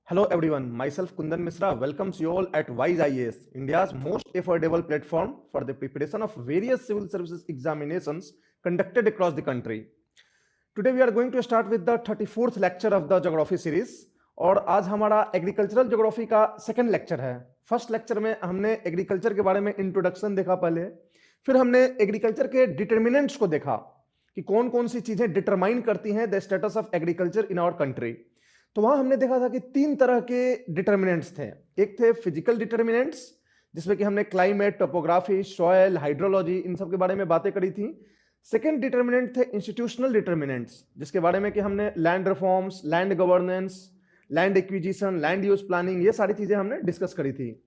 Hello everyone, myself Kundan Misra welcomes you all at Wise IAS, India's most affordable platform for the preparation of various civil services examinations conducted across the country. Today we are going to start with the 34th lecture of the geography series और आज हमारा agricultural geography का second lecture है। First lecture में हमने agriculture के बारे में इंट्रोडक्शन देखा पहले, फिर हमने एग्रीकल्चर के डिटर्मिनेंट्स को देखा कि कौन कौन सी चीजें डिटरमाइन करती हैं the status of agriculture in our country. तो वहां हमने देखा था कि तीन तरह के डिटर्मिनेंट्स थे। एक थे फिजिकल डिटर्मिनेंट्स, जिसमें कि हमने क्लाइमेट, टोपोग्राफी, सॉइल, हाइड्रोलॉजी, इन सब के बारे में बातें करी थी। सेकेंड डिटर्मिनेंट थे इंस्टीट्यूशनल डिटर्मिनेंट्स, जिसके बारे में कि हमने land reforms, land governance, land acquisition, land use planning, ये सारी चीजें हमने डिस्कस करी थी।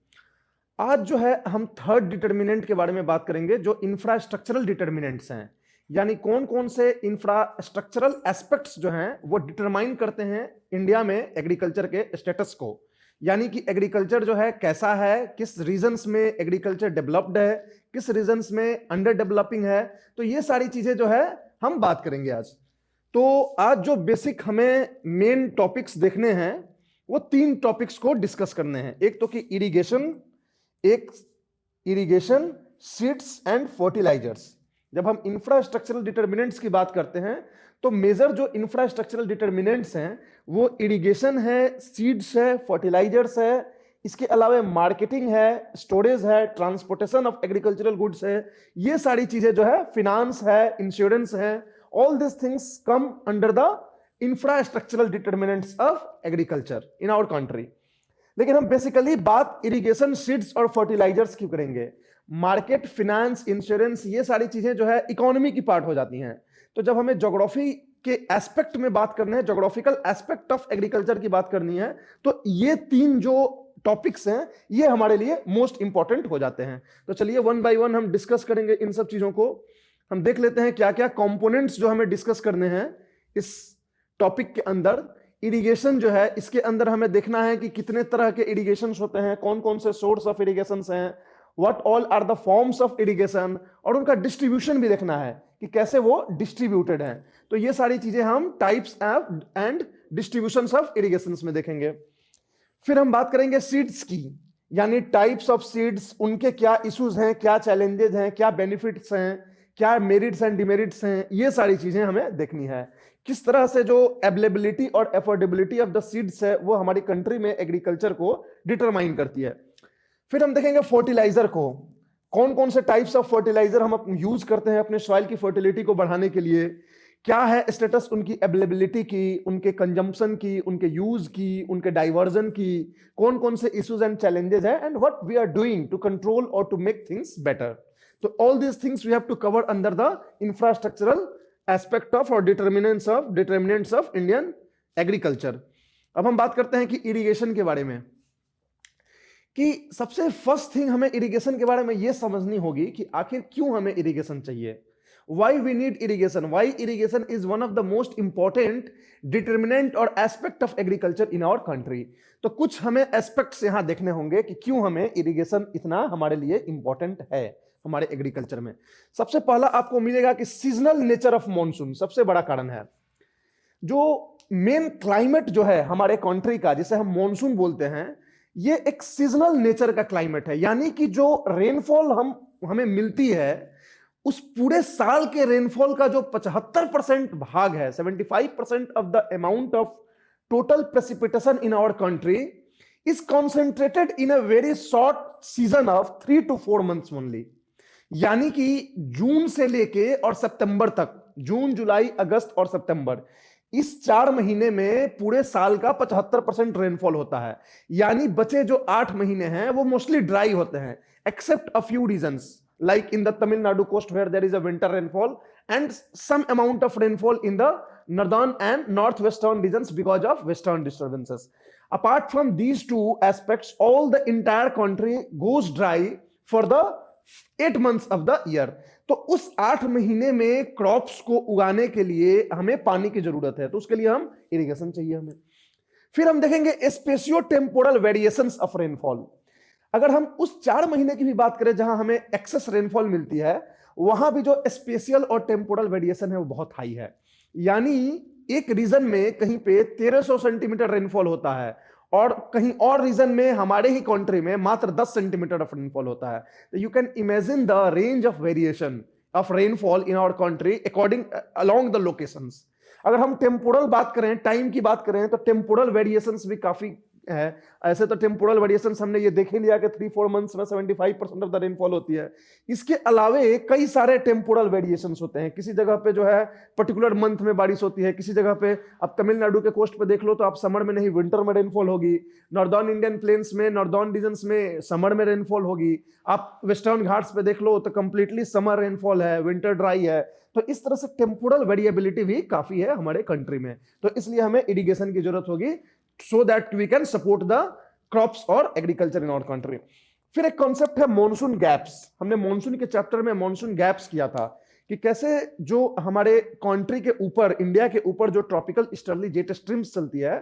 आज जो है हम थर्ड डिटर्मिनेंट के बारे में बात करेंगे, जो इंफ्रास्ट्रक्चरल डिटर्मिनेंट्स हैं, यानी कौन कौन से इंफ्रास्ट्रक्चरल एस्पेक्ट्स जो हैं वो डिटरमाइन करते हैं इंडिया में एग्रीकल्चर के स्टेटस को। यानी कि एग्रीकल्चर जो है कैसा है, किस रीजन्स में एग्रीकल्चर डेवलप्ड है, किस रीजन्स में अंडर डेवलपिंग है, तो ये सारी चीजें जो है हम बात करेंगे आज। तो आज जो बेसिक हमें मेन टॉपिक्स देखने हैं वो तीन टॉपिक्स को डिस्कस करने हैं। एक तो कि इरिगेशन, सीड्स एंड फर्टिलाइजर्स। जब हम इंफ्रास्ट्रक्चरल डिटर्मिनेंट्स की बात करते हैं तो मेजर जो इंफ्रास्ट्रक्चरल डिटर्मिनेंट्स हैं वो इरिगेशन है, सीड्स है, फर्टिलाइजर्स है, इसके अलावा मार्केटिंग है, स्टोरेज है, ट्रांसपोर्टेशन ऑफ एग्रीकल्चरल गुड्स है, ये सारी चीजें जो है, फिनांस है, इंश्योरेंस है, all this things come under the infrastructural determinants of agriculture in our country. लेकिन हम बेसिकली बात इरिगेशन, सीड्स और फर्टिलाइजर्स की करेंगे। मार्केट, फिनेंस, इंश्योरेंस, ये सारी चीजें जो है इकोनॉमी की पार्ट हो जाती हैं। तो जब हमें ज्योग्राफी के एस्पेक्ट में बात करना है, ज्योग्राफिकल एस्पेक्ट ऑफ एग्रीकल्चर की बात करनी है, तो ये तीन जो टॉपिक्स हैं ये हमारे लिए मोस्ट इंपॉर्टेंट हो जाते हैं। तो चलिए वन बाय वन हम डिस्कस करेंगे इन सब चीजों को। हम देख लेते हैं क्या क्या कंपोनेंट्स जो हमें डिस्कस करने हैं इस टॉपिक के अंदर। इरिगेशन जो है, इसके अंदर हमें देखना है कि कितने तरह के इरिगेशन होते हैं, कौन कौन से सोर्स ऑफ इरिगेशन हैं, what all are the forms of irrigation, और उनका डिस्ट्रीब्यूशन भी देखना है कि कैसे वो डिस्ट्रीब्यूटेड हैं। तो ये सारी चीजें हम types and distributions of irrigation में देखेंगे। फिर हम बात करेंगे सीड्स की, यानी टाइप्स ऑफ सीड्स, उनके क्या इश्यूज हैं, क्या चैलेंजेस हैं, क्या बेनिफिट्स हैं, क्या मेरिट्स एंड डिमेरिट्स हैं, ये सारी चीजें हमें देखनी है। किस तरह से जो अवेलेबिलिटी और अफोर्डेबिलिटी ऑफ द सीड्स है वो हमारी कंट्री में एग्रीकल्चर को डिटरमाइन करती है। फिर हम देखेंगे फर्टिलाइजर को, कौन कौन से टाइप्स ऑफ फर्टिलाइजर हम यूज करते हैं अपने सॉइल की फर्टिलिटी को बढ़ाने के लिए, क्या है स्टेटस उनकी अवेलेबिलिटी की, उनके कंजम्पशन की, उनके यूज की, उनके डाइवर्जन की, कौन कौन से इश्यूज एंड चैलेंजेस है, and what we are doing to control और टू मेक थिंग्स बेटर। तो all these things we have to cover under the infrastructural aspect of और डिटर्मिनेंट्स ऑफ इंडियन एग्रीकल्चर। अब हम बात करते हैं कि इरिगेशन के बारे में, कि सबसे फर्स्ट थिंग हमें इरिगेशन के बारे में यह समझनी होगी कि आखिर क्यों हमें इरिगेशन चाहिए। Why we need irrigation? Why irrigation is one of the most important determinant और aspect of agriculture in our country? तो कुछ हमें एस्पेक्ट्स यहां देखने होंगे कि क्यों हमें इरिगेशन इतना हमारे लिए इंपॉर्टेंट है हमारे एग्रीकल्चर में। सबसे पहला आपको मिलेगा कि सीजनल नेचर ऑफ मॉनसून सबसे बड़ा कारण है। जो मेन क्लाइमेट जो है हमारे कंट्री का, जिसे हम मॉनसून बोलते हैं, ये एक सीजनल नेचर का क्लाइमेट है। यानी कि जो रेनफॉल हमें मिलती है, उस पूरे साल के रेनफॉल का जो 75% भाग है, 75% of the amount of total precipitation in our country is concentrated in a very short season of 3 to 4 months only. यानी कि जून से लेके और सितंबर तक, जून, जुलाई, अगस्त और सितंबर, इस 4 महीने में पूरे साल का 75% रेनफॉल होता है। यानी बचे जो 8 महीने हैं वो मोस्टली ड्राई होते हैं, except a few regions like in the Tamil Nadu coast where there is a winter rainfall and some amount of rainfall in the northern and northwestern regions because of western disturbances. Apart from these two aspects, all the entire country goes dry for the 8 months of the year. तो उस 8 महीने में crops को उगाने के लिए हमें पानी की जरूरत है, तो उसके लिए हम इरिगेशन चाहिए हमें। फिर हम देखेंगे स्पेशियो टेम्पोरल वेरिएशंस ऑफ रेनफॉल। अगर हम उस 4 महीने की भी बात करें जहां हमें एक्सेस रेनफॉल मिलती है, वहां भी जो स्पेशियल और टेम्पोरल वेरिएशन है वो बहुत हाई है। यानी एक रीजन में कहीं पे 1300 सेंटीमीटर रेनफॉल होता है और कहीं और रीजन में हमारे ही कंट्री में मात्र 10 सेंटीमीटर ऑफ रेनफॉल होता है। तो you can imagine the range of variation of rainfall in our country according along the locations. अगर हम टेम्पोरल बात करें, टाइम की बात करें, तो टेम्पोरल वेरिएशंस भी काफी है। ऐसे तो टेम्पोरल वेरिएशंस हमने ये देख ही लिया कि 3-4 मंथ्स में 75% ऑफ द रेनफॉल होती है। इसके अलावे कई सारे टेम्पोरल वेरिएशंस होते हैं। किसी जगह पे जो है पर्टिकुलर मंथ में बारिश होती है, किसी जगह पे आप तमिलनाडु के कोस्ट पे देख लो तो आप समर में नहीं विंटर में रेनफॉल होगी। नॉर्दर्न इंडियन प्लेन्स में, नॉर्दर्न रीजन्स में समर में रेनफॉल होगी। आप वेस्टर्न घाट्स पे देख लो तो कंप्लीटली समर रेनफॉल है, विंटर ड्राई है। तो इस तरह से टेम्पोरल वेरिएबिलिटी भी काफी है हमारे कंट्री में। तो इसलिए हमें इरिगेशन की जरूरत होगी so that we can support the crops or agriculture in our country। फिर एक कॉन्सेप्ट है मॉनसून गैप्स। हमने मॉनसून के चैप्टर में मॉनसून गैप्स किया था कि कैसे जो हमारे कंट्री के ऊपर, इंडिया के ऊपर जो ट्रॉपिकल ईस्टर्ली जेट स्ट्रीम्स चलती है,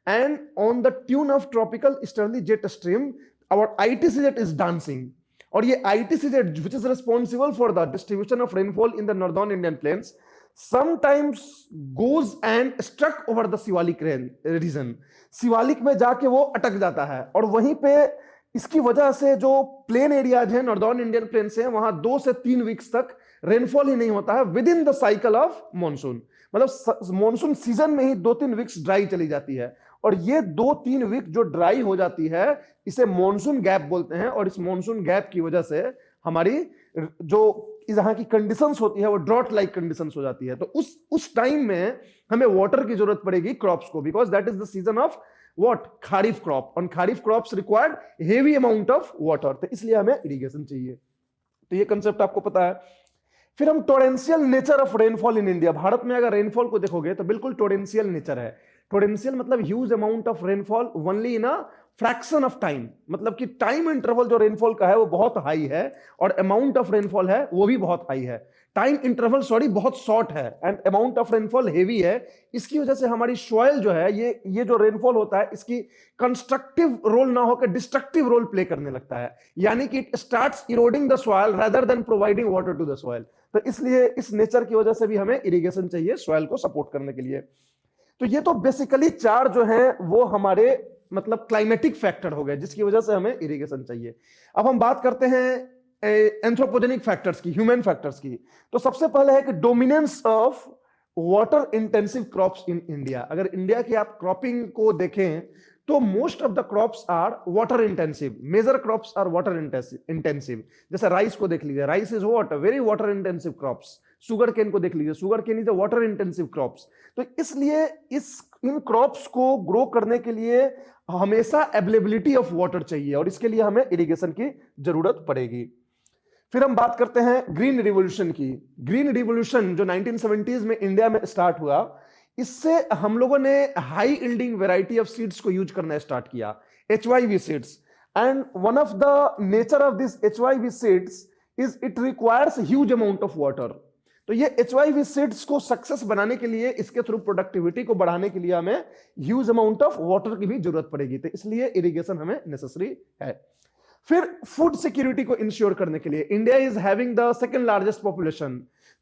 and on the tune of tropical easterly jet stream our ITC jet is dancing. और ये ITC jet which is responsible for the distribution of rainfall in the northern Indian plains sometimes goes and struck over the Shivalik region. Shivalik में जाके वो अटक जाता है और वहीं पे इसकी वजह से जो प्लेन एरियाज हैं, नॉर्दर्न इंडियन प्लेन से, वहां 2 से 3 वीक्स तक रेनफॉल ही नहीं होता है with in the cycle of monsoon. मतलब मॉनसून सीजन में ही 2-3 वीक्स ड्राई चली जाती है और ये 2-3 वीक जो ड्राई हो जाती है इसे मॉनसून गैप बोलते हैं। और इस मॉनसून गैप की वजह से हमारी जो यहाँ की कंडीशंस होती है वो ड्रॉट लाइक कंडीशंस हो जाती है। तो उस टाइम में हमें वाटर की जरूरत पड़ेगी क्रॉप्स को, because that is the season of what, kharif crop. और kharif crops required heavy amount of water, तो इसलिए हमें इरिगेशन चाहिए। तो ये कंसेप्ट आपको पता है। फिर हम torrential nature of rainfall in India. Bharat में अगर रेनफॉल को देखोगे तो बिल्कुल टोरेंशियल नेचर है। टोरेंशियल मतलब huge amount of rainfall only in a fraction of time. मतलब कि टाइम इंटरवल जो रेनफॉल का है वो बहुत हाई है और अमाउंट ऑफ रेनफॉल है वो भी बहुत हाई है। टाइम इंटरवल बहुत शॉर्ट है and amount of rainfall heavy है। इसकी वजह से हमारी सॉइल जो है, ये जो रेनफॉल होता है इसकी कंस्ट्रक्टिव रोल ना होकर डिस्ट्रक्टिव रोल प्ले करने लगता है। यानी कि it starts eroding the soil rather than providing water to the soil. तो इसलिए इस नेचर की वजह से भी हमें इरिगेशन चाहिए सॉइल को सपोर्ट करने के लिए। तो ये तो बेसिकली 4 जो है वो हमारे मतलब क्लाइमेटिक फैक्टर हो गए जिसकी वजह से हमें इरिगेशन चाहिए। अब हम बात करते हैं एंथ्रोपोजेनिक फैक्टर्स की, ह्यूमन फैक्टर्स की। तो सबसे पहले है कि dominance of water intensive crops in India. अगर इंडिया की आप क्रॉपिंग को देखें तो most of the crops are water intensive. Major crops are water intensive. जैसे राइस को देख लीजिए, rice is what, very water intensive crops. Sugar cane को देख लीजिए, sugar cane is a water intensive crops. तो इसलिए इन क्रॉप्स को ग्रो करने के लिए हमेशा अवेलेबिलिटी ऑफ वाटर चाहिए और इसके लिए हमें इरिगेशन की जरूरत पड़ेगी। फिर हम बात करते हैं ग्रीन रिवॉल्यूशन की। ग्रीन रिवॉल्यूशन जो 1970s में इंडिया में स्टार्ट हुआ, इससे हम लोगों ने high yielding variety of seeds को यूज करना स्टार्ट किया, HYV seeds. And one of the nature of this HYV seeds is it requires huge amount of water. तो ये HYV सीड्स को सक्सेस बनाने के लिए, इसके थ्रू प्रोडक्टिविटी को बढ़ाने के लिए हमें ह्यूज अमाउंट ऑफ वाटर की भी जरूरत पड़ेगी। तो इसलिए इरिगेशन हमें नेसेसरी है। फिर फूड सिक्योरिटी को इंश्योर करने के लिए, India is having the second largest population,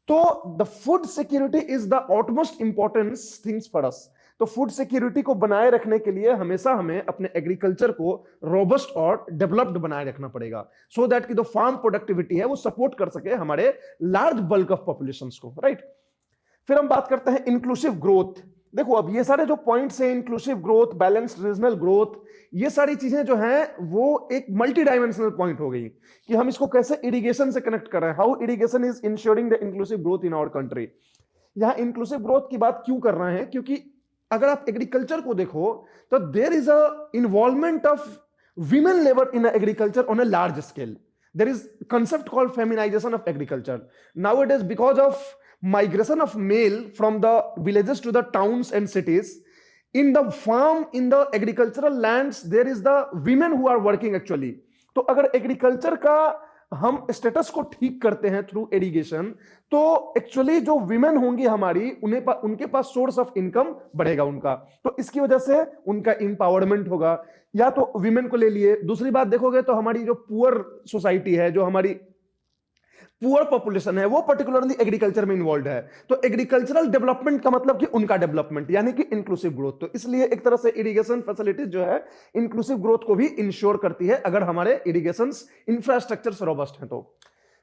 तो the food security is the utmost importance things for us. तो फूड सिक्योरिटी को बनाए रखने के लिए हमेशा हमें अपने एग्रीकल्चर को रोबस्ट और डेवलप्ड बनाए रखना पड़ेगा, सो दैट कि जो फार्म प्रोडक्टिविटी है वो सपोर्ट कर सके हमारे लार्ज बल्क ऑफ पॉपुलेशंस को, राइट। फिर हम बात करते हैं इंक्लूसिव ग्रोथ। देखो अब ये सारे जो पॉइंट्स हैं, inclusive growth, balanced regional growth, ये सारी चीजें जो हैं वो एक मल्टी डायमेंशनल पॉइंट हो गई कि हम इसको कैसे इरिगेशन से कनेक्ट कर रहे हैं। How irrigation is ensuring the inclusive growth in our country. यहां इंक्लूसिव ग्रोथ की बात क्यों कर रहे हैं, क्योंकि अगर आप एग्रीकल्चर को देखो तो there is a involvement of women labour in agriculture on a large scale. There is concept called feminization of agriculture nowadays because of migration of male from the villages to the towns and cities. In the farm, in the agricultural lands, there is the women who are working actually. तो अगर agriculture का हम status को ठीक करते हैं through irrigation, तो actually जो विमेन होंगी हमारी, उनके पास सोर्स ऑफ इनकम बढ़ेगा उनका। तो इसकी वजह से उनका इंपावरमेंट होगा। या तो विमेन को ले लिए, दूसरी बात देखोगे तो हमारी जो पुअर सोसाइटी है, जो हमारी पुअर पॉपुलेशन है वो पर्टिकुलरली एग्रीकल्चर में इन्वॉल्व है। तो एग्रीकल्चरल डेवलपमेंट का मतलब कि उनका डेवलपमेंट यानी कि इंक्लूसिव ग्रोथ। तो इसलिए एक तरह से इरिगेशन फैसिलिटीज जो है इंक्लूसिव ग्रोथ को भी इंश्योर करती है अगर हमारे इरिगेशन इंफ्रास्ट्रक्चर रोबस्ट हैं तो।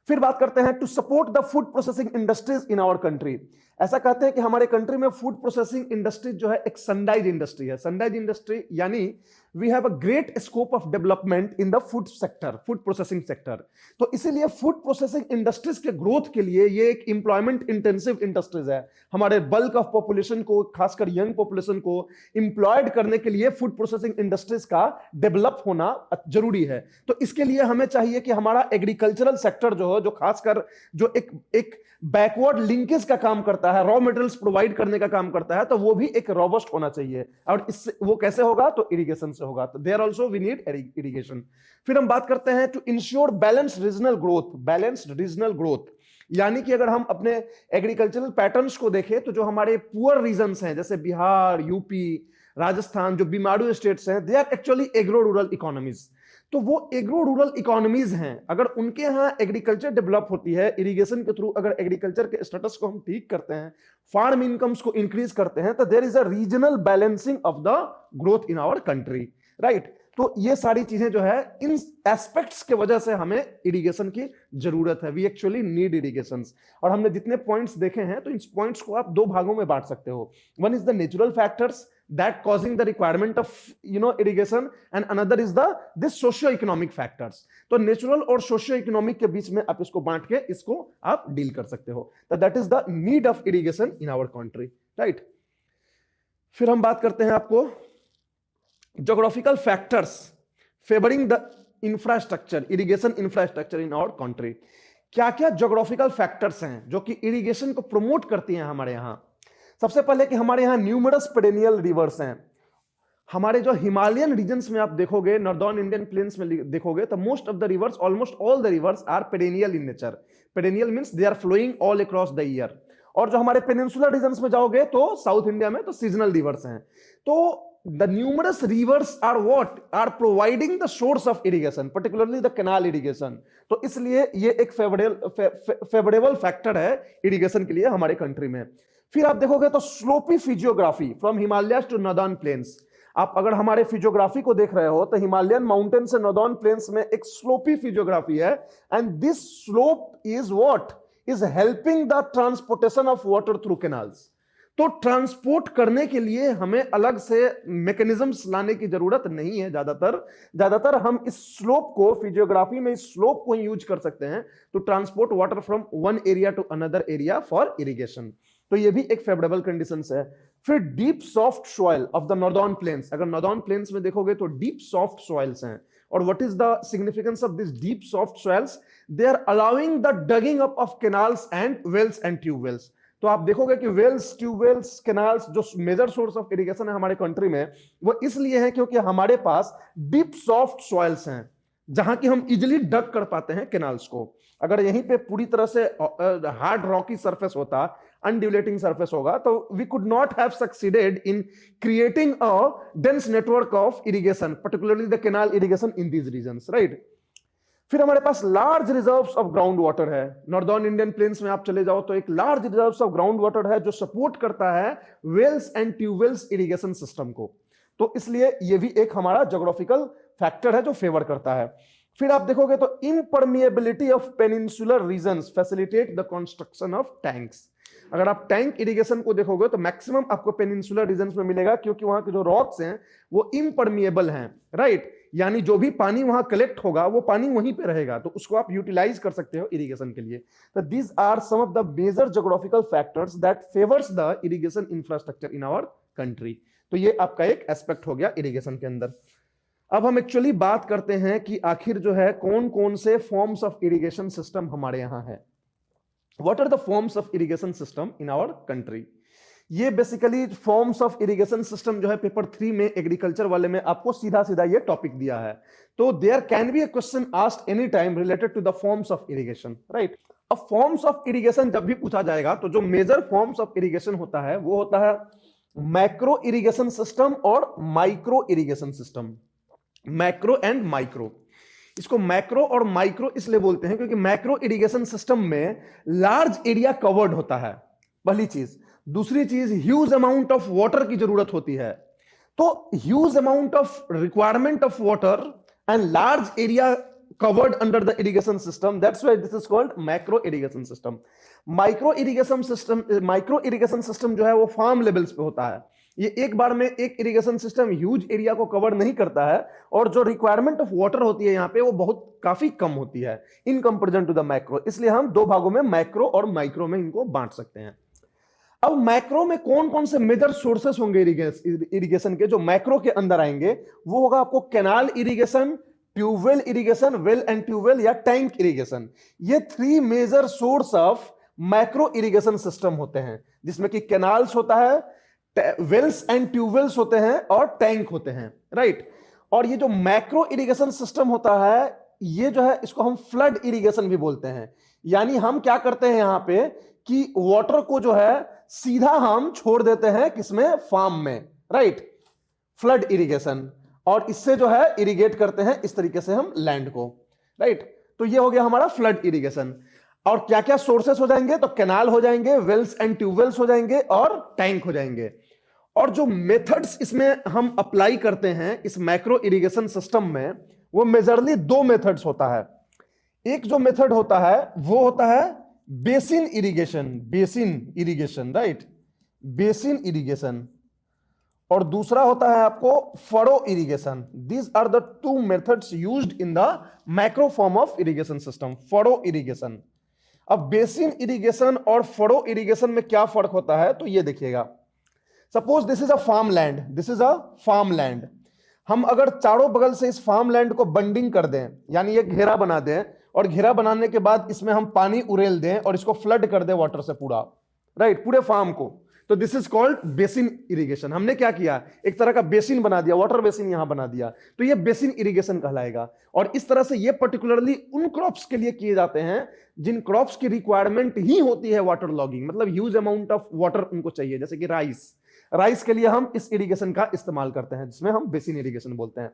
फिर बात करते हैं to support the food processing industries in our country. ऐसा कहते हैं कि हमारे कंट्री में फूड प्रोसेसिंग इंडस्ट्री जो है एक सनराइज इंडस्ट्री है। सनराइज इंडस्ट्री यानी we have a great scope of development in the food sector, food processing sector. तो इसीलिए फूड प्रोसेसिंग इंडस्ट्रीज के ग्रोथ के लिए ये एक एम्प्लॉयमेंट इंटेंसिव इंडस्ट्रीज है। हमारे बल्क ऑफ पॉपुलेशन को, खासकर यंग पॉपुलेशन को एम्प्लॉयड करने के लिए फूड प्रोसेसिंग इंडस्ट्रीज का डेवलप होना जरूरी है। तो इसके लिए हमें चाहिए कि हमारा एग्रीकल्चरल सेक्टर जो है, जो खासकर जो एक बैकवर्ड लिंकेज का काम करता है, रॉ मटेरियल्स प्रोवाइड करने का काम करता है, तो वो भी एक रोबस्ट होना चाहिए। और इससे वो कैसे होगा? तो इरिगेशन से होगा। तो there also we need irrigation. फिर हम बात करते हैं to ensure balanced regional growth. Balanced regional growth यानी कि अगर हम अपने एग्रीकल्चरल पैटर्न्स को देखें तो जो हमारे पुअर रीजन्स हैं जैसे बिहार, यूपी, राजस्थान, जो बीमारू स्टेट्स हैं, they are actually agro rural economies. तो वो एग्रो रूरल इकोनॉमीज हैं, अगर उनके यहां एग्रीकल्चर डेवलप होती है, इरिगेशन के थ्रू अगर एग्रीकल्चर के स्टेटस को हम ठीक करते हैं, फार्म इनकम्स को इंक्रीज करते हैं, तो there is a regional balancing of the growth in our country, right. तो ये सारी चीजें जो है इन एस्पेक्ट्स के वजह से हमें इरिगेशन की जरूरत है। We actually need irrigation. और हमने जितने पॉइंट्स देखे हैं तो इन पॉइंट्स को आप दो भागों में बांट सकते हो। One is the natural factors that causing the requirement of irrigation, and another is this socio-economic factors। तो नेचुरल और सोशियो इकोनॉमिक के बीच में आप इसको बांट के इसको आप डील कर सकते हो। तो that is the need of irrigation in our country, right. फिर हम बात करते हैं आपको geographical factors favouring the infrastructure, irrigation infrastructure in our country. क्या क्या ज्योग्राफिकल फैक्टर्स हैं जो कि इरिगेशन को प्रमोट करती हैं हमारे यहां? सबसे पहले कि हमारे यहां न्यूमरस पेरेनियल रिवर्स हैं। हमारे जो हिमालयन रीजन्स में आप देखोगे, नॉर्दर्न इंडियन प्लेन्स में देखोगे, तो most of the rivers, almost all the rivers are perennial in nature. Perennial means they are flowing all across the year. और जो हमारे पेनिनसुलर रीजन्स में जाओगे तो साउथ इंडिया में तो सीजनल रिवर्स हैं। तो the numerous rivers are what are providing the source of irrigation, particularly the canal irrigation। तो इसलिए ये एक फेवरेबल फैक्टर है इरिगेशन के लिए हमारे कंट्री में। फिर आप देखोगे तो slopy physiography from Himalayas to northern plains. आप अगर हमारे फिजियोग्राफी को देख रहे हो तो हिमालयन माउंटेन से नॉर्दर्न प्लेन्स में एक स्लोपी फिजियोग्राफी है, and this slope is what is helping the transportation of water through canals. तो ट्रांसपोर्ट करने के लिए हमें अलग से मैकेनिज्म्स लाने की जरूरत नहीं है। ज्यादातर हम इस स्लोप को, फिजियोग्राफी में इस स्लोप को यूज कर सकते हैं to transport water from one area to another area for irrigation. तो ये भी एक फेवरेबल कंडीशंस है। फिर deep soft soil of the northern plains. अगर नॉर्दर्न प्लेन्स में देखोगे तो डीप सॉफ्ट सॉइल्स हैं। और what is the significance of this deep soft soils? They are allowing the digging up of canals and wells and tubewells. तो आप देखोगे कि वेल्स, ट्यूबवेल्स, कैनाल्स जो मेजर सोर्स ऑफ इरिगेशन है हमारे country में, वो इसलिए है क्योंकि हमारे पास डीप सॉफ्ट सॉइल्स हैं जहां की हम इजिली डग कर पाते हैं कैनाल्स को। अगर यहीं पे पूरी तरह से हार्ड रॉकी सरफेस होता, अनड्यूलेटिंग सरफेस होगा, तो we could not have succeeded in creating a dense network of irrigation, particularly the canal irrigation in these regions, right. फिर हमारे पास large reserves of ground water है। नॉर्दर्न इंडियन प्लेन्स में आप चले जाओ तो एक large reserves of ground water है जो सपोर्ट करता है wells and tubewells irrigation system को। तो इसलिए ये भी एक हमारा ज्योग्राफिकल फैक्टर है जो फेवर करता है। फिर आप देखोगे तो impermeability of peninsular regions facilitate the construction of tanks. अगर आप टैंक इरिगेशन को देखोगे तो मैक्सिमम आपको पेनिनसुलर रीजन्स में मिलेगा, क्योंकि वहां के जो रॉक्स हैं वो इम्परमिएबल हैं, राइट। यानी जो भी पानी वहां कलेक्ट होगा वो पानी वहीं पे रहेगा, तो उसको आप यूटिलाइज कर सकते हो इरिगेशन के लिए। तो these are some of the major geographical factors that favours the irrigation infrastructure in our country. तो ये आपका एक एस्पेक्ट हो गया इरिगेशन के अंदर। अब हम एक्चुअली बात करते हैं कि आखिर जो है कौन कौन से फॉर्म्स ऑफ इरिगेशन सिस्टम हमारे यहां है। What are the forms of irrigation system in our country? ये basically forms of irrigation system जो है पेपर 3 में एग्रीकल्चर वाले में आपको सीधा सीधा ये टॉपिक दिया है। तो there can be a question asked any time related to the forms of irrigation, right. अब फॉर्म्स ऑफ इरिगेशन जब भी पूछा जाएगा तो जो मेजर फॉर्म्स ऑफ इरिगेशन होता है वो होता है मैक्रो इरिगेशन सिस्टम और micro irrigation system. Macro and micro, इसको मैक्रो और माइक्रो इसलिए बोलते हैं क्योंकि मैक्रो इरिगेशन सिस्टम में लार्ज एरिया कवर्ड होता है, पहली चीज। दूसरी चीज, ह्यूज अमाउंट ऑफ वाटर की जरूरत होती है। तो huge amount of requirement of water and large area covered under the irrigation system, that's why this is called macro irrigation system. Micro irrigation system जो है वो फार्म लेवल्स पे होता है। ये एक बार में एक इरिगेशन सिस्टम ह्यूज एरिया को कवर नहीं करता है, और जो रिक्वायरमेंट ऑफ वाटर होती है यहाँ पे वो बहुत काफी कम होती है in comparison to the macro. इसलिए हम दो भागों में मैक्रो और माइक्रो में इनको बांट सकते हैं। अब मैक्रो में कौन कौन से मेजर सोर्सेस होंगे इरिगेशन के जो मैक्रो के अंदर आएंगे, वो होगा आपको canal irrigation, tubewell irrigation, well and tubewell या टैंक इरिगेशन। ये 3 major source of macro irrigation system होते हैं, जिसमें कि कैनाल्स होता है, वेल्स एंड ट्यूबवेल्स होते हैं और टैंक होते हैं, राइट। और ये जो मैक्रो इरिगेशन सिस्टम होता है, ये जो है इसको हम फ्लड इरिगेशन भी बोलते हैं। यानी हम क्या करते हैं यहां पे कि वाटर को जो है सीधा हम छोड़ देते हैं किसमें, फार्म में, राइट, फ्लड इरिगेशन। और इससे जो है इरिगेट करते हैं इस तरीके से हम लैंड को, राइट। तो ये हो गया हमारा फ्लड इरिगेशन। और क्या क्या सोर्सेस हो जाएंगे, तो कैनाल हो जाएंगे, वेल्स एंड ट्यूबवेल्स हो जाएंगे और टैंक हो जाएंगे। और जो मेथड्स इसमें हम अप्लाई करते हैं इस मैक्रो इरिगेशन सिस्टम में, वो मेजरली 2 मेथड्स होता है। एक जो मेथड होता है वो होता है basin irrigation, right, basin irrigation. और दूसरा होता है आपको furrow irrigation. These are the 2 methods used in the macro form of irrigation system, furrow irrigation. अब बेसिन इरिगेशन और फरो इरिगेशन में क्या फर्क होता है, तो ये देखिएगा। Suppose this is a farm land. हम अगर चारों बगल से इस फार्म लैंड को बंडिंग कर दें, यानी एक घेरा बना दें, और घेरा बनाने के बाद इसमें हम पानी उड़ेल दें और इसको फ्लड कर दें वाटर से पूरा, राइट, पूरे फार्म को, तो this is called basin irrigation. हमने क्या किया, एक तरह का बेसिन बना दिया, वाटर बेसिन यहां बना दिया, तो ये बेसिन इरिगेशन कहलाएगा। और इस तरह से ये पर्टिकुलरली उन क्रॉप्स के लिए किए जाते हैं जिन क्रॉप्स की रिक्वायरमेंट ही होती है वाटर लॉगिंग, मतलब ह्यूज अमाउंट ऑफ वाटर उनको चाहिए, जैसे कि राइस के लिए हम इस इरिगेशन का इस्तेमाल करते हैं, जिसमें हम बेसिन इरिगेशन बोलते हैं।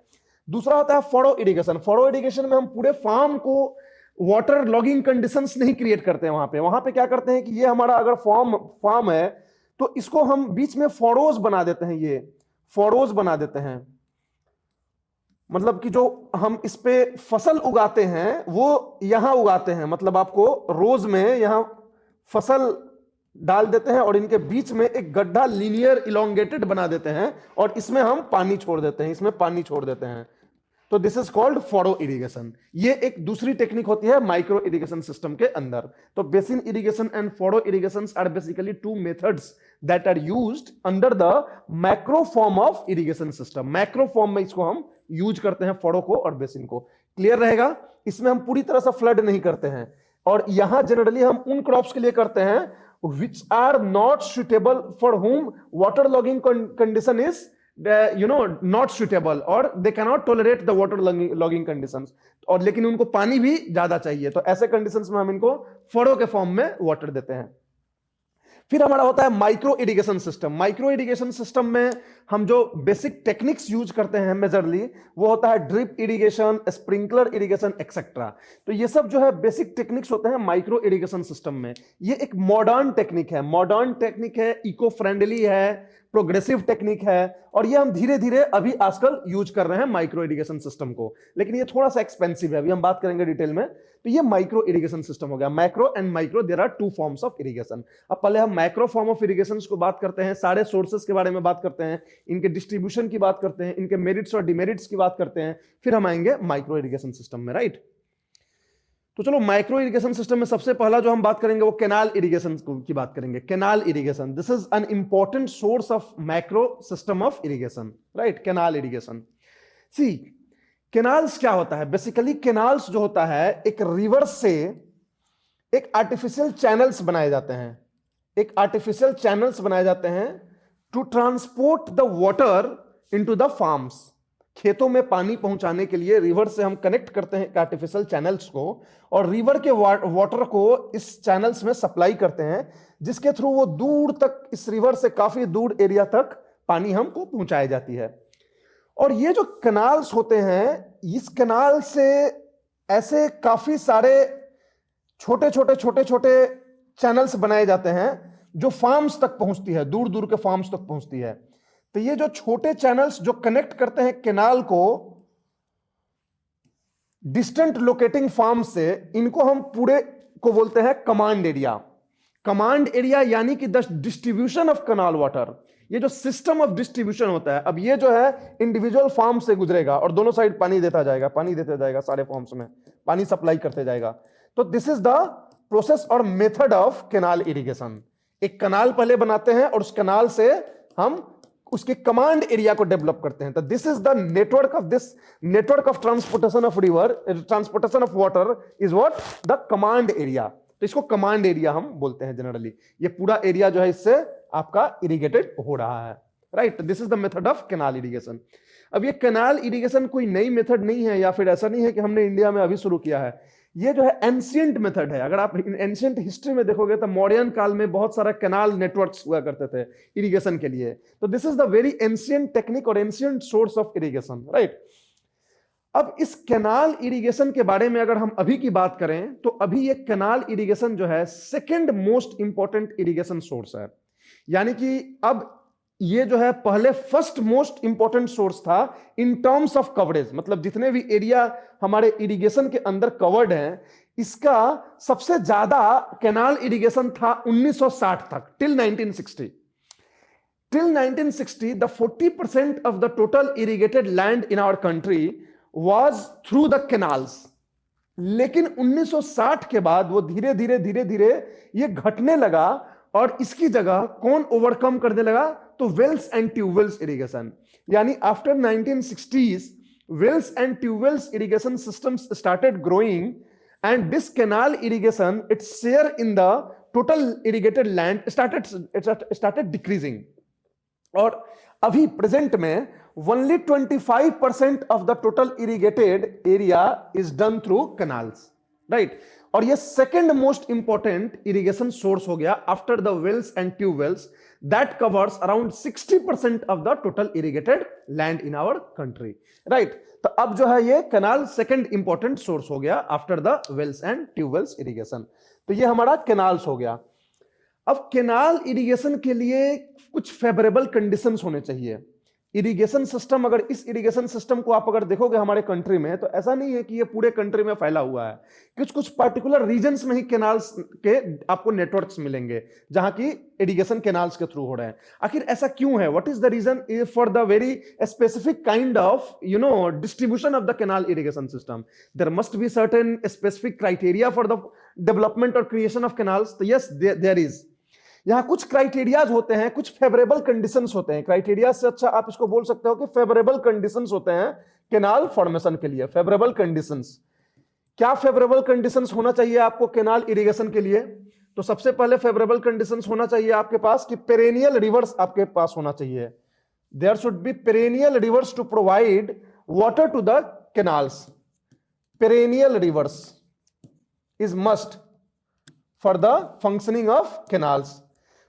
दूसरा होता है फरो इरिगेशन। फरो इरिगेशन में हम पूरे फार्म को वाटर लॉगिंग कंडीशंस नहीं क्रिएट करते हैं। वहां पे क्या करते हैं कि ये हमारा अगर फार्म है तो इसको हम बीच में फॉरोज बना देते हैं, ये फॉरोज बना देते हैं, मतलब कि जो हम इस पे फसल उगाते हैं वो यहां उगाते हैं, मतलब आपको रोज में यहां फसल डाल देते हैं और इनके बीच में एक गड्ढा लीनियर इलोंगेटेड बना देते हैं और इसमें हम पानी छोड़ देते हैं, इसमें पानी छोड़ देते हैं। तो this is called furrow irrigation. ये एक दूसरी टेक्निक होती है माइक्रो इरिगेशन सिस्टम के अंदर। तो basin irrigation and furrow irrigation are basically 2 methods that are used under the macro form of irrigation system. Macro form में इसको हम यूज करते हैं, फॉरो को और बेसिन को। क्लियर रहेगा? इसमें हम पूरी तरह से फ्लड नहीं करते हैं, और यहां जनरली हम उन क्रॉप्स के लिए करते हैं which are not suitable, for whom water logging condition is not suitable, or they cannot tolerate the water logging conditions, और लेकिन उनको पानी भी ज्यादा चाहिए, तो ऐसे कंडीशंस में हम इनको फरो के फॉर्म में वाटर देते हैं। फिर हमारा होता है micro irrigation system. Micro irrigation system में हम जो बेसिक टेक्निक्स यूज करते हैं मेजरली, वो होता है drip irrigation, sprinkler irrigation etcetera. तो ये सब जो है बेसिक टेक्निक्स होते हैं माइक्रो इरिगेशन सिस्टम में। ये एक मॉडर्न टेक्निक है, इको फ्रेंडली है, प्रोग्रेसिव टेक्निक है, और ये हम धीरे धीरे अभी आजकल यूज कर रहे हैं माइक्रो इरिगेशन सिस्टम को, लेकिन ये थोड़ा सा एक्सपेंसिव है, अभी हम बात करेंगे डिटेल में। तो ये माइक्रो इरिगेशन सिस्टम हो गया। Macro and micro, there are 2 forms of irrigation. अब पहले हम मैक्रो फॉर्म ऑफ इरिगेशन को बात करते हैं, सारे सोर्सेस के बारे में बात करते हैं, इनके डिस्ट्रीब्यूशन की बात करते हैं, इनके मेरिट्स और डिमेरिट्स की बात करते हैं, फिर हम आएंगे माइक्रो इरिगेशन सिस्टम में, राइट। तो चलो, माइक्रो इरिगेशन सिस्टम में सबसे पहला जो हम बात करेंगे वो कैनाल इरिगेशन की बात करेंगे। Canal irrigation, this is an important source of macro system of irrigation, right. Canal irrigation, see canals क्या होता है बेसिकली? कैनाल्स जो होता है, एक रिवर से एक आर्टिफिशियल चैनल्स बनाए जाते हैं, to transport the water into the farms. खेतों में पानी पहुंचाने के लिए रिवर से हम कनेक्ट करते हैं आर्टिफिशियल चैनल्स को, और रिवर के वाटर को इस चैनल्स में सप्लाई करते हैं, जिसके थ्रू वो दूर तक, इस रिवर से काफी दूर एरिया तक पानी हमको पहुंचाई जाती है। और ये जो कैनाल्स होते हैं, इस कैनाल से ऐसे काफी सारे छोटे छोटे छोटे छोटे चैनल्स बनाए जाते हैं जो फार्म्स तक पहुंचती है, दूर दूर के फार्म्स तक पहुंचती है। तो ये जो छोटे चैनल्स जो कनेक्ट करते हैं केनाल को डिस्टेंट लोकेटिंग फार्म से, इनको हम पूरे को बोलते हैं कमांड एरिया। कमांड एरिया यानी कि the distribution of canal water, ये जो सिस्टम ऑफ डिस्ट्रीब्यूशन होता है। अब ये जो है इंडिविजुअल फार्म से गुजरेगा और दोनों साइड पानी देता जाएगा, पानी देते जाएगा, सारे फार्म्स में पानी सप्लाई करते जाएगा। तो दिस इज द प्रोसेस और मेथड ऑफ कैनाल इरिगेशन। एक कैनाल पहले बनाते हैं और उस कैनाल से हम उसके कमांड एरिया को डेवलप करते हैं। तो this is the network of transportation of river, transportation of water is what the command area. तो इसको कमांड एरिया हम बोलते हैं जनरली। ये पूरा एरिया जो है इससे आपका इरिगेटेड हो रहा है, right. This is the method of canal irrigation. अब ये कैनाल इरिगेशन कोई नई मेथड नहीं है, या फिर ऐसा नहीं है कि हमने इंडिया में अभी शुरू किया है। ये जो है एंशिएंट मेथड है। अगर आप एंशिएंट हिस्ट्री में देखोगे तो मौर्यन काल में बहुत सारा कैनाल नेटवर्क्स हुआ करते थे इरिगेशन के लिए। तो this is the very ancient technique और ancient source of irrigation, right. अब इस कैनाल इरिगेशन के बारे में अगर हम अभी की बात करें तो अभी ये कैनाल इरिगेशन जो है second most important irrigation source है। यानी कि अब ये जो है पहले फर्स्ट मोस्ट इंपॉर्टेंट सोर्स था इन टर्म्स ऑफ कवरेज, मतलब जितने भी एरिया हमारे इरिगेशन के अंदर कवर्ड हैं, इसका सबसे ज्यादा कैनाल इरिगेशन था 1960 तक, till 1960। Till 1960 the 40% of the total irrigated land in our country was through the canals. लेकिन 1960 के बाद वो धीरे धीरे धीरे धीरे ये घटने लगा और इसकी जगह कौन ओवरकम करने लगा, तो वेल्स एंड ट्यूबवेल्स इरिगेशन। यानी after 1960s wells and tubewells irrigation systems started growing, and this canal irrigation, its share in the total irrigated land started decreasing. और अभी प्रेजेंट में only 25% of the total irrigated area is done through canals, right? और ये second most important irrigation source हो गया after the wells and tube wells, that covers around 60% of the total irrigated land in our country, right. तो अब जो है ये canal second important source हो गया after the wells and tube wells irrigation. तो ये हमारा कैनाल्स हो गया। अब कैनाल इरिगेशन के लिए कुछ फेवरेबल कंडीशंस होने चाहिए। इरिगेशन सिस्टम, अगर इस इरिगेशन सिस्टम को आप अगर देखोगे हमारे कंट्री में, तो ऐसा नहीं है कि ये पूरे कंट्री में फैला हुआ है। कुछ कुछ पर्टिकुलर रीजन्स में ही कैनाल्स के आपको नेटवर्क्स मिलेंगे जहां की इरिगेशन कैनाल्स के थ्रू हो रहे हैं। आखिर ऐसा क्यों है? What is the reason for the very specific kind of distribution of the canal irrigation system? There must be certain specific criteria for the development और क्रिएशन ऑफ कैनाल्स। तो यस, देयर इज। यहां कुछ criterias होते हैं, कुछ favourable conditions होते हैं। Criteria से अच्छा आप इसको बोल सकते हो कि फेवरेबल कंडीशंस होते हैं कैनाल फॉर्मेशन के लिए। फेवरेबल कंडीशंस, क्या फेवरेबल कंडीशंस होना चाहिए आपको कैनाल इरिगेशन के लिए? तो सबसे पहले फेवरेबल कंडीशंस होना चाहिए आपके पास कि पेरेनियल रिवर्स आपके पास होना चाहिए। There should be perennial rivers to provide water to the canals. Perennial rivers is must for the functioning of canals.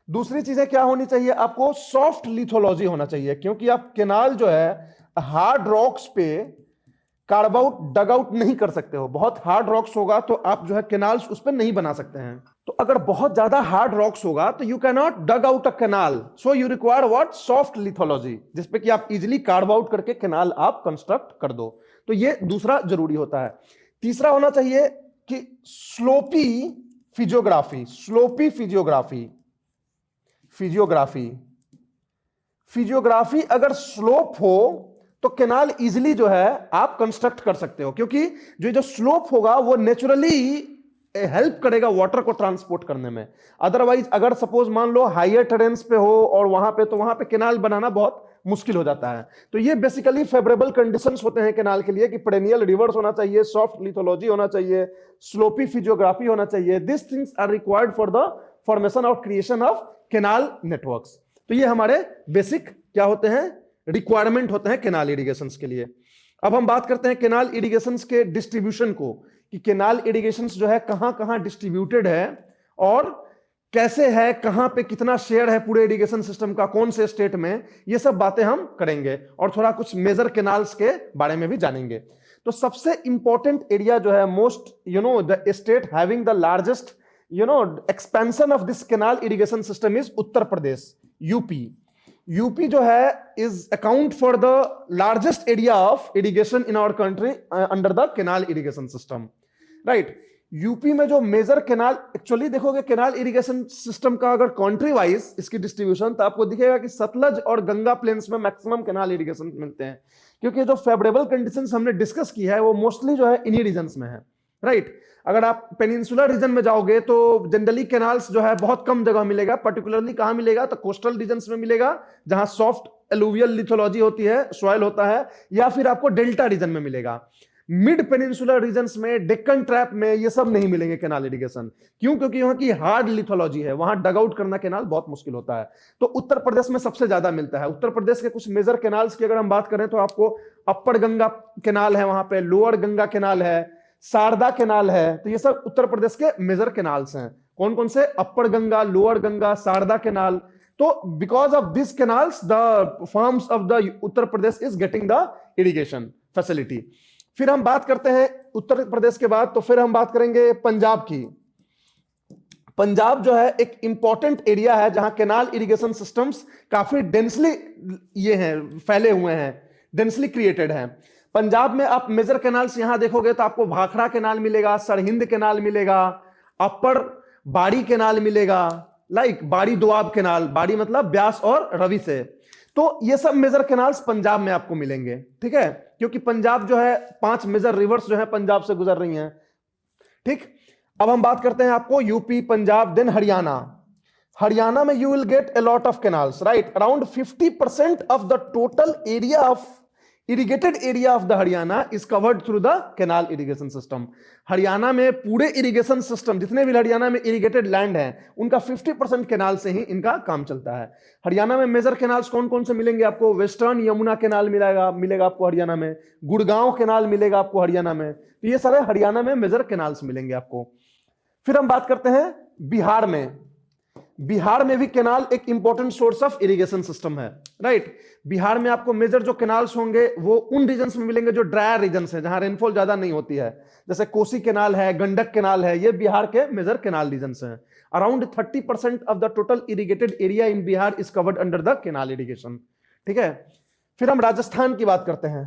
दूसरी चीजें क्या होनी चाहिए आपको? सॉफ्ट लिथोलॉजी होना चाहिए, क्योंकि आप कैनाल जो है हार्ड रॉक्स पे कार्व आउट डग आउट नहीं कर सकते हो। बहुत हार्ड रॉक्स होगा तो आप जो है कैनाल्स उस पर नहीं बना सकते हैं। तो अगर बहुत ज्यादा हार्ड रॉक्स होगा तो you can not dug out a canal, so you require what? Soft lithology, जिसपे कि आप इजिली कार्व आउट करके कैनाल आप कंस्ट्रक्ट कर दो। तो ये दूसरा जरूरी होता है। तीसरा होना चाहिए कि sloppy physiography. Sloppy physiography, physiography अगर स्लोप हो तो कैनाल इजिली जो है आप कंस्ट्रक्ट कर सकते हो, क्योंकि जो स्लोप होगा वो नेचुरली हेल्प करेगा वाटर को ट्रांसपोर्ट करने में। अदरवाइज अगर सपोज मान लो हायर टेरेन्स पे हो और वहां पे कैनाल बनाना बहुत मुश्किल हो जाता है। तो ये बेसिकली फेवरेबल कंडीशंस होते हैं कैनाल के लिए कि पेरेनियल रिवर्स होना चाहिए, सॉफ्ट लिथोलॉजी होना चाहिए, स्लोपी फिजियोग्राफी होना चाहिए। This things are required for the formation और क्रिएशन ऑफ कैनाल नेटवर्क्स। तो ये हमारे बेसिक क्या होते हैं? रिक्वायरमेंट होते हैं कैनाल इरिगेशन के लिए। अब हम बात करते हैं कैनाल इरिगेशन के डिस्ट्रीब्यूशन को, कि कैनाल इरिगेशन जो है कहां कहां डिस्ट्रीब्यूटेड है और कैसे है, कहां पे कितना शेयर है पूरे इरिगेशन सिस्टम का, कौन से स्टेट में। ये सब बातें हम करेंगे और थोड़ा कुछ मेजर कैनाल्स के बारे में भी जानेंगे। तो सबसे इंपॉर्टेंट एरिया जो है, most the state having the largest expansion of this canal irrigation system is Uttar Pradesh, UP. UP जो है is account for the largest area of irrigation in our country under the canal irrigation system, right. UP में जो major canal, actually देखोगे canal irrigation system का अगर country wise इसकी distribution, तो आपको दिखेगा कि सतलज और गंगा प्लेन्स में मैक्सिमम कैनाल इरिगेशन मिलते हैं, क्योंकि जो फेवरेबल कंडीशंस हमने डिस्कस की है वो मोस्टली जो है इन्हीं रीजन्स में है, राइट। अगर आप पेनिनसुलर रीजन में जाओगे तो जनरली कैनाल्स जो है बहुत कम जगह मिलेगा, पर्टिकुलरली कहां मिलेगा, तो कोस्टल रीजन्स में मिलेगा जहां सॉफ्ट एलुवियल लिथोलॉजी होती है, सॉइल होता है, या फिर आपको डेल्टा रीजन में मिलेगा। मिड पेनिनसुलर रीजन्स में, डेक्कन ट्रैप में ये सब नहीं मिलेंगे कैनाल इरिगेशन। क्यों? क्योंकि वहां की हार्ड लिथोलॉजी है, वहां डग आउट करना कैनाल बहुत मुश्किल होता है। तो उत्तर प्रदेश में सबसे ज्यादा मिलता है। उत्तर प्रदेश के कुछ मेजर कैनाल्स की अगर हम बात करें तो आपको अपर गंगा कैनाल है, वहां पे लोअर गंगा कैनाल है, शारदा कैनाल है। तो ये सब उत्तर प्रदेश के मेजर कैनाल्स हैं। कौन कौन से? अपर गंगा, लोअर गंगा, शारदा कैनाल। तो because of this canals the farms of the Uttar Pradesh is getting the irrigation facility. फिर हम बात करते हैं उत्तर प्रदेश के बाद, तो फिर हम बात करेंगे पंजाब की। पंजाब जो है एक इंपॉर्टेंट एरिया है जहां कैनाल इरिगेशन सिस्टम्स काफी डेंसली ये हैं, फैले हुए हैं, डेंसली क्रिएटेड हैं। पंजाब में आप मेजर कैनाल्स यहां देखोगे तो आपको भाखड़ा कैनाल मिलेगा, सरहिंद कैनाल मिलेगा, अपर बाड़ी कैनाल मिलेगा, लाइक बाड़ी दोआब कैनाल, बाड़ी मतलब ब्यास और रवि से। तो ये सब मेजर कैनाल्स पंजाब में आपको मिलेंगे, ठीक है, क्योंकि पंजाब जो है 5 मेजर रिवर्स जो है पंजाब से गुजर रही हैं, ठीक। अब हम बात करते हैं आपको यूपी, पंजाब, देन हरियाणा। हरियाणा में you will get a lot of canals, right. Around 50% of the total area of irrigated area of the Haryana is covered through the canal irrigation system. Haryana में पूरे इरिगेशन सिस्टम, जितने भी हरियाणा में इरिगेटेड लैंड है, उनका 50% canal से ही इनका काम चलता है। हरियाणा में मेजर कैनाल्स कौन कौन से मिलेंगे आपको? वेस्टर्न यमुना कैनाल मिलेगा आपको हरियाणा में, गुड़गांव कैनाल मिलेगा आपको हरियाणा में। तो ये सारे हरियाणा में मेजर कैनाल्स मिलेंगे आपको। फिर हम बात करते हैं बिहार में। बिहार में भी कैनाल एक important source of irrigation system है, राइट। बिहार में आपको मेजर जो कैनाल्स होंगे वो उन रीजन्स में मिलेंगे जो ड्रायर रीजन्स हैं, जहां रेनफॉल ज्यादा नहीं होती है, जैसे कोसी कैनाल है, गंडक कैनाल है, ये बिहार के मेजर कैनाल रीजन्स हैं। Around 30% of the total irrigated area in Bihar is covered under the canal irrigation, ठीक है। फिर हम राजस्थान की बात करते हैं।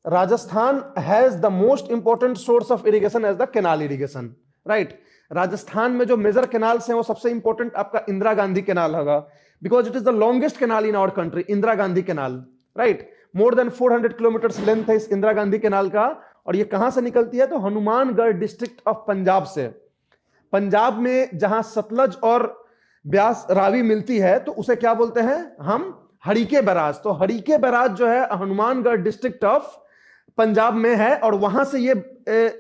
Rajasthan has the most important source of irrigation as the canal irrigation, right. Rajasthan में जो मेजर कैनाल्स हैं वो सबसे इंपॉर्टेंट आपका इंदिरा गांधी कैनाल होगा, because it is the longest canal in our country, Indira Gandhi canal, right. More than 400 kilometre length है इस Indira Gandhi canal का। और ये कहां से निकलती है? तो हनुमानगढ़ डिस्ट्रिक्ट ऑफ पंजाब से। पंजाब में जहां सतलज और ब्यास रावी मिलती है तो उसे क्या बोलते हैं हम? हरीके बैराज। तो हरीके बैराज जो है हनुमानगढ़ डिस्ट्रिक्ट ऑफ पंजाब में है, और वहां से ये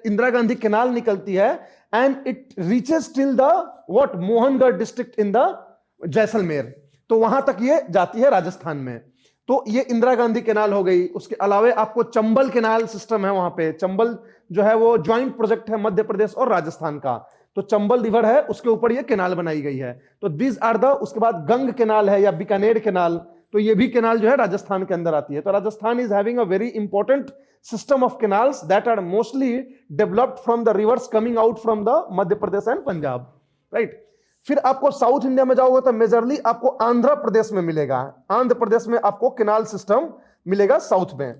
इंदिरा गांधी कैनाल निकलती है, and it reaches till the what? Mohangarh district in the Jaisalmer. तो वहां तक ये जाती है राजस्थान में। तो ये इंदिरा गांधी कैनाल हो गई। उसके अलावा आपको चंबल कैनाल सिस्टम है वहां पे। चंबल जो है वो ज्वाइंट प्रोजेक्ट है मध्य प्रदेश और राजस्थान का। तो चंबल रिवर है, उसके ऊपर ये कैनाल बनाई गई है। तो दिस आर द, उसके बाद गंग कैनाल है या बीकानेर कैनाल, तो ये भी कैनाल जो है राजस्थान के अंदर आती है। तो Rajasthan is having a very important system of canals that are mostly developed from the rivers coming out from the Madhya Pradesh and Punjab, right. फिर आपको साउथ इंडिया में जाओगे तो मेजरली आपको आंध्र प्रदेश में मिलेगा। आंध्र प्रदेश में आपको कैनाल सिस्टम मिलेगा साउथ में।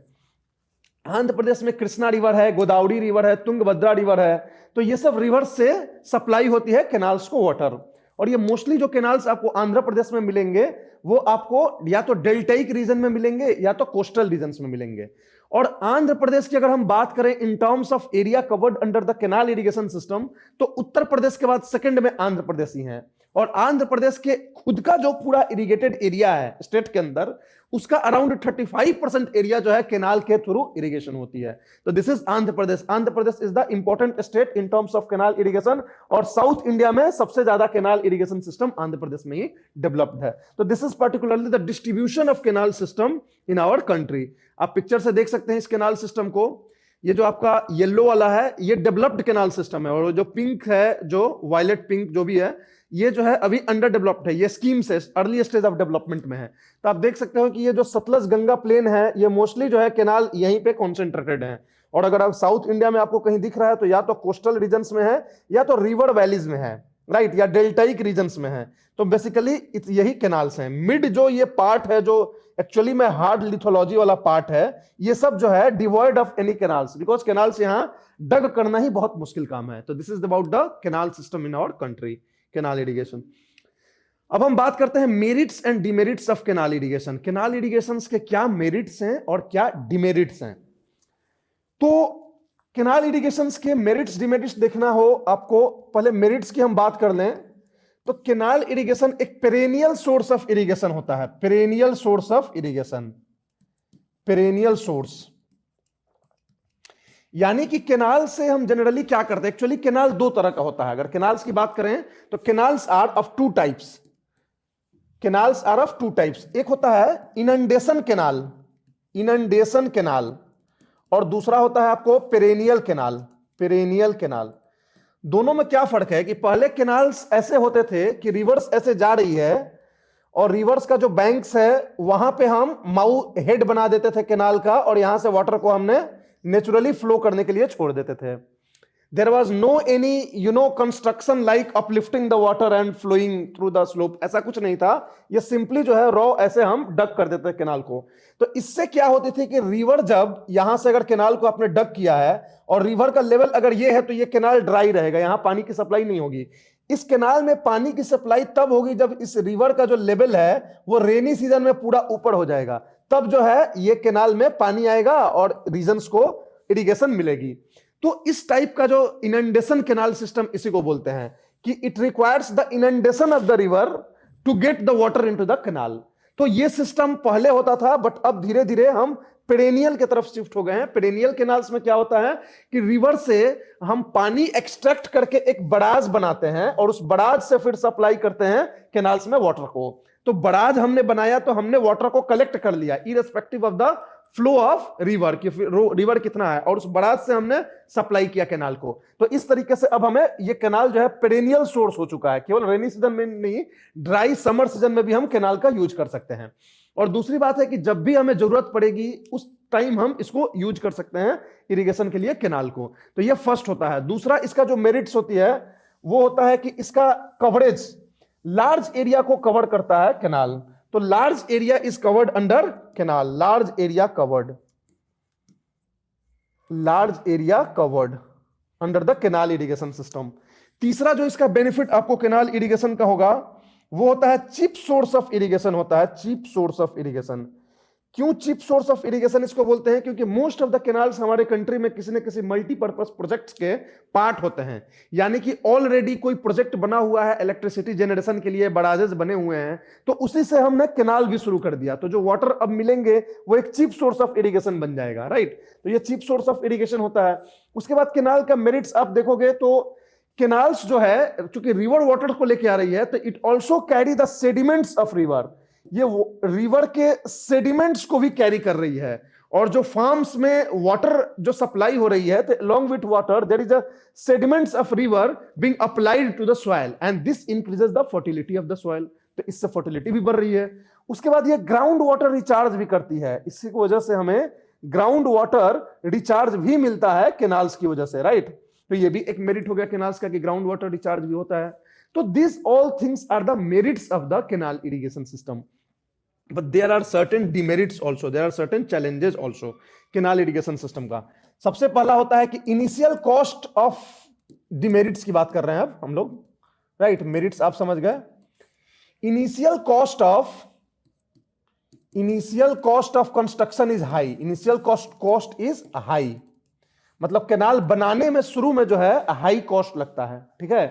आंध्र प्रदेश में कृष्णा रिवर है, गोदावरी रिवर है, तुंगभद्रा रिवर है। तो ये सब रिवर से सप्लाई होती है कैनाल्स को वाटर। और ये मोस्टली जो कैनाल्स आपको आंध्र प्रदेश में मिलेंगे वो आपको या तो डेल्टाइक रीजन में मिलेंगे या तो कोस्टल रीजन्स में मिलेंगे। और आंध्र प्रदेश की अगर हम बात करें इन terms of area covered under the canal irrigation system, तो उत्तर प्रदेश के बाद सेकंड में आंध्र प्रदेश ही है। और आंध्र प्रदेश के खुद का जो पूरा इरिगेटेड एरिया है स्टेट के अंदर, उसका अराउंड 35% एरिया जो है कैनाल के थ्रू इरिगेशन होती है। तो this is Andhra Pradesh. Andhra Pradesh is the important state in terms of canal irrigation. और साउथ इंडिया में सबसे ज्यादा canal irrigation system Andhra Pradesh में ही डेवलप्ड है। तो this is particularly the distribution of canal system in our country. आप पिक्चर से देख सकते हैं इस कैनाल सिस्टम को। ये जो आपका येलो वाला है ये डेवलप्ड कैनाल सिस्टम है, और जो पिंक है, जो वायलेट पिंक जो भी है, ये जो है अभी अंडर डेवलप्ड है, ये स्कीम से अर्ली स्टेज ऑफ डेवलपमेंट में है। तो आप देख सकते हो कि ये जो सतलज गंगा प्लेन है, ये मोस्टली जो है केनाल यहीं पे कॉन्सेंट्रेटेड है। और अगर आप साउथ इंडिया में आपको कहीं दिख रहा है तो या तो कोस्टल रीजन्स में है या तो रिवर वैलीज में है, राइट, या डेल्टाइक रीजन्स में है। तो बेसिकली यही केनाल्स हैं। मिड जो ये पार्ट है जो एक्चुअली में हार्ड लिथोलॉजी वाला पार्ट है, ये सब जो है devoid of any canals, because canals यहां डग करना ही बहुत मुश्किल काम है। तो this is about the canal system in our country, canal irrigation. अब हम बात करते हैं merits and demerits of canal irrigation. Canal irrigation के क्या मेरिट्स हैं और क्या डिमेरिट्स हैं। तो केनाल इरिगेशन के मेरिट्स डिमेरिट्स देखना हो आपको, पहले मेरिट्स की हम बात कर लें। तो केनाल इरिगेशन एक पेरेनियल सोर्स ऑफ इरिगेशन होता है, perennial source of irrigation, perennial source. यानी कि केनाल से हम जनरली क्या करते हैं, एक्चुअली केनाल दो तरह का होता है। अगर केनाल्स की बात करें तो canals are of two types, canals are of two types. एक होता है इनंडेशन केनाल, इनंडेशन केनाल, और दूसरा होता है आपको पेरेनियल केनाल, पेरेनियल केनाल। दोनों में क्या फर्क है कि पहले केनाल्स ऐसे होते थे कि रिवर्स ऐसे जा रही है और रिवर्स का जो बैंक्स है वहां पे हम माउ हेड बना देते थे केनाल का, और यहां से वाटर को हमने नेचुरली फ्लो करने के लिए छोड़ देते थे। There was no any construction like uplifting the water and flowing through the slope, ऐसा कुछ नहीं था। ये सिंपली जो है रॉ ऐसे हम डग कर देते थे केनाल को। तो इससे क्या होती थी कि रिवर जब यहां से अगर केनाल को आपने डग किया है और रिवर का लेवल अगर ये है तो ये केनाल ड्राई रहेगा, यहां पानी की सप्लाई नहीं होगी। इस केनाल में पानी की सप्लाई तब होगी जब इस रिवर का जो लेवल है वो रेनी सीजन में पूरा ऊपर हो जाएगा, तब जो है ये केनाल में पानी आएगा और रीजन्स को इरिगेशन मिलेगी। तो इस टाइप का जो इनंडेशन केनाल सिस्टम इसी को बोलते हैं कि it requires the inundation of the river to get the water into the canal. तो ये सिस्टम पहले होता था, बट अब धीरे धीरे हम पेरेनियल की तरफ शिफ्ट हो गए हैं। पेरेनियल केनाल्स में क्या होता है कि रिवर से हम पानी एक्सट्रैक्ट करके एक बराज बनाते हैं और उस बराज से फिर सप्लाई करते हैं केनाल्स में वाटर को। तो बराज हमने बनाया तो हमने वाटर को कलेक्ट कर लिया irrespective of the flow of river, कि रिवर कितना है, और उस बराज से हमने सप्लाई किया केनाल को। तो इस तरीके से अब हमें ये केनाल जो है पेरेनियल सोर्स हो चुका है, केवल रेनी सीजन में नहीं, ड्राई समर सीजन में भी हम केनाल का यूज कर सकते हैं। और दूसरी बात है कि जब भी हमें जरूरत पड़ेगी उस टाइम हम इसको यूज कर सकते हैं इरिगेशन के लिए केनाल को। तो ये फर्स्ट होता है। दूसरा इसका जो मेरिट्स होती है वो होता है कि इसका कवरेज, लार्ज एरिया को कवर करता है केनाल। तो large area is covered under canal, large area covered, large area covered under the canal irrigation system. तीसरा जो इसका बेनिफिट आपको केनाल इरिगेशन का होगा वो होता है चीप सोर्स ऑफ इरिगेशन होता है, चीप सोर्स ऑफ इरिगेशन। क्यों चीप सोर्स ऑफ इरिगेशन इसको बोलते हैं? क्योंकि मोस्ट ऑफ द केनाल्स हमारे कंट्री में किसी न किसी मल्टीपर्पज प्रोजेक्ट्स के पार्ट होते हैं। यानी कि ऑलरेडी कोई प्रोजेक्ट बना हुआ है इलेक्ट्रिसिटी जनरेशन के लिए, बराजेस बने हुए हैं, तो उसी से हमने केनाल भी शुरू कर दिया। तो जो वाटर अब मिलेंगे वो एक चीप सोर्स ऑफ इरिगेशन बन जाएगा, राइट। तो ये चीप सोर्स ऑफ इरिगेशन होता है। उसके बाद केनाल का मेरिट्स आप देखोगे तो केनाल्स जो है क्योंकि रिवर वाटर को लेके आ रही है, तो it also carry the sediments of river, ये रिवर के सेडिमेंट्स को भी कैरी कर रही है। और जो फार्म्स में वाटर जो सप्लाई हो रही है, तो along with water there is a sediments of river being applied to the soil and this increases the fertility of the soil। तो इससे फर्टिलिटी भी बढ़ रही है। उसके बाद ये ग्राउंड वाटर रिचार्ज भी करती है, इसी की वजह से हमें ग्राउंड वाटर रिचार्ज भी मिलता है केनाल्स की वजह से, राइट। तो ये भी एक मेरिट हो गया केनाल्स का कि ग्राउंड वाटर रिचार्ज भी होता है। तो this all things are the merits of the canal irrigation system, but there are certain demerits also, there are certain challenges also canal irrigation system का। सबसे पहला होता है कि इनिशियल कॉस्ट ऑफ डिमेरिट्स की बात कर रहे हैं अब हम लोग, राइट। मेरिट्स आप समझ गए। Initial cost of construction is high, initial cost is high, मतलब केनाल बनाने में शुरू में जो है हाई कॉस्ट लगता है, ठीक है।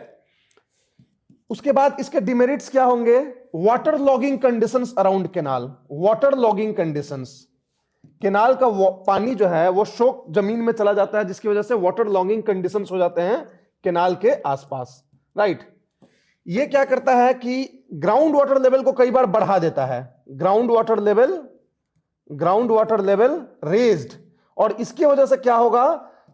उसके बाद इसके डिमेरिट्स क्या होंगे? Water logging conditions around canal, water logging conditions, canal का पानी जो है वो सोक जमीन में चला जाता है, जिसकी वजह से वाटर लॉगिंग कंडीशंस हो जाते हैं केनाल के आसपास, राइट। ये क्या करता है कि ग्राउंड वाटर लेवल को कई बार बढ़ा देता है, ग्राउंड वाटर लेवल रेज्ड, और इसकी वजह से क्या होगा,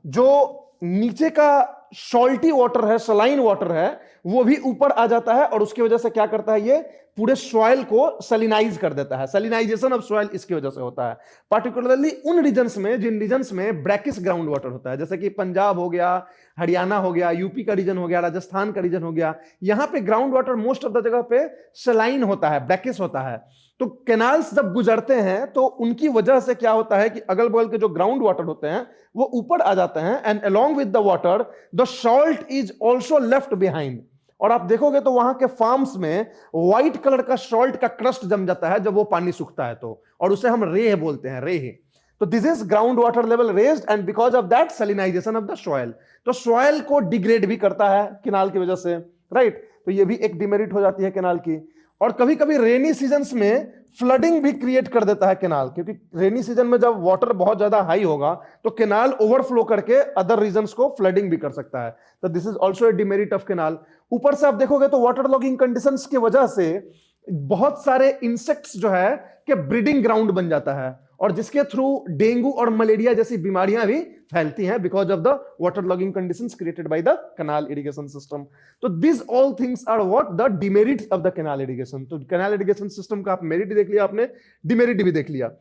जो नीचे का सॉल्टी वाटर है, सलाइन वाटर है, वो भी ऊपर आ जाता है और उसकी वजह से क्या करता है, ये पूरे सॉइल को सलिनाइज कर देता है। सलिनाइजेशन ऑफ सॉइल इसकी वजह से होता है, पार्टिकुलरली उन रीजन्स में जिन रीजन्स में ब्रैकिश ग्राउंड वाटर होता है, जैसे कि पंजाब हो गया, हरियाणा हो गया, यूपी का रीजन हो गया, राजस्थान का रीजन हो गया। यहां पे ground water most of the जगह पे सलाइन होता है, ब्रैकिश होता है। तो कैनाल्स जब गुजरते हैं तो उनकी वजह से क्या होता है कि अगल बगल के जो ग्राउंड वाटर होते हैं वो ऊपर आ जाते हैं, and along with the water the salt is also left behind. और आप देखोगे तो वहां के फार्म्स में व्हाइट कलर का सॉल्ट का क्रस्ट जम जाता है जब वो पानी सूखता है तो, और उसे हम रेह बोलते हैं, रेह। तो this is ground water level raised and because of that salinization of the soil. तो सॉइल को डिग्रेड भी करता है केनाल की वजह से, राइट। तो ये भी एक डिमेरिट हो जाती है केनाल की। और कभी कभी रेनी सीजन्स में फ्लडिंग भी क्रिएट कर देता है केनाल, क्योंकि रेनी सीजन में जब वाटर बहुत ज्यादा हाई होगा तो केनाल ओवरफ्लो करके अदर रीजन्स को फ्लडिंग भी कर सकता है। तो this is also a demerit of canal. ऊपर से आप देखोगे तो वाटर लॉगिंग कंडीशंस की वजह से बहुत सारे इंसेक्ट्स जो है कि ब्रीडिंग ग्राउंड बन जाता है, और जिसके थ्रू डेंगू और मलेरिया जैसी बीमारियां भी फैलती हैं because of the water logging conditions created by the canal irrigation system. तो this all things are what the demerits of the canal irrigation. तो कैनाल इरिगेशन सिस्टम का आप मेरिट देख लिया आपने, डिमेरिट भी देख लिया।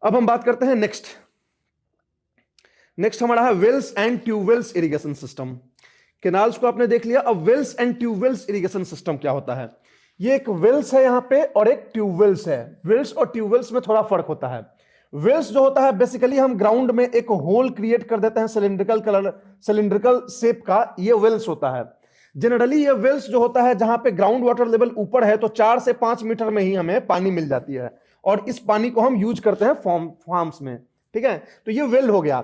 अब हम बात करते हैं नेक्स्ट हमारा है wells and tubewells irrigation system. Canals को आपने देख लिया, अब wells and tubewells irrigation system क्या होता है। ये एक वेल्स है यहां पे और एक ट्यूबवेल्स है। वेल्स और ट्यूबवेल्स में थोड़ा फर्क होता है। वेल्स जो होता है बेसिकली हम ग्राउंड में एक होल क्रिएट कर देते हैं सिलिंड्रिकल शेप का, ये वेल्स होता है। जनरली ये वेल्स जो होता है जहां पे ग्राउंड वाटर लेवल ऊपर है तो 4 से 5 मीटर में ही हमें पानी मिल जाती है, और इस पानी को हम यूज करते हैं फार्म्स में, ठीक है। तो ये वेल हो गया।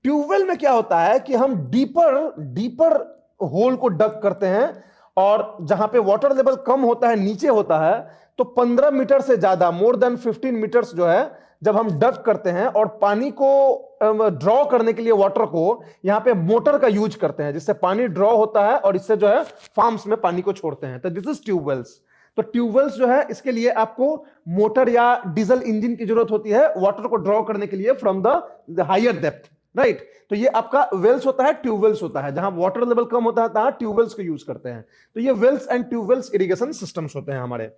ट्यूबवेल में क्या होता है कि हम डीपर होल को डग करते हैं, और जहां पे वाटर लेवल कम होता है, नीचे होता है, तो 15 मीटर से ज्यादा, मोर देन 15 मीटर्स जो है, जब हम डग करते हैं और पानी को ड्रॉ करने के लिए वाटर को यहां पे मोटर का यूज करते हैं, जिससे पानी ड्रॉ होता है और इससे जो है फार्म्स में पानी को छोड़ते हैं। तो दिस इज ट्यूबवेल्स। तो ट्यूबवेल्स जो है इसके लिए आपको मोटर या डीजल इंजन की जरूरत होती है वाटर को ड्रॉ करने के लिए from the higher depth, right. तो ये आपका वेल्स होता है, ट्यूबवेल्स होता है। जहां वाटर लेवल कम होता है तहां ट्यूबवेल्स को यूज करते हैं। तो ये wells and tubewells irrigation systems होते हैं हमारे।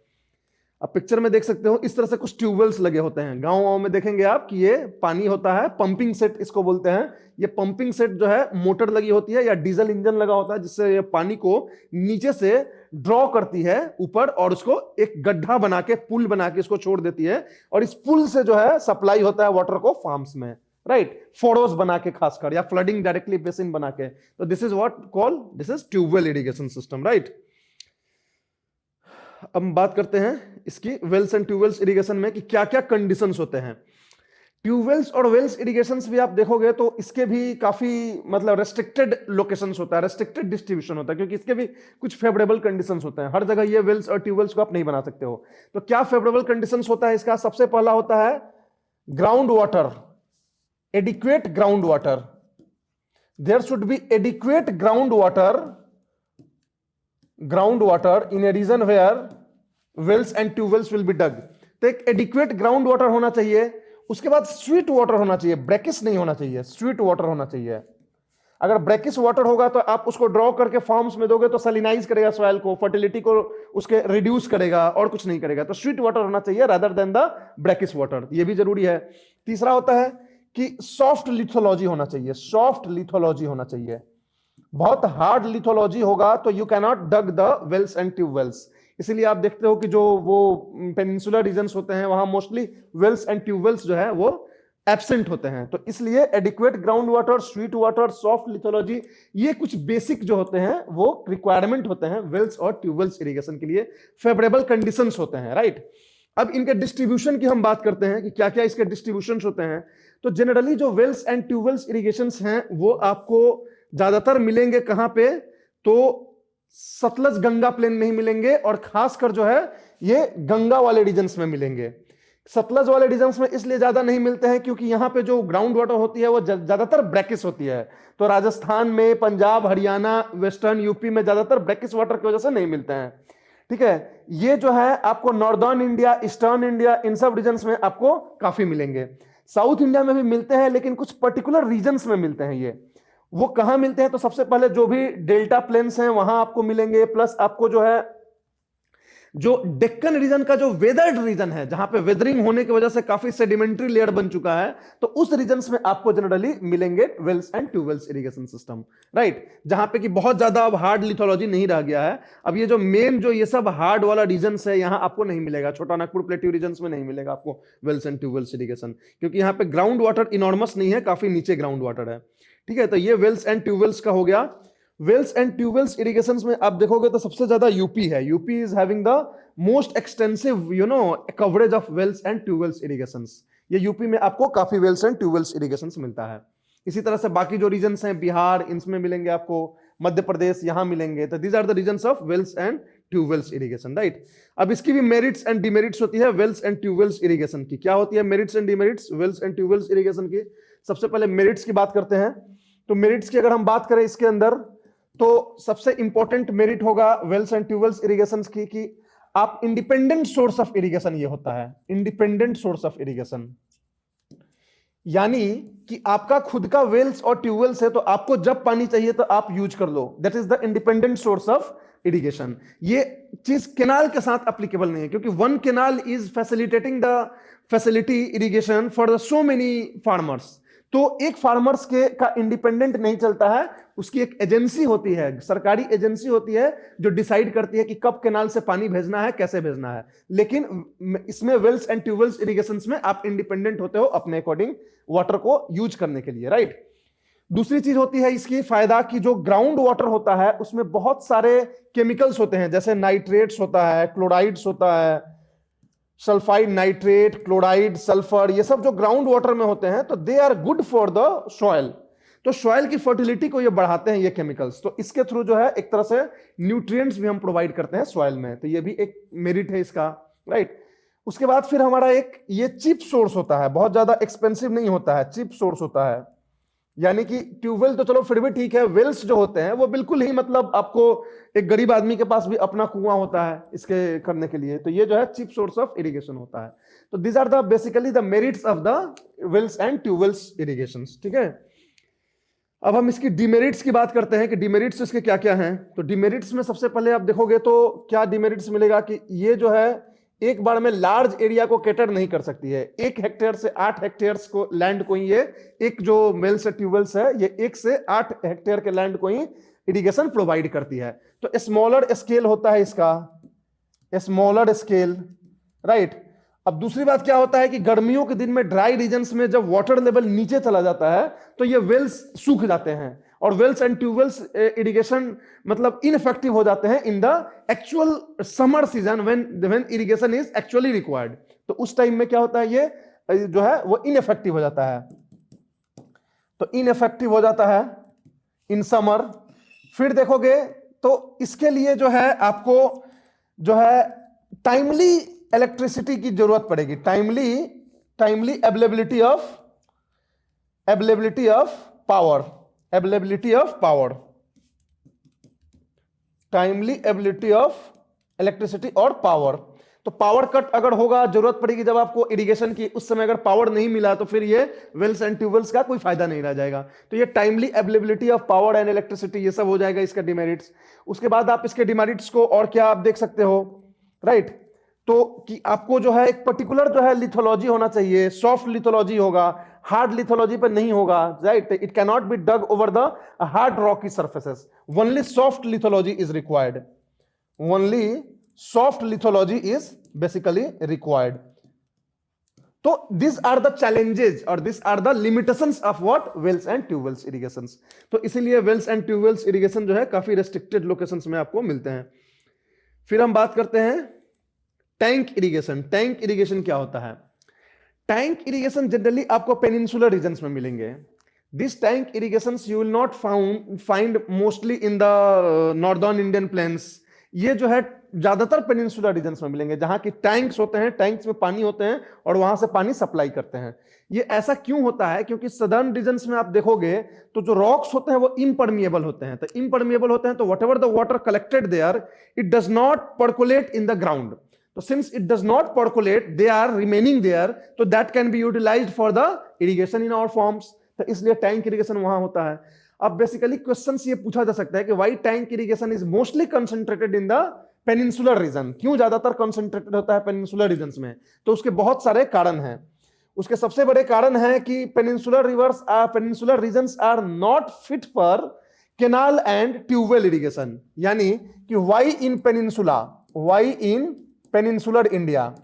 अब पिक्चर में देख सकते हो इस तरह से कुछ ट्यूबवेल्स लगे होते हैं। गांव में देखेंगे आप कि ये पानी होता है, पंपिंग सेट इसको बोलते हैं। ये पंपिंग सेट जो है मोटर लगी होती है या डीजल इंजन लगा होता है, जिससे ये पानी को नीचे से ड्रॉ करती है ऊपर, और उसको एक गड्ढा बना के, पुल बना के इसको छोड़ देती है, और इस पुल से जो है सप्लाई होता है वाटर को फार्म्स में, राइट। फोरोस बना के खासकर, या फ्लडिंग डायरेक्टली बेसिन बना के। तो this is what call, this is tubewell irrigation system, right. अब हम बात करते हैं इसकी वेल्स एंड ट्यूबवेल्स इरिगेशन में कि क्या क्या कंडीशंस होते हैं। ट्यूबवेल्स और वेल्स इरिगेशंस भी आप देखोगे तो इसके भी काफी मतलब रेस्ट्रिक्टेड लोकेशंस होता है, रेस्ट्रिक्टेड डिस्ट्रीब्यूशन होता है, क्योंकि इसके भी कुछ फेवरेबल कंडीशंस होते हैं। हर जगह ये वेल्स और ट्यूबवेल्स को आप नहीं बना सकते हो। तो क्या फेवरेबल कंडीशंस होता है इसका? सबसे पहला होता है ground water, adequate ground water. There should be adequate ground water in a region where wells and tubewells will be dug. तो एक एडिक्वेट ग्राउंड वाटर होना चाहिए। उसके बाद स्वीट वाटर होना चाहिए, ब्रैकिश नहीं होना चाहिए, स्वीट वाटर होना चाहिए। अगर ब्रैकिश वाटर होगा तो आप उसको ड्रॉ करके फॉर्म्स में दोगे तो सैलिनाइज करेगा सॉइल को, फर्टिलिटी को उसके रिड्यूस करेगा, और कुछ नहीं करेगा। तो स्वीट वाटर होना चाहिए rather than the brackish water, ये भी जरूरी है। तीसरा होता है कि सॉफ्ट लिथोलॉजी होना चाहिए, सॉफ्ट लिथोलॉजी होना चाहिए। बहुत हार्ड लिथोलॉजी होगा तो you cannot dug the wells and tubewells. इसीलिए आप देखते हो कि जो वो पेनिनसुलर रीजन्स होते हैं वहां मोस्टली वेल्स एंड ट्यूबवेल्स जो है वो एब्सेंट होते हैं। तो इसलिए adequate ground water, sweet water, soft lithology, ये कुछ बेसिक जो होते हैं वो रिक्वायरमेंट होते हैं वेल्स और ट्यूबवेल्स इरिगेशन के लिए, फेवरेबल कंडीशंस होते हैं, राइट। अब इनके डिस्ट्रीब्यूशन की हम बात करते हैं कि क्या क्या इसके डिस्ट्रीब्यूशंस होते हैं। तो जनरली जो वेल्स एंड ट्यूबवेल्स इरिगेशंस हैं वो आपको ज्यादातर मिलेंगे कहां पे? तो सतलज गंगा प्लेन में ही मिलेंगे, और खासकर जो है ये गंगा वाले रीजन्स में मिलेंगे। सतलज वाले रीजन्स में इसलिए ज्यादा नहीं मिलते हैं क्योंकि यहां पे जो ग्राउंड वाटर होती है वो ज्यादातर ब्रैकिश होती है। तो राजस्थान में, पंजाब, हरियाणा, वेस्टर्न यूपी में ज्यादातर ब्रैकिश वाटर की वजह से नहीं मिलते हैं, ठीक है। ये जो है आपको नॉर्दर्न इंडिया, ईस्टर्न इंडिया, इन सब रीजन्स में आपको काफी मिलेंगे। साउथ इंडिया में भी मिलते हैं लेकिन कुछ पर्टिकुलर रीजन्स में मिलते हैं ये। वो कहां मिलते हैं? तो सबसे पहले जो भी डेल्टा प्लेन्स हैं वहां आपको मिलेंगे, प्लस आपको जो है जो डेक्कन रीजन का जो वेदर्ड रीजन है, जहां पे वेदरिंग होने की वजह से काफी सेडिमेंट्री लेयर बन चुका है, तो उस रीजन्स में आपको जनरली मिलेंगे wells and tubewells irrigation system, right, जहां पे कि बहुत ज्यादा अब हार्ड लिथोलॉजी नहीं रह गया है। अब ये जो मेन जो ये सब हार्ड वाला रीजन है, यहां आपको नहीं मिलेगा, छोटा नागपुर प्लेट्यू रीजन में नहीं मिलेगा आपको वेल्स एंड ट्यूबवेल्स इरिगेशन, क्योंकि यहाँ पे ग्राउंड वाटर इनॉर्मस नहीं है, काफी नीचे ग्राउंड वाटर है। ठीक है, तो ये वेल्स एंड ट्यूबवेल्स का हो गया। वेल्स एंड ट्यूबवेल्स इरिगेशन में आप देखोगे तो सबसे ज्यादा यूपी है। UP is having the most extensive coverage of wells and tubewells irrigations. ये यूपी में आपको काफी वेल्स एंड ट्यूबवेल्स इरिगेशंस मिलता है। इसी तरह से बाकी जो रीजन्स हैं, बिहार, इनमें मिलेंगे आपको, मध्य प्रदेश यहां मिलेंगे। तो these are the regions of wells and tubewells irrigation, right. अब इसकी भी मेरिट्स एंड डिमेरिट्स होती है वेल्स एंड ट्यूबवेल्स इरिगेशन की। क्या होती है merits and demerits wells and tubewells irrigation की? सबसे पहले मेरिट्स की बात करते हैं। तो मेरिट्स की अगर हम बात करें इसके अंदर, तो सबसे इंपॉर्टेंट मेरिट होगा वेल्स एंड ट्यूबवेल्स इरिगेशन की कि आप इंडिपेंडेंट सोर्स ऑफ इरिगेशन, ये होता है इंडिपेंडेंट सोर्स ऑफ इरिगेशन, यानी कि आपका खुद का वेल्स और ट्यूबवेल्स है, तो आपको जब पानी चाहिए तो आप यूज कर लो, that is the independent source of irrigation. ये चीज केनाल के साथ एप्लीकेबल नहीं है, क्योंकि one canal is facilitating the facility irrigation for the so many farmers. तो एक फार्मर्स के का इंडिपेंडेंट नहीं चलता है, उसकी एक एजेंसी होती है, सरकारी एजेंसी होती है जो डिसाइड करती है कि कब केनाल से पानी भेजना है, कैसे भेजना है। लेकिन इसमें वेल्स एंड ट्यूबवेल्स इरिगेशंस में आप इंडिपेंडेंट होते हो अपने अकॉर्डिंग वाटर को यूज करने के लिए, राइट। दूसरी चीज होती है इसकी फायदा कि जो ग्राउंड वाटर होता है उसमें बहुत सारे केमिकल्स होते हैं, जैसे नाइट्रेट्स होता है, क्लोराइड्स होता है, सल्फाइड, नाइट्रेट, क्लोराइड, सल्फर, ये सब जो ग्राउंड वाटर में होते हैं, तो they are good for the soil. तो सॉइल की फर्टिलिटी को ये बढ़ाते हैं ये केमिकल्स। तो इसके थ्रू जो है एक तरह से न्यूट्रिएंट्स भी हम प्रोवाइड करते हैं सॉइल में, तो ये भी एक मेरिट है इसका, राइट। उसके बाद फिर हमारा एक ये चीप सोर्स होता है, बहुत ज्यादा एक्सपेंसिव नहीं होता है, चीप सोर्स होता है। यानी कि ट्यूबवेल तो चलो फिर भी ठीक है, वेल्स जो होते हैं वो बिल्कुल ही मतलब आपको एक गरीब आदमी के पास भी अपना कुआं होता है इसके करने के लिए, तो ये जो है चीप सोर्स ऑफ इरिगेशन होता है। तो this are the basically the merits of the wells and tubewells irrigation, ठीक है। अब हम इसकी डिमेरिट्स की बात करते हैं कि डिमेरिट्स इसके क्या क्या हैं। तो डिमेरिट्स में सबसे पहले आप देखोगे तो क्या डिमेरिट्स मिलेगा कि ये जो है एक बार में लार्ज एरिया को कैटर नहीं कर सकती है। 1 हेक्टेयर से 8 हेक्टेयर्स को लैंड को ही ये एक जो वेल्स और ट्यूबवेल्स है, ये 1 से 8 हेक्टेयर के लैंड को ही इरिगेशन प्रोवाइड करती है। तो स्मॉलर स्केल होता है इसका, स्मॉलर स्केल, राइट। अब दूसरी बात क्या होता है कि गर्मियों के दिन में ड्राई रीजन्स में जब वाटर लेवल नीचे चला जाता है तो ये वेल्स सूख जाते हैं और वेल्स एंड ट्यूबवेल्स इरिगेशन मतलब इनफेक्टिव हो जाते हैं in the actual summer season when irrigation is actually required. तो उस टाइम में क्या होता है, ये जो है वो इनफेक्टिव हो जाता है, तो इनफेक्टिव हो जाता है इन समर। फिर देखोगे तो इसके लिए जो है आपको जो है टाइमली इलेक्ट्रिसिटी की जरूरत पड़ेगी, timely availability of power, availability of power, timely availability of electricity और पावर। तो पावर कट अगर होगा, जरूरत पड़ेगी जब आपको इरिगेशन की, उस समय अगर पावर नहीं मिला तो फिर ये वेल्स एंड ट्यूबवेल्स का कोई फायदा नहीं रह जाएगा। तो ये timely availability of power and electricity ये सब हो जाएगा इसका डिमेरिट्स। उसके बाद आप इसके डिमेरिट्स को और क्या आप देख सकते हो, राइट। तो कि आपको जो है एक पर्टिकुलर जो है लिथोलॉजी होना चाहिए, सॉफ्ट लिथोलॉजी होगा, हार्ड लिथोलॉजी पर नहीं होगा, राइट। It can not be dug over the hard rocky surfaces, only soft lithology is required, only soft lithology is basically required. तो दिस आर द चैलेंजेस और this are the limitations of what wells and tubewells irrigations. तो इसीलिए Wales and tubewells irrigation जो है काफी restricted locations में आपको मिलते हैं। फिर हम बात करते हैं टैंक इरिगेशन। टैंक इरिगेशन क्या होता है? टैंक इरिगेशन जनरली आपको पेनिनसुलर रीजन्स में मिलेंगे। This tank irrigations you will not find mostly in the northern Indian plains. ये जो है ज्यादातर पेनिनसुलर रीजन्स में मिलेंगे, जहां की टैंक्स होते हैं, टैंक्स में पानी होते हैं और वहां से पानी सप्लाई करते हैं। ये ऐसा क्यों होता है? क्योंकि सदर्न रीजन्स में आप देखोगे तो जो रॉक्स होते हैं वो इम्परमिएबल होते हैं। तो इम्परमिएबल होते हैं तो whatever the water collected there it does not percolate in the ground. So since it does not percolate, they are remaining there, so that can be utilized for the irrigation in our farms. तो इसलिए tank irrigation वहां होता है। अब basically question ये पूछा जा सकता है कि why tank irrigation is mostly concentrated in the peninsular reason, क्यों ज्यादातर कंसंट्रेटेड होता है पेनिनसुलर रीजन में? तो उसके बहुत सारे कारण हैं। उसके सबसे बड़े कारण है कि peninsular regions are not fit for canal and tubewell irrigation, यानी कि why in peninsular India,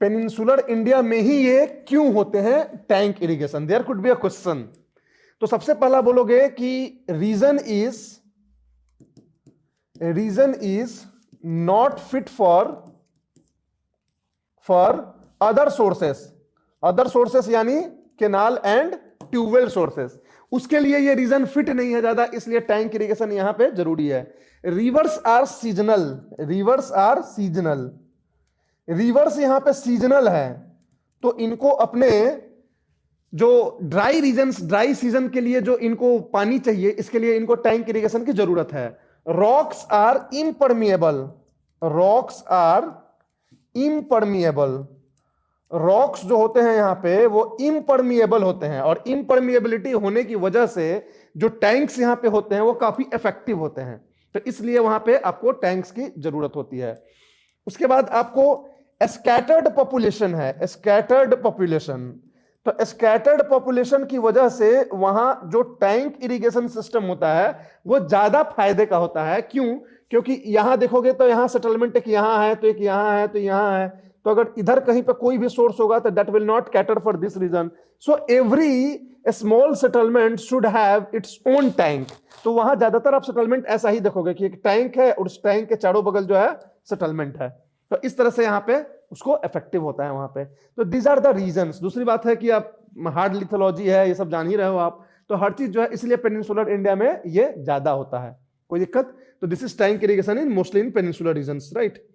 peninsular India में ही ये क्यों होते हैं tank irrigation? There could be a question. तो सबसे पहला बोलोगे कि reason is not fit for other sources यानी केनाल एंड ट्यूबवेल सोर्सेस, उसके लिए ये रीजन फिट नहीं है ज्यादा, इसलिए टैंक इरिगेशन यहां पे जरूरी है। रिवर्स यहां पे सीजनल है, तो इनको अपने जो ड्राई सीजन के लिए जो इनको पानी चाहिए, इसके लिए इनको टैंक इरिगेशन की जरूरत है। रॉक्स आर इम्परमिएबल, रॉक्स जो होते हैं यहां पे वो इम्परमिएबल होते हैं, और इम्परमिएबिलिटी होने की वजह से जो टैंक्स यहां पे होते हैं वो काफी इफेक्टिव होते हैं, तो इसलिए वहां पे आपको टैंक्स की जरूरत होती है। उसके बाद आपको स्कैटर्ड पॉपुलेशन है, स्कैटर्ड पॉपुलेशन की वजह से वहां जो टैंक इरिगेशन सिस्टम होता है वो ज्यादा फायदे का होता है। क्यों? क्योंकि यहां देखोगे तो यहां सेटलमेंट एक यहां है, तो एक यहां है, तो यहां है, तो अगर इधर कहीं पे कोई भी सोर्स होगा तो that will not cater for this region, so every small settlement should have its own tank. तो वहां ज्यादातर आप सेटलमेंट ऐसा ही देखोगे कि एक टैंक है और उस टैंक के चारों बगल जो है सेटलमेंट है, तो इस तरह से यहाँ पे उसको इफेक्टिव होता है वहां पे। तो दीज आर द रीजंस। दूसरी बात है कि आप हार्ड लिथोलॉजी है, ये सब जान ही रहे हो आप, तो हर चीज जो है इसलिए पेनिनसुलर इंडिया में ये ज्यादा होता है। कोई दिक्कत? तो this is tank irrigation in mostly in peninsular regions, right.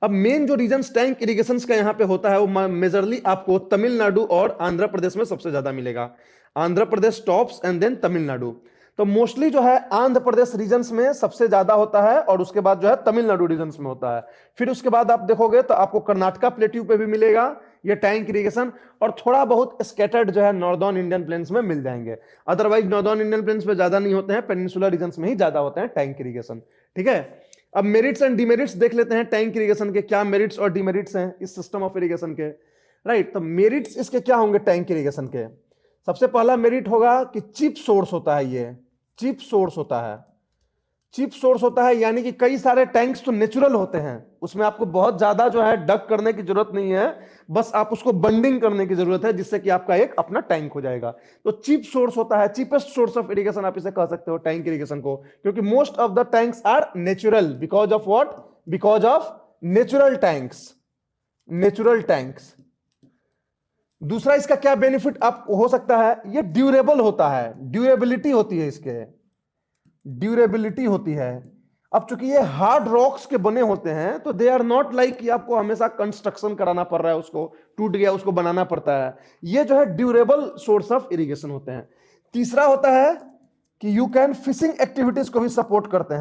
अब मेन जो रीजन्स टैंक इरिगेशन का यहां पे होता है वो मेजरली आपको तमिलनाडु और आंध्र प्रदेश में सबसे ज्यादा मिलेगा। Andhra Pradesh tops and then Tamil Nadu. तो मोस्टली जो है आंध्र प्रदेश रीजन्स में सबसे ज्यादा होता है, और उसके बाद जो है तमिलनाडु रीजन्स में होता है। फिर उसके बाद आप देखोगे तो आपको कर्नाटका प्लेट्यू पे भी मिलेगा ये टैंक इरिगेशन, और थोड़ा बहुत स्कैटर्ड जो है नॉर्दर्न इंडियन प्लेन्स में मिल जाएंगे। अदरवाइज नॉर्दर्न इंडियन प्लेन्स में ज्यादा नहीं होते हैं, पेनिनसुलर रीजन्स में ही ज्यादा होते हैं टैंक इरिगेशन। ठीक है, अब मेरिट्स एंड डिमेरिट्स देख लेते हैं टैंक इरिगेशन के, क्या मेरिट्स और डिमेरिट्स हैं इस सिस्टम ऑफ इरिगेशन के, राइट। तो मेरिट्स इसके क्या होंगे टैंक इरिगेशन के? सबसे पहला मेरिट होगा कि चीप सोर्स होता है, ये चीप सोर्स होता है, यानी कि कई सारे टैंक्स तो नेचुरल होते हैं, उसमें आपको बहुत ज्यादा जो है डग करने की जरूरत नहीं है, बस आप उसको बंडिंग करने की जरूरत है जिससे कि आपका एक अपना टैंक हो जाएगा। तो चीप सोर्स होता है, चीपेस्ट सोर्स ऑफ इरिगेशन आप इसे कह सकते हो टैंक इरिगेशन को, क्योंकि most of the tanks are natural. Because of what? Because of natural tanks. दूसरा इसका क्या बेनिफिट आप हो सकता है? ये ड्यूरेबल होता है, ड्यूरेबिलिटी होती है। अब चूंकि ये हार्ड रॉक्स के बने होते हैं तो दे आर नॉट लाइक कि आपको हमेशा कंस्ट्रक्शन कराना पड़ रहा है, उसको टूट गया उसको बनाना पड़ता है। ये जो है ड्यूरेबल सोर्स ऑफ इरिगेशन होते हैं। तीसरा होता है कि यू कैन फिशिंग एक्टिविटीज को भी सपोर्ट करते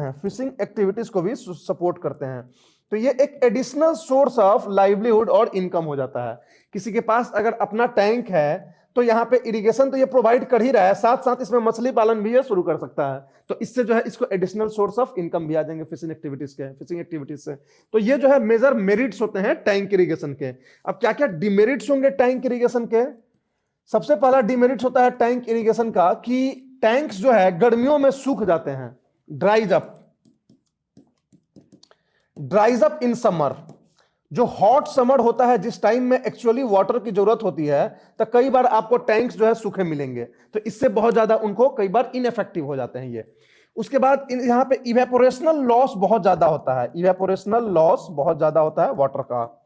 हैं, तो ये एक एडिशनल सोर्स ऑफ लाइवलीहुड और इनकम हो जाता है। किसी के पास अगर अपना टैंक है तो यहाँ पे इरिगेशन तो ये प्रोवाइड कर ही रहा है, साथ साथ इसमें मछली पालन भी ये शुरू कर सकता है, तो इससे जो है इसको एडिशनल सोर्स ऑफ इनकम भी आ जाएंगे फिशिंग एक्टिविटीज से। तो ये जो है मेजर मेरिट्स होते हैं टैंक इरिगेशन के। अब क्या क्या डिमेरिट्स होंगे टैंक इरिगेशन के? सबसे पहला डिमेरिट्स होता है टैंक इरिगेशन का कि टैंक्स जो है गर्मियों में सूख जाते हैं, ड्राइज अप इन समर। जो हॉट समर होता है जिस टाइम में एक्चुअली वाटर की जरूरत होती है, तो कई बार आपको टैंक्स जो है सूखे मिलेंगे, तो इससे बहुत ज्यादा उनको कई बार इनइफेक्टिव हो जाते हैं ये। उसके बाद यहाँ पे इवेपोरेशनल लॉस बहुत ज्यादा होता है, वाटर का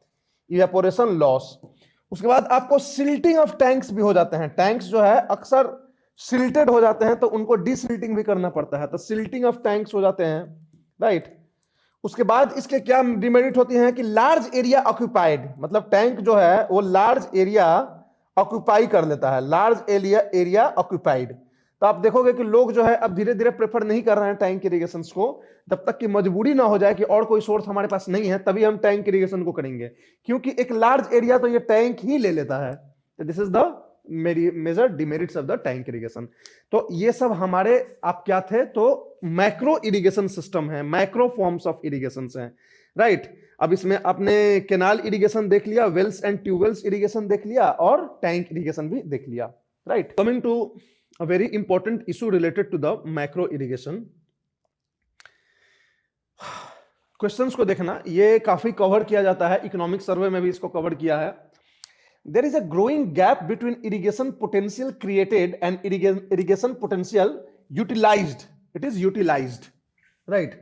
इवेपोरेशन लॉस। उसके बाद आपको सिल्टिंग ऑफ टैंक्स भी हो जाते हैं, टैंक्स जो है अक्सर सिल्टेड हो जाते हैं तो उनको डिसिल्टिंग भी करना पड़ता है, तो सिल्टिंग ऑफ टैंक्स हो जाते हैं, राइट। उसके बाद इसके क्या डिमेरिट होती हैं कि लार्ज एरिया ऑक्यूपाइड, मतलब टैंक जो है वो लार्ज एरिया ऑक्यूपाई कर लेता है, लार्ज एरिया ऑक्यूपाइड। तो आप देखोगे कि लोग जो है अब धीरे धीरे प्रेफर नहीं कर रहे हैं टैंक इरिगेशन को, जब तक कि मजबूरी ना हो जाए कि और कोई सोर्स हमारे पास नहीं है तभी हम टैंक इरिगेशन को करेंगे, क्योंकि एक लार्ज एरिया तो ये टैंक ही ले लेता है। तो this is the major demerits of the tank irrigation. तो ये सब हमारे आप क्या थे, तो मैक्रो इरिगेशन सिस्टम है, मैक्रो फॉर्म्स ऑफ इरिगेशन है, राइट। अब इसमें आपने कैनाल इरिगेशन देख लिया, वेल्स एंड ट्यूबवेल्स इरिगेशन देख लिया और टैंक इरिगेशन भी देख लिया, right. Coming to a very important issue related to the macro irrigation. Questions को देखना, ये काफी कवर किया जाता है, इकोनॉमिक सर्वे में भी इसको कवर किया है। There is a growing gap between irrigation potential created and irrigation potential utilized. It is utilized, right?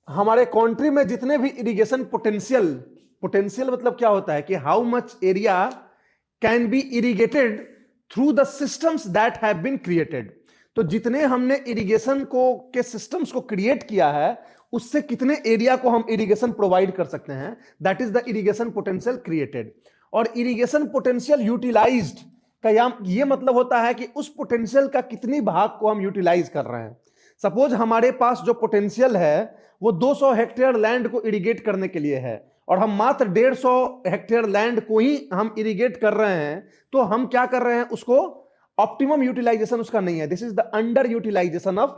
हमारे कंट्री में जितने भी इरिगेशन पोटेंशियल मतलब क्या होता है कि how much area can be irrigated through the systems that have been created. तो जितने हमने इरिगेशन को के सिस्टम्स को क्रिएट किया है उससे कितने एरिया को हम इरिगेशन प्रोवाइड कर सकते हैं, that is the irrigation potential created. और इरिगेशन पोटेंशियल यूटिलाइज्ड का ये मतलब होता है कि उस पोटेंशियल का कितनी भाग को हम यूटिलाइज कर रहे हैं। सपोज हमारे पास जो पोटेंशियल है वो 200 हेक्टेयर लैंड को इरिगेट करने के लिए है और हम मात्र 150 हेक्टेयर लैंड को ही हम इरिगेट कर रहे हैं, तो हम क्या कर रहे हैं, उसको ऑप्टिमम यूटिलाइजेशन उसका नहीं है। This is the under utilization of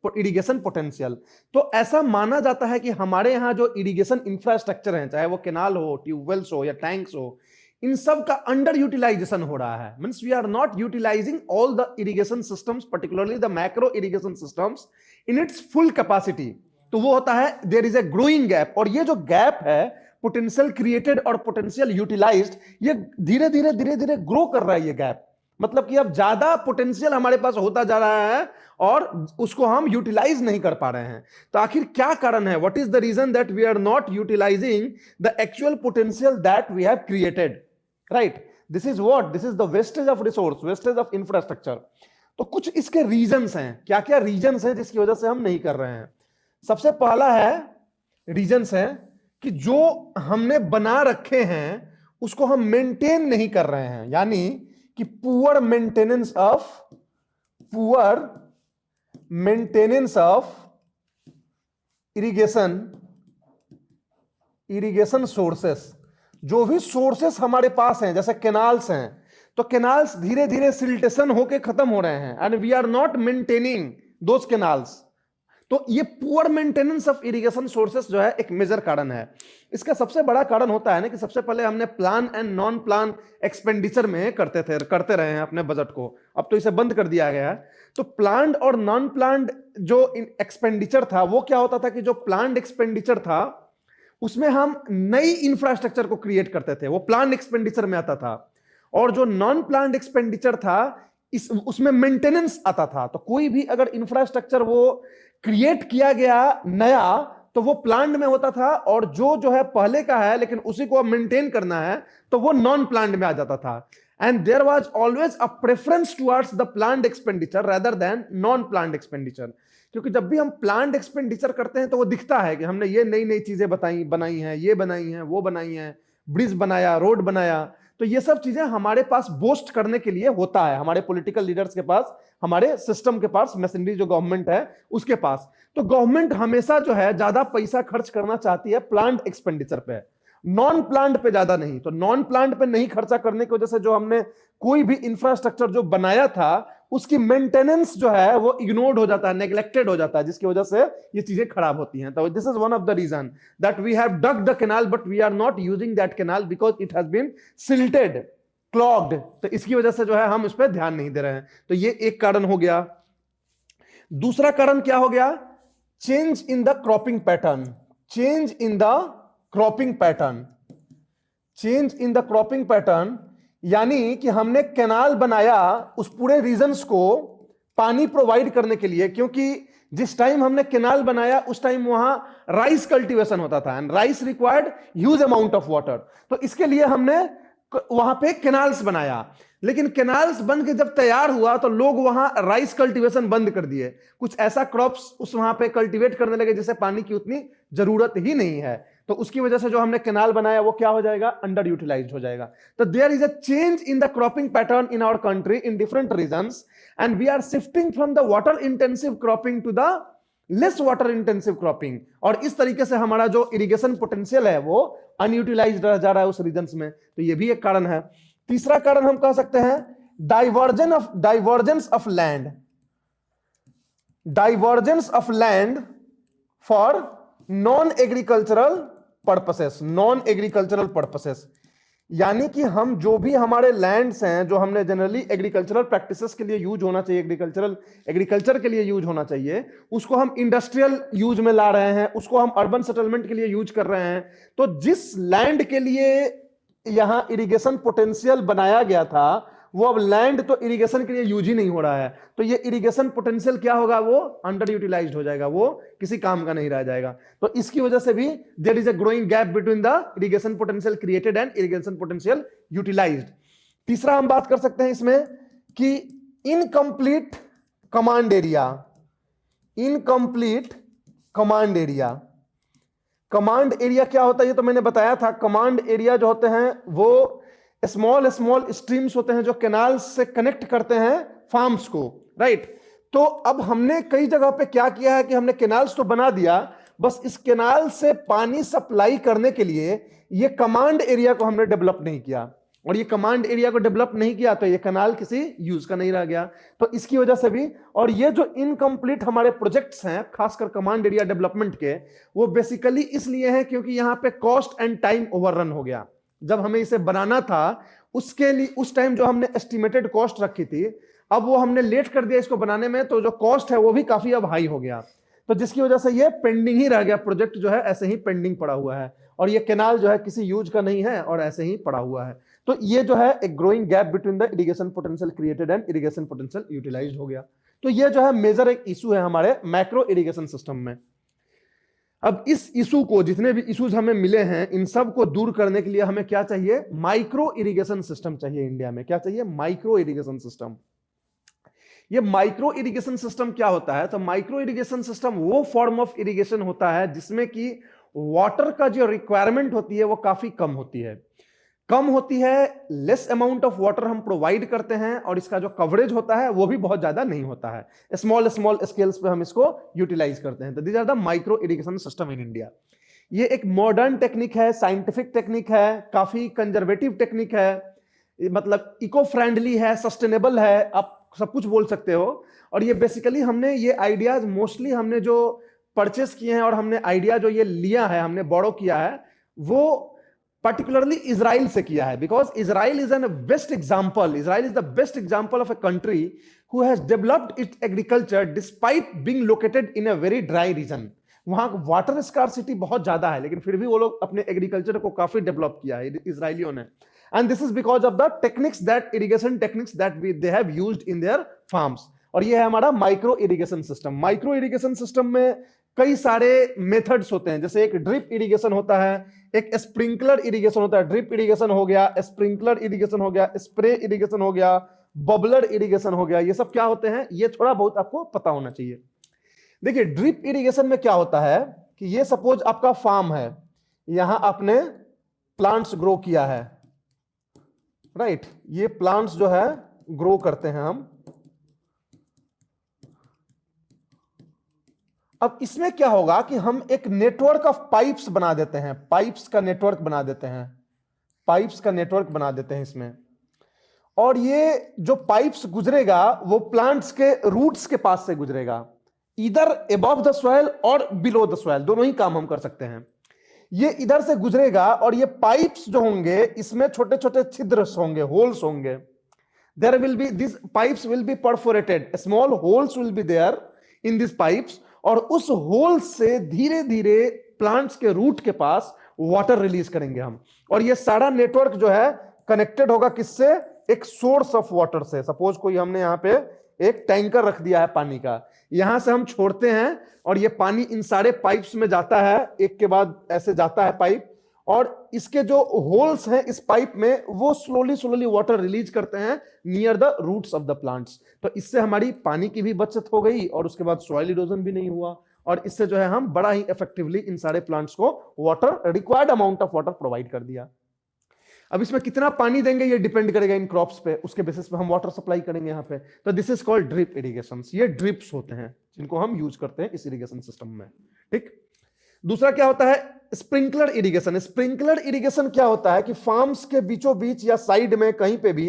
irrigation potential. तो ऐसा माना जाता है कि हमारे यहां जो इरिगेशन इंफ्रास्ट्रक्चर है, चाहे वो कैनाल हो, ट्यूबवेल्स हो या टैंक्स हो, इन सब का अंडर यूटिलाइजेशन हो रहा है। Means we are not utilizing all the irrigation systems, particularly the macro irrigation systems in its full capacity. तो वो होता है there is a growing gap. और ये जो गैप है पोटेंशियल क्रिएटेड और पोटेंशियल यूटिलाइज्ड, ये धीरे धीरे ग्रो कर रहा है ये गैप। मतलब कि अब ज्यादा पोटेंशियल हमारे पास होता जा रहा है और उसको हम यूटिलाइज नहीं कर पा रहे हैं। तो आखिर क्या कारण है, what is the reason that we are not utilizing the actual potential that we have created, right. This is what, this is the wastage of resource, wastage of infrastructure. तो कुछ इसके रीजंस हैं, क्या क्या रीजंस हैं जिसकी वजह से हम नहीं कर रहे हैं। सबसे पहला है रीजंस है कि जो हमने बना रखे हैं उसको हम मेंटेन नहीं कर रहे हैं, यानी कि poor maintenance of irrigation sources. जो भी सोर्सेस हमारे पास हैं, जैसे कैनाल्स हैं, तो कैनाल्स धीरे धीरे सिल्टेशन होके खत्म हो रहे हैं and we are not maintaining those canals. तो ये poor maintenance of irrigation sources जो है एक मेजर कारण है। इसका सबसे बड़ा कारण होता है ना कि सबसे पहले हमने plan and non plan expenditure में करते रहे हैं अपने बजट को, अब तो इसे बंद कर दिया गया है। तो प्लान्ड और नॉन प्लान्ड जो एक्सपेंडिचर था वो क्या होता था कि जो प्लान्ड एक्सपेंडिचर था उसमें हम नई इंफ्रास्ट्रक्चर को क्रिएट करते थे, वो प्लान एक्सपेंडिचर में आता था। और जो नॉन प्लान्ड एक्सपेंडिचर था उसमें मेंटेनेंस आता था। तो कोई भी अगर इंफ्रास्ट्रक्चर वो क्रिएट किया गया नया तो वो प्लान्ड में होता था, और जो है पहले का है लेकिन उसी को अब मेंटेन करना है तो वो नॉन प्लान्ड में आ जाता था। And there was always a preference towards the planned expenditure rather than non planned expenditure. क्योंकि जब भी हम प्लान्ड एक्सपेंडिचर करते हैं तो वो दिखता है कि हमने ये नई नई चीजें बनाई हैं, ये बनाई हैं, वो बनाई हैं, ब्रिज बनाया, रोड बनाया। तो ये सब चीजें हमारे पास बोस्ट करने के लिए होता है, हमारे पॉलिटिकल लीडर्स के पास, हमारे सिस्टम के पास, मशीनरी जो गवर्नमेंट है उसके पास। तो गवर्नमेंट हमेशा जो है ज्यादा पैसा खर्च करना चाहती है प्लान्ड एक्सपेंडिचर पे, नॉन प्लान्ड पे ज्यादा नहीं। तो नॉन प्लान्ड पे नहीं खर्चा करने की वजह से जो हमने कोई भी इंफ्रास्ट्रक्चर जो बनाया था उसकी मेंटेनेंस जो है वो इग्नोर्ड हो जाता है, नेग्लेक्टेड हो जाता है, जिसकी वजह से ये चीजें खराब होती हैं। तो this is one of the reason that we have dug the canal but we are not using that canal because it has been silted, clogged. तो इसकी वजह से जो है हम उस पर ध्यान नहीं दे रहे हैं। तो ये एक कारण हो गया। दूसरा कारण क्या हो गया, change in the cropping pattern. Change in the cropping pattern, change in the cropping pattern, यानी कि हमने कैनाल बनाया उस पूरे रीजन्स को पानी प्रोवाइड करने के लिए, क्योंकि जिस टाइम हमने कैनाल बनाया उस टाइम वहां राइस कल्टीवेशन होता था and rice required huge amount of water. तो इसके लिए हमने वहां पे कैनाल्स बनाया, लेकिन कैनाल्स बन के जब तैयार हुआ तो लोग वहां राइस कल्टीवेशन बंद कर दिए, कुछ ऐसा क्रॉप्स उस वहां पे कल्टीवेट करने लगे जिसे पानी की उतनी जरूरत ही नहीं है। तो उसकी वजह से जो हमने कैनाल बनाया वो क्या हो जाएगा, अंडर यूटिलाइज हो जाएगा। तो there is a change in the cropping pattern in our country in different regions and we are shifting from the water intensive cropping to the less water intensive cropping, और इस तरीके से हमारा जो irrigation potential है वो unutilised रह जा रहा है उस रीजन्स में। तो ये भी एक कारण है। तीसरा कारण हम कह सकते हैं divergence of land for non agricultural purposes, यानी कि हम जो भी हमारे लैंड्स हैं जो हमने जनरली एग्रीकल्चरल प्रैक्टिसेस के लिए यूज होना चाहिए, एग्रीकल्चर के लिए यूज होना चाहिए, उसको हम इंडस्ट्रियल यूज में ला रहे हैं, उसको हम अर्बन सेटलमेंट के लिए यूज कर रहे हैं। तो जिस लैंड के लिए यहां इरिगेशन पोटेंशियल बनाया गया था वो अब लैंड तो इरिगेशन के लिए यूज ही नहीं हो रहा है, तो ये इरिगेशन पोटेंशियल क्या होगा, वो अंडर यूटिलाइज्ड हो जाएगा, वो किसी काम का नहीं रह जाएगा। तो इसकी वजह से भी there is a growing gap between the irrigation potential created and irrigation potential utilized. तीसरा हम बात कर सकते हैं इसमें कि incomplete command area. Command area क्या होता है ये तो मैंने बताया था। कमांड एरिया जो होते हैं वो स्मॉल स्ट्रीम्स होते हैं जो कैनाल से कनेक्ट करते हैं फार्म्स को, राइट। तो अब हमने कई जगह पे क्या किया है कि हमने कैनाल्स तो बना दिया, बस इस कैनाल से पानी सप्लाई करने के लिए ये कमांड एरिया को हमने डेवलप नहीं किया, और ये कमांड एरिया को डेवलप नहीं किया तो ये कैनाल किसी यूज का नहीं रह गया। तो इसकी वजह से भी, और ये जो इनकम्प्लीट हमारे प्रोजेक्ट्स हैं खासकर कमांड एरिया डेवलपमेंट के, वो बेसिकली इसलिए हैं क्योंकि यहां पे कॉस्ट एंड टाइम ओवररन हो गया। जब हमें इसे बनाना था उसके लिए उस टाइम जो हमने एस्टिमेटेड कॉस्ट रखी थी, अब वो हमने लेट कर दिया इसको बनाने में, तो जो कॉस्ट है वो भी काफी अब हाई हो गया, तो जिसकी वजह से ये पेंडिंग ही रह गया, प्रोजेक्ट जो है ऐसे ही पेंडिंग पड़ा हुआ है, और ये कैनाल जो है किसी यूज का नहीं है और ऐसे ही पड़ा हुआ है। तो ये जो है एक growing gap between the irrigation potential created and irrigation potential utilized हो गया। तो ये जो है मेजर एक इशू है हमारे मैक्रो इरिगेशन सिस्टम में। अब इस इशू को, जितने भी इश्यूज हमें मिले हैं, इन सब को दूर करने के लिए हमें क्या चाहिए, माइक्रो इरिगेशन सिस्टम चाहिए। इंडिया में क्या चाहिए, माइक्रो इरिगेशन सिस्टम। ये माइक्रो इरिगेशन सिस्टम क्या होता है, तो माइक्रो इरिगेशन सिस्टम वो फॉर्म ऑफ इरिगेशन होता है जिसमें कि वाटर का जो रिक्वायरमेंट होती है वो काफी कम होती है, लेस अमाउंट ऑफ वाटर हम प्रोवाइड करते हैं, और इसका जो कवरेज होता है वो भी बहुत ज्यादा नहीं होता है, स्मॉल स्केल्स पे हम इसको यूटिलाइज करते हैं। तो this are the micro irrigation system in India. ये एक मॉडर्न टेक्निक है, साइंटिफिक टेक्निक है, काफी कंजर्वेटिव टेक्निक है, मतलब इको फ्रेंडली है, सस्टेनेबल है, आप सब कुछ बोल सकते हो। और ये बेसिकली हमने ये आइडियाज मोस्टली हमने जो परचेस किए हैं और हमने आइडिया जो ये लिया है, हमने बोरो किया है, वो particularly Israel से किया है, because Israel is the best example of a country who has developed its agriculture despite being located in a very dry region. वहां वाटर स्कार्सिटी बहुत ज्यादा है, लेकिन फिर भी वो लोग अपने एग्रीकल्चर को काफी डेवलप किया है इजरायलियों ने, and this is because of the irrigation techniques that they have used in their farms. और ये है हमारा micro irrigation system. Micro irrigation system में कई सारे मेथड्स होते हैं, जैसे एक ड्रिप इरिगेशन होता है, एक स्प्रिंकलर इरिगेशन होता है। ड्रिप इरिगेशन हो गया, स्प्रिंकलर इरिगेशन हो गया, स्प्रे इरिगेशन हो गया, बबलर इरिगेशन हो गया। ये सब क्या होते हैं, ये थोड़ा बहुत आपको पता होना चाहिए। देखिए ड्रिप इरिगेशन में क्या होता है कि ये सपोज आपका फार्म है, यहां आपने प्लांट्स ग्रो किया है, राइट। ये प्लांट्स जो है ग्रो करते हैं हम। अब इसमें क्या होगा कि हम एक नेटवर्क ऑफ पाइप्स बना देते हैं, पाइप्स का नेटवर्क बना देते हैं इसमें। और ये जो पाइप्स गुजरेगा वो प्लांट्स के रूट्स के पास से गुजरेगा, इधर अबव द सॉइल और बिलो द सॉइल, दोनों ही काम हम कर सकते हैं। ये इधर से गुजरेगा और ये पाइप्स जो होंगे इसमें छोटे छोटे छिद्र होंगे, होल्स होंगे। There will be this pipes will be perforated, small holes will be there in this pipes, और उस होल से धीरे धीरे प्लांट्स के रूट के पास वाटर रिलीज करेंगे हम। और ये सारा नेटवर्क जो है कनेक्टेड होगा किससे, एक सोर्स ऑफ वाटर से। सपोज कोई हमने यहाँ पे एक टैंकर रख दिया है पानी का, यहां से हम छोड़ते हैं और ये पानी इन सारे पाइप्स में जाता है, एक के बाद ऐसे जाता है पाइप, और इसके जो होल्स हैं इस पाइप में वो स्लोली वाटर रिलीज करते हैं near the roots of the plants. तो इससे हमारी पानी की भी बचत हो गई और उसके बाद सॉइल इरोजन भी नहीं हुआ और इससे जो है हम बड़ा ही इफेक्टिवली इन सारे प्लांट्स को water, required amount of water provide कर दिया। अब इसमें कितना पानी देंगे ये डिपेंड करेगा इन क्रॉप्स पे, उसके बेसिस पे हम वाटर सप्लाई करेंगे यहाँ पे। तो this is called drip irrigation. ये ड्रिप्स होते हैं जिनको हम यूज करते हैं इस इरिगेशन सिस्टम में, ठीक। दूसरा क्या होता है, स्प्रिंकलर इरिगेशन। स्प्रिंकलर इरिगेशन क्या होता है कि फार्म्स के बीचों बीच या साइड में कहीं पे भी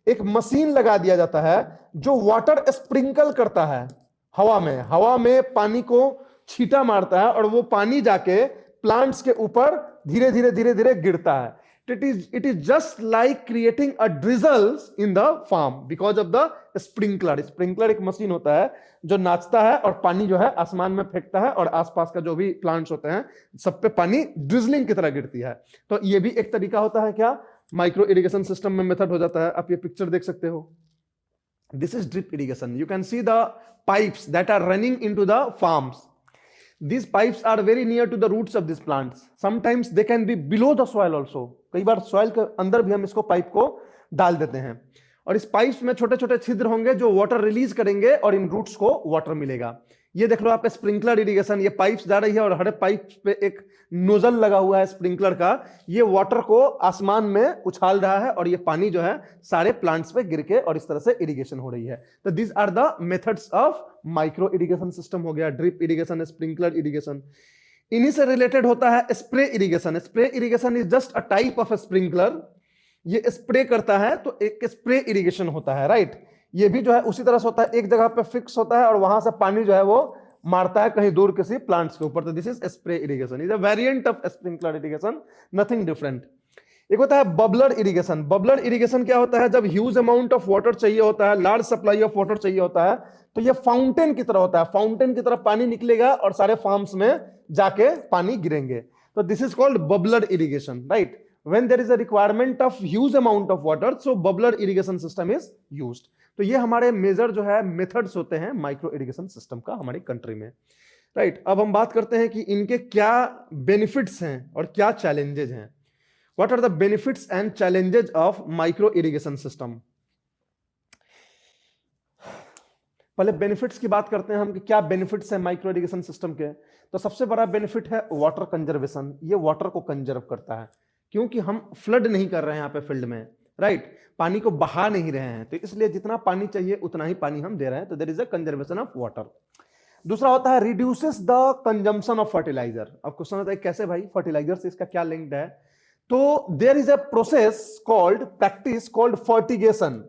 एक मशीन लगा दिया जाता है जो वाटर स्प्रिंकल करता है हवा में पानी को छींटा मारता है और वो पानी जाके प्लांट्स के ऊपर धीरे धीरे धीरे धीरे गिरता है। It is just like creating a drizzles in the farm because of the sprinkler। Sprinkler एक मशीन होता है जो नाचता है और पानी जो है आसमान में फेंकता है और आसपास का जो भी प्लांट्स होते हैं सब पे पानी ड्रिजलिंग की तरह गिरती है। तो ये भी एक तरीका होता है क्या, माइक्रो इरिगेशन सिस्टम में मेथड हो जाता है। आप ये पिक्चर देख सकते हो, this is drip irrigation. You can see the pipes that are running into the farms. These pipes are very near to the roots of these plants. Sometimes they can be below the soil also. कई बार soil के अंदर भी हम इसको pipe को डाल देते हैं और इस पाइप्स में छोटे छोटे छिद्र होंगे जो वाटर रिलीज करेंगे और इन रूट्स को वाटर मिलेगा। ये देख लो आप स्प्रिंकलर इरिगेशन, ये पाइप्स जा रही है और हर पाइप पे एक नोजल लगा हुआ है स्प्रिंकलर का, ये वाटर को आसमान में उछाल रहा है और ये पानी जो है सारे प्लांट्स पे गिर के और इस तरह से इरिगेशन हो रही है। तो these are the methods of micro irrigation system. हो गया ड्रिप इरिगेशन, स्प्रिंकलर इरिगेशन। इन्हीं से रिलेटेड होता है spray irrigation. Spray irrigation is just a type of sprinkler. ये स्प्रे करता है तो एक स्प्रे इरिगेशन होता है, राइट। ये भी जो है उसी तरह से होता है, एक जगह पे फिक्स होता है और वहां से पानी जो है वो मारता है कहीं दूर किसी प्लांट्स के ऊपर। तो this is spray irrigation, is a variant of sprinkler irrigation, nothing different. एक होता है बबलर इरिगेशन। बबलर इरिगेशन क्या होता है, जब ह्यूज अमाउंट ऑफ वाटर चाहिए होता है, लार्ज सप्लाई ऑफ वाटर चाहिए होता है, तो ये फाउंटेन की तरह होता है। फाउंटेन की तरह पानी निकलेगा और सारे फार्म्स में जाके पानी गिरेंगे। तो this is called bubbler irrigation, right. When there is a requirement of huge amount of water, so bubbler irrigation system is used। तो ये हमारे मेजर जो है मेथड्स होते हैं माइक्रो इरिगेशन सिस्टम का हमारी कंट्री में, राइट। अब हम बात करते हैं कि इनके क्या बेनिफिट्स हैं और क्या चैलेंजेस हैं। What are the benefits and challenges of micro irrigation system. पहले बेनिफिट्स की बात करते हैं हम कि क्या बेनिफिट्स हैं माइक्रो इरिगेशन सिस्टम के। तो सबसे बड़ा बेनिफिट है वाटर कंजर्वेशन। ये वाटर को कंजर्व करता है क्योंकि हम फ्लड नहीं कर रहे हैं यहाँ पे फील्ड में, राइट। पानी को बहा नहीं रहे हैं, तो इसलिए जितना पानी चाहिए उतना ही पानी हम दे रहे हैं। तो there is a conservation of water. दूसरा होता है reduces the consumption of fertiliser. अब क्वेश्चन होता है कैसे भाई, फर्टिलाइजर से इसका क्या लिंक्ड है। तो there is a process called practice called fertigation.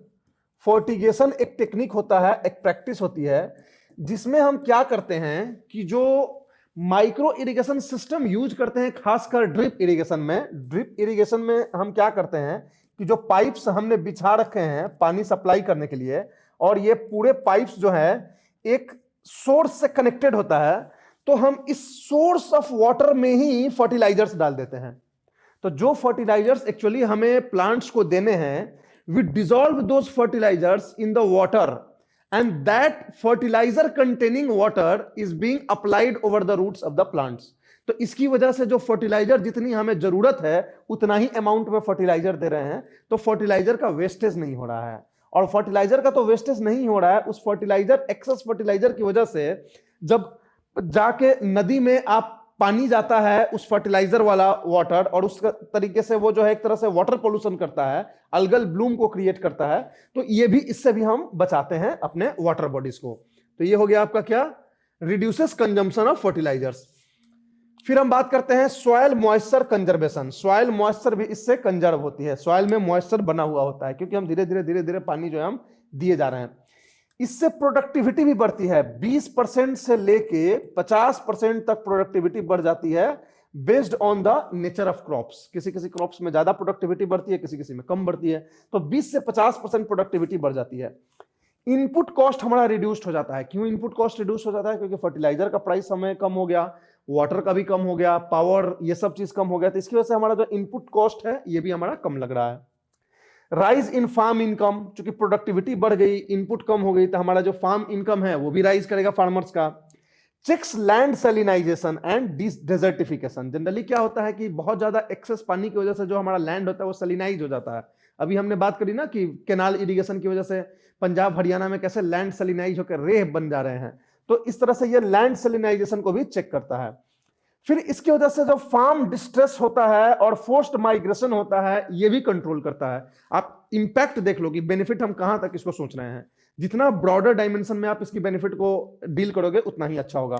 Fertigation एक टेक्निक होता है, एक प्रैक्टिस होती है जिसमें हम क्या करते हैं कि जो माइक्रो इरिगेशन सिस्टम यूज करते हैं, खासकर ड्रिप इरिगेशन में। ड्रिप इरिगेशन में हम क्या करते हैं कि जो पाइप्स हमने बिछा रखे हैं पानी सप्लाई करने के लिए, और ये पूरे पाइप्स जो है एक सोर्स से कनेक्टेड होता है, तो हम इस सोर्स ऑफ वाटर में ही फर्टिलाइजर्स डाल देते हैं। तो जो फर्टिलाइजर्स एक्चुअली हमें प्लांट्स को देने हैं, we dissolve those fertilizers in the water and that fertilizer containing water is being applied over the roots of the plants। तो इसकी वजह से जो फर्टिलाइजर जितनी हमें जरूरत है उतना ही अमाउंट में फर्टिलाइजर दे रहे हैं, तो फर्टिलाइजर का वेस्टेज नहीं हो रहा है। और फर्टिलाइजर का तो वेस्टेज नहीं हो रहा है, उस फर्टिलाइजर एक्सेस फर्टिलाइजर की वजह से जब जाके नदी में आप पानी जाता है उस फर्टिलाइजर वाला वाटर, और उस तरीके से वो जो है एक तरह से वाटर पोल्यूशन करता है, अल्गल ब्लूम को क्रिएट करता है। तो ये भी, इससे भी हम बचाते हैं अपने वाटर बॉडीज को। तो ये हो गया आपका क्या, रिड्यूसेस कंजम्पशन ऑफ फर्टिलाइजर्स। फिर हम बात करते हैं soil moisture conservation. Soil moisture भी इससे कंजर्व होती है। सॉइल में मॉइस्चर बना हुआ होता है क्योंकि हम धीरे धीरे पानी जो है हम दिए जा रहे हैं। इससे प्रोडक्टिविटी भी बढ़ती है। 20% से लेके 50% तक प्रोडक्टिविटी बढ़ जाती है based on the nature of crops. किसी किसी क्रॉप्स में ज्यादा प्रोडक्टिविटी बढ़ती है, किसी किसी में कम बढ़ती है। तो 20 से 50% प्रोडक्टिविटी बढ़ जाती है। इनपुट कॉस्ट हमारा रिड्यूस्ड हो जाता है। क्यों इनपुट कॉस्ट रिड्यूस हो जाता है? क्योंकि फर्टिलाइजर का प्राइस हमें कम हो गया, वाटर का भी कम हो गया, पावर, ये सब चीज कम हो गया। तो इसकी वजह से हमारा जो इनपुट कॉस्ट है ये भी हमारा कम लग रहा है। राइज इन फार्म इनकम, चूंकि प्रोडक्टिविटी बढ़ गई, इनपुट कम हो गई, तो हमारा जो फार्म इनकम है वो भी राइज करेगा फार्मर्स का। Checks land salinization and desertification. Generally क्या होता है कि बहुत ज्यादा एक्सेस पानी की वजह से जो हमारा लैंड होता है वो सैलिनाइज हो जाता है। अभी हमने बात करी ना कि कैनाल इरिगेशन की वजह से पंजाब हरियाणा में कैसे लैंड सैलिनाइज होकर रेह बन जा रहे हैं। तो इस तरह से ये लैंड सेलिनाइजेशन को भी चेक करता है। फिर इसकी वजह से जो फार्म डिस्ट्रेस होता है और फोर्स्ड माइग्रेशन होता है, ये भी कंट्रोल करता है। आप इंपैक्ट देख लो कि बेनिफिट हम कहां तक इसको सोच रहे हैं। जितना ब्रॉडर डायमेंशन में आप इसकी बेनिफिट को डील करोगे उतना ही अच्छा होगा।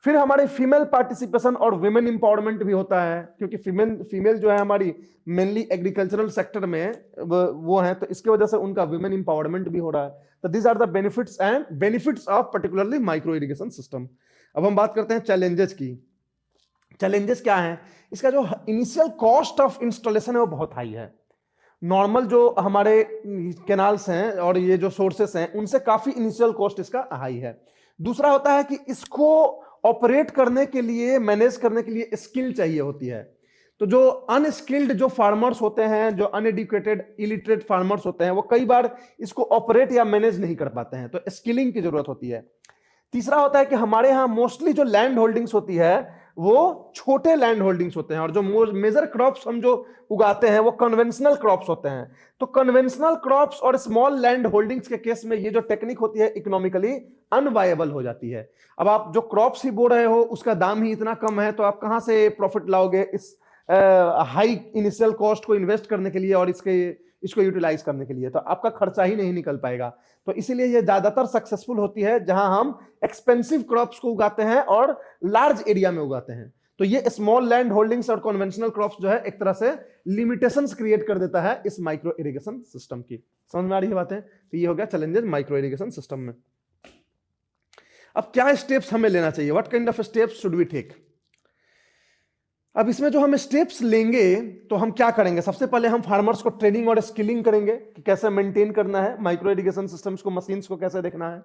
फिर हमारे फीमेल पार्टिसिपेशन और वुमेन इंपावरमेंट भी होता है, क्योंकि फीमेल जो है हमारी मेनली एग्रीकल्चरल सेक्टर में वो है, तो इसकी वजह से उनका वुमेन इंपावरमेंट भी हो रहा है। तो these are the benefits and benefits of particularly micro irrigation system. अब हम बात करते हैं चैलेंजेस की। चैलेंजेस क्या है? इसका जो इनिशियल कॉस्ट ऑफ इंस्टॉलेशन है वो बहुत हाई है। नॉर्मल जो हमारे कैनाल्स हैं और ये जो सोर्सेस हैं उनसे काफी इनिशियल कॉस्ट इसका हाई है। दूसरा होता है कि इसको ऑपरेट करने के लिए, मैनेज करने के लिए स्किल चाहिए होती है। तो जो अनस्किल्ड जो फार्मर्स होते हैं, जो अनएडुकेटेड इलिटरेट फार्मर्स होते हैं, वो कई बार इसको ऑपरेट या मैनेज नहीं कर पाते हैं, तो स्किलिंग की जरूरत होती है। तीसरा होता है कि हमारे यहाँ मोस्टली जो लैंड होल्डिंग्स होती है वो छोटे लैंड होल्डिंग्स होते हैं, और जो मेजर क्रॉप्स हम जो उगाते हैं वो कन्वेंशनल क्रॉप्स होते हैं। तो कन्वेंशनल क्रॉप्स और स्मॉल लैंड होल्डिंग्स के केस में ये जो टेक्निक होती है इकोनॉमिकली अनवायबल हो जाती है। अब आप जो क्रॉप्स ही बो रहे हो उसका दाम ही इतना कम है, तो आप कहां से प्रॉफिट लाओगे इस हाई इनिशियल कॉस्ट को इन्वेस्ट करने के लिए और इसको यूटिलाइज करने के लिए? तो आपका खर्चा ही नहीं निकल पाएगा। तो इसीलिए ये ज्यादातर सक्सेसफुल होती है जहां हम एक्सपेंसिव क्रॉप्स को उगाते हैं और लार्ज एरिया में उगाते हैं। तो ये स्मॉल लैंड होल्डिंग्स और कन्वेंशनल क्रॉप्स जो है एक तरह से लिमिटेशंस क्रिएट कर देता है इस माइक्रो इरिगेशन सिस्टम की। समझ में आ रही है बातें? तो ये हो गया चैलेंजेस माइक्रो इरिगेशन सिस्टम में। अब क्या स्टेप्स हमें लेना चाहिए? What kind of steps should we take? अब इसमें जो हम स्टेप्स लेंगे तो हम क्या करेंगे? सबसे पहले हम फार्मर्स को ट्रेनिंग और स्किलिंग करेंगे कि कैसे मेंटेन करना है माइक्रो इरिगेशन सिस्टम्स को, मशीन्स को कैसे देखना है।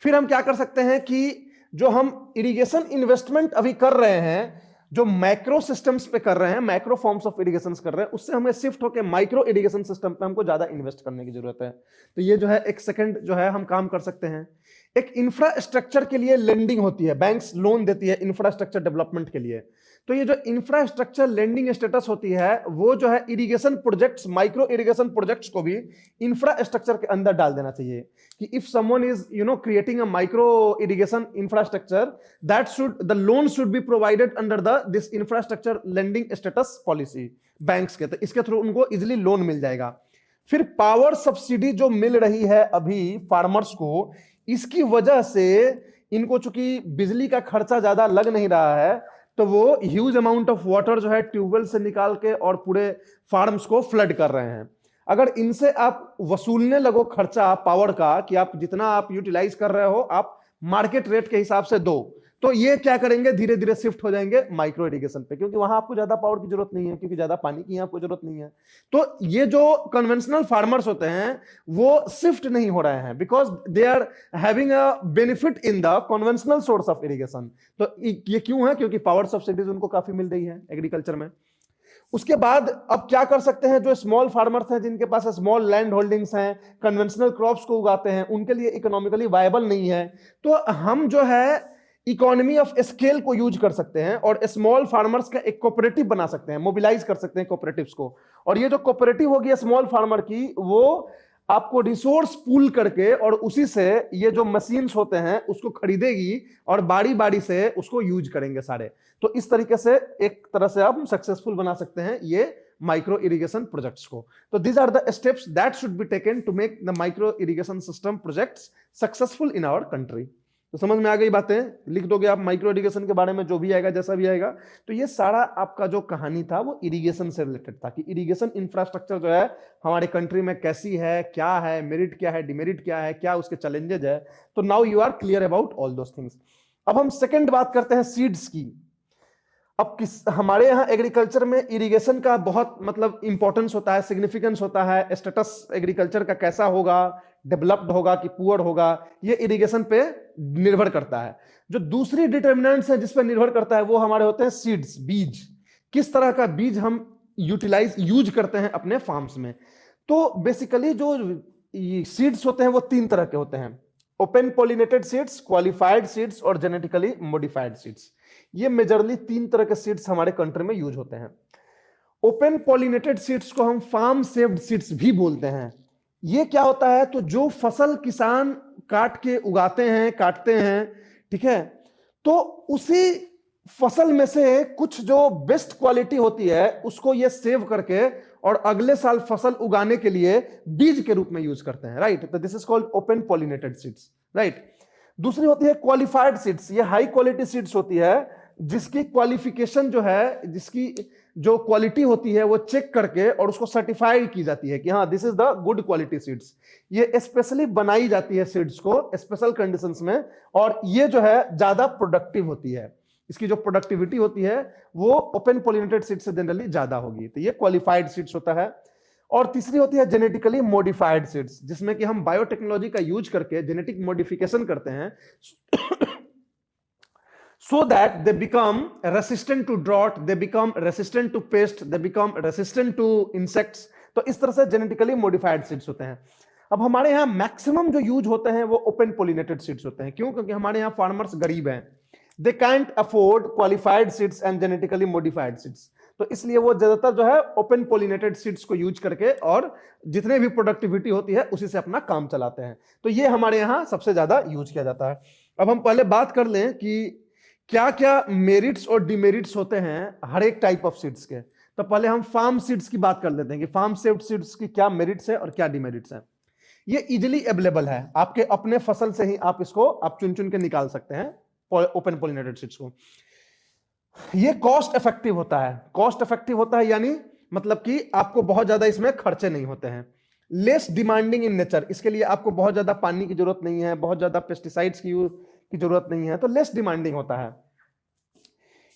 फिर हम क्या कर सकते हैं कि जो हम इरिगेशन इन्वेस्टमेंट अभी कर रहे हैं, जो मैक्रो सिस्टम्स पे कर रहे हैं, मैक्रो फॉर्म्स ऑफ इरिगेशन कर रहे हैं, उससे हमें शिफ्ट होकर माइक्रो इरिगेशन सिस्टम पे हमको ज्यादा इन्वेस्ट करने की जरूरत है। तो ये जो है एक सेकंड जो है हम काम कर सकते हैं। एक इंफ्रास्ट्रक्चर के लिए लेंडिंग होती है, बैंक्स लोन देती है इंफ्रास्ट्रक्चर डेवलपमेंट के लिए। तो ये जो इंफ्रास्ट्रक्चर लेंडिंग स्टेटस होती है वो जो है irrigation projects, micro irrigation projects को भी इंफ्रास्ट्रक्चर के अंदर डाल देना चाहिए कि if someone is creating a micro irrigation infrastructure, that should the loan should be provided under this infrastructure lending status policy banks के। तो इसके थ्रू उनको इजिली लोन मिल जाएगा। फिर पावर सब्सिडी जो मिल रही है अभी फार्मर्स को, इसकी वजह से इनको चूंकि बिजली का खर्चा ज्यादा लग नहीं रहा है, तो वो ह्यूज अमाउंट ऑफ वाटर जो है ट्यूबवेल से निकाल के और पूरे फार्म्स को फ्लड कर रहे हैं। अगर इनसे आप वसूलने लगो खर्चा पावर का कि आप जितना आप यूटिलाइज कर रहे हो आप मार्केट रेट के हिसाब से दो, तो ये क्या करेंगे, धीरे धीरे शिफ्ट हो जाएंगे माइक्रो इरिगेशन पे, क्योंकि वहां आपको ज्यादा पावर की जरूरत नहीं है, क्योंकि ज्यादा पानी की आपको जरूरत नहीं है। तो ये जो कन्वेंशनल फार्मर्स होते हैं वो शिफ्ट नहीं हो रहे हैं because they are having a benefit in the conventional source of irrigation. तो ये क्यों है? क्योंकि पावर सब्सिडीज उनको काफी मिल रही है एग्रीकल्चर में। उसके बाद अब क्या कर सकते हैं, जो स्मॉल फार्मर्स हैं जिनके पास स्मॉल लैंड होल्डिंग्स हैं, कन्वेंशनल क्रॉप्स को उगाते हैं, उनके लिए इकोनॉमिकली वायबल नहीं है, तो हम जो है इकोनॉमी ऑफ स्केल को यूज कर सकते हैं और स्मॉल फार्मर्स का एक कोऑपरेटिव बना सकते हैं, मोबिलाइज कर सकते हैं कोऑपरेटिव्स को। और ये जो कोऑपरेटिव होगी स्मॉल फार्मर की, वो आपको रिसोर्स पूल करके और उसी से ये जो मशीन्स होते हैं उसको खरीदेगी और बारी बारी से उसको यूज करेंगे सारे। तो इस तरीके से एक तरह से आप सक्सेसफुल बना सकते हैं ये माइक्रो इरिगेशन प्रोजेक्ट्स को। तो these are the steps that should be taken to make the micro irrigation system projects successful in our country. तो समझ में आ गई बातें? लिख दोगे आप माइक्रो इरिगेशन के बारे में जो भी आएगा, जैसा भी आएगा। तो ये सारा आपका जो कहानी था वो इरिगेशन से रिलेटेड था कि इरिगेशन इंफ्रास्ट्रक्चर जो है हमारे कंट्री में कैसी है, क्या है, मेरिट क्या है, डिमेरिट क्या है, क्या उसके चैलेंजेज है। तो now you are clear about all those things. अब हम सेकंड बात करते हैं सीड्स की। अब हमारे यहाँ एग्रीकल्चर में इरिगेशन का बहुत इंपॉर्टेंस होता है, सिग्निफिकेंस होता है। स्टेटस एग्रीकल्चर का कैसा होगा, डेवलप्ड होगा कि पुअर होगा, ये इरिगेशन पे निर्भर करता है। जो दूसरी डिटर्मिनेंट्स है जिस पे निर्भर करता है वो हमारे होते हैं सीड्स, बीज। किस तरह का बीज हम यूज करते हैं अपने फार्म्स में। तो बेसिकली जो सीड्स होते हैं वो तीन तरह के होते हैं: open pollinated seeds, qualified seeds और जेनेटिकली मॉडिफाइड सीड्स। ये मेजरली तीन तरह के सीड्स हमारे कंट्री में यूज होते हैं। ओपन पॉलिनेटेड सीड्स को हम फार्म सेव्ड सीड्स भी बोलते हैं। ये क्या होता है, तो जो फसल किसान काट के उगाते हैं, काटते हैं, ठीक है। तो उसी फसल में से कुछ जो बेस्ट क्वालिटी होती है उसको ये सेव करके और अगले साल फसल उगाने के लिए बीज के रूप में यूज करते हैं, राइट। तो this is called open pollinated seeds, right. दूसरी होती है क्वालिफाइड सीड्स। ये हाई क्वालिटी सीड्स होती है जिसकी क्वालिफिकेशन जो है, जिसकी जो क्वालिटी होती है वो चेक करके और उसको सर्टिफाइड की जाती है कि हाँ this is the good quality seeds. ये स्पेशली बनाई जाती है सीड्स को स्पेशल कंडीशंस में, और ये जो है ज्यादा प्रोडक्टिव होती है। इसकी जो प्रोडक्टिविटी होती है वो ओपन पॉलिनेटेड सीड्स से जनरली ज्यादा होगी। तो ये क्वालिफाइड सीड्स होता है। और तीसरी होती है जेनेटिकली मॉडिफाइड सीड्स, जिसमें कि हम बायोटेक्नोलॉजी का यूज करके जेनेटिक मॉडिफिकेशन करते हैं so that they become resistant to drought, they become resistant to pest, they become resistant to insects। तो इस तरह से जेनेटिकली मॉडिफाइड सीड्स होते हैं। अब हमारे यहाँ मैक्सिमम जो यूज होते हैं वो ओपन पॉलिनेटेड सीड्स होते हैं। क्यों? क्योंकि हमारे यहाँ फार्मर्स गरीब हैं, they can't afford qualified seeds and genetically modified seeds. तो इसलिए वो ज्यादातर जो है ओपन पॉलिनेटेड सीड्स को यूज करके और जितने भी प्रोडक्टिविटी होती है उसी से अपना काम चलाते हैं। तो ये हमारे यहाँ सबसे ज्यादा यूज किया जाता है। अब हम पहले बात कर लें कि क्या क्या मेरिट्स और डिमेरिट्स होते हैं हर एक टाइप ऑफ सीड्स के। तो पहले हम फार्म सीड्स की बात कर लेते हैं कि फार्म सेव्ड सीड्स की क्या मेरिट्स है और क्या डिमेरिट्स है। ये इजिली अवेलेबल है, आपके अपने फसल से ही आप इसको आप चुन चुन के निकाल सकते हैं ओपन पॉलिनेटेड सीड्स को। ये कॉस्ट इफेक्टिव होता है। कॉस्ट इफेक्टिव होता है यानी मतलब कि आपको बहुत ज्यादा इसमें खर्चे नहीं होते हैं। लेस डिमांडिंग इन नेचर, इसके लिए आपको बहुत ज्यादा पानी की जरूरत नहीं है, बहुत ज्यादा पेस्टिसाइड्स की जरूरत नहीं है, तो लेस डिमांडिंग होता है।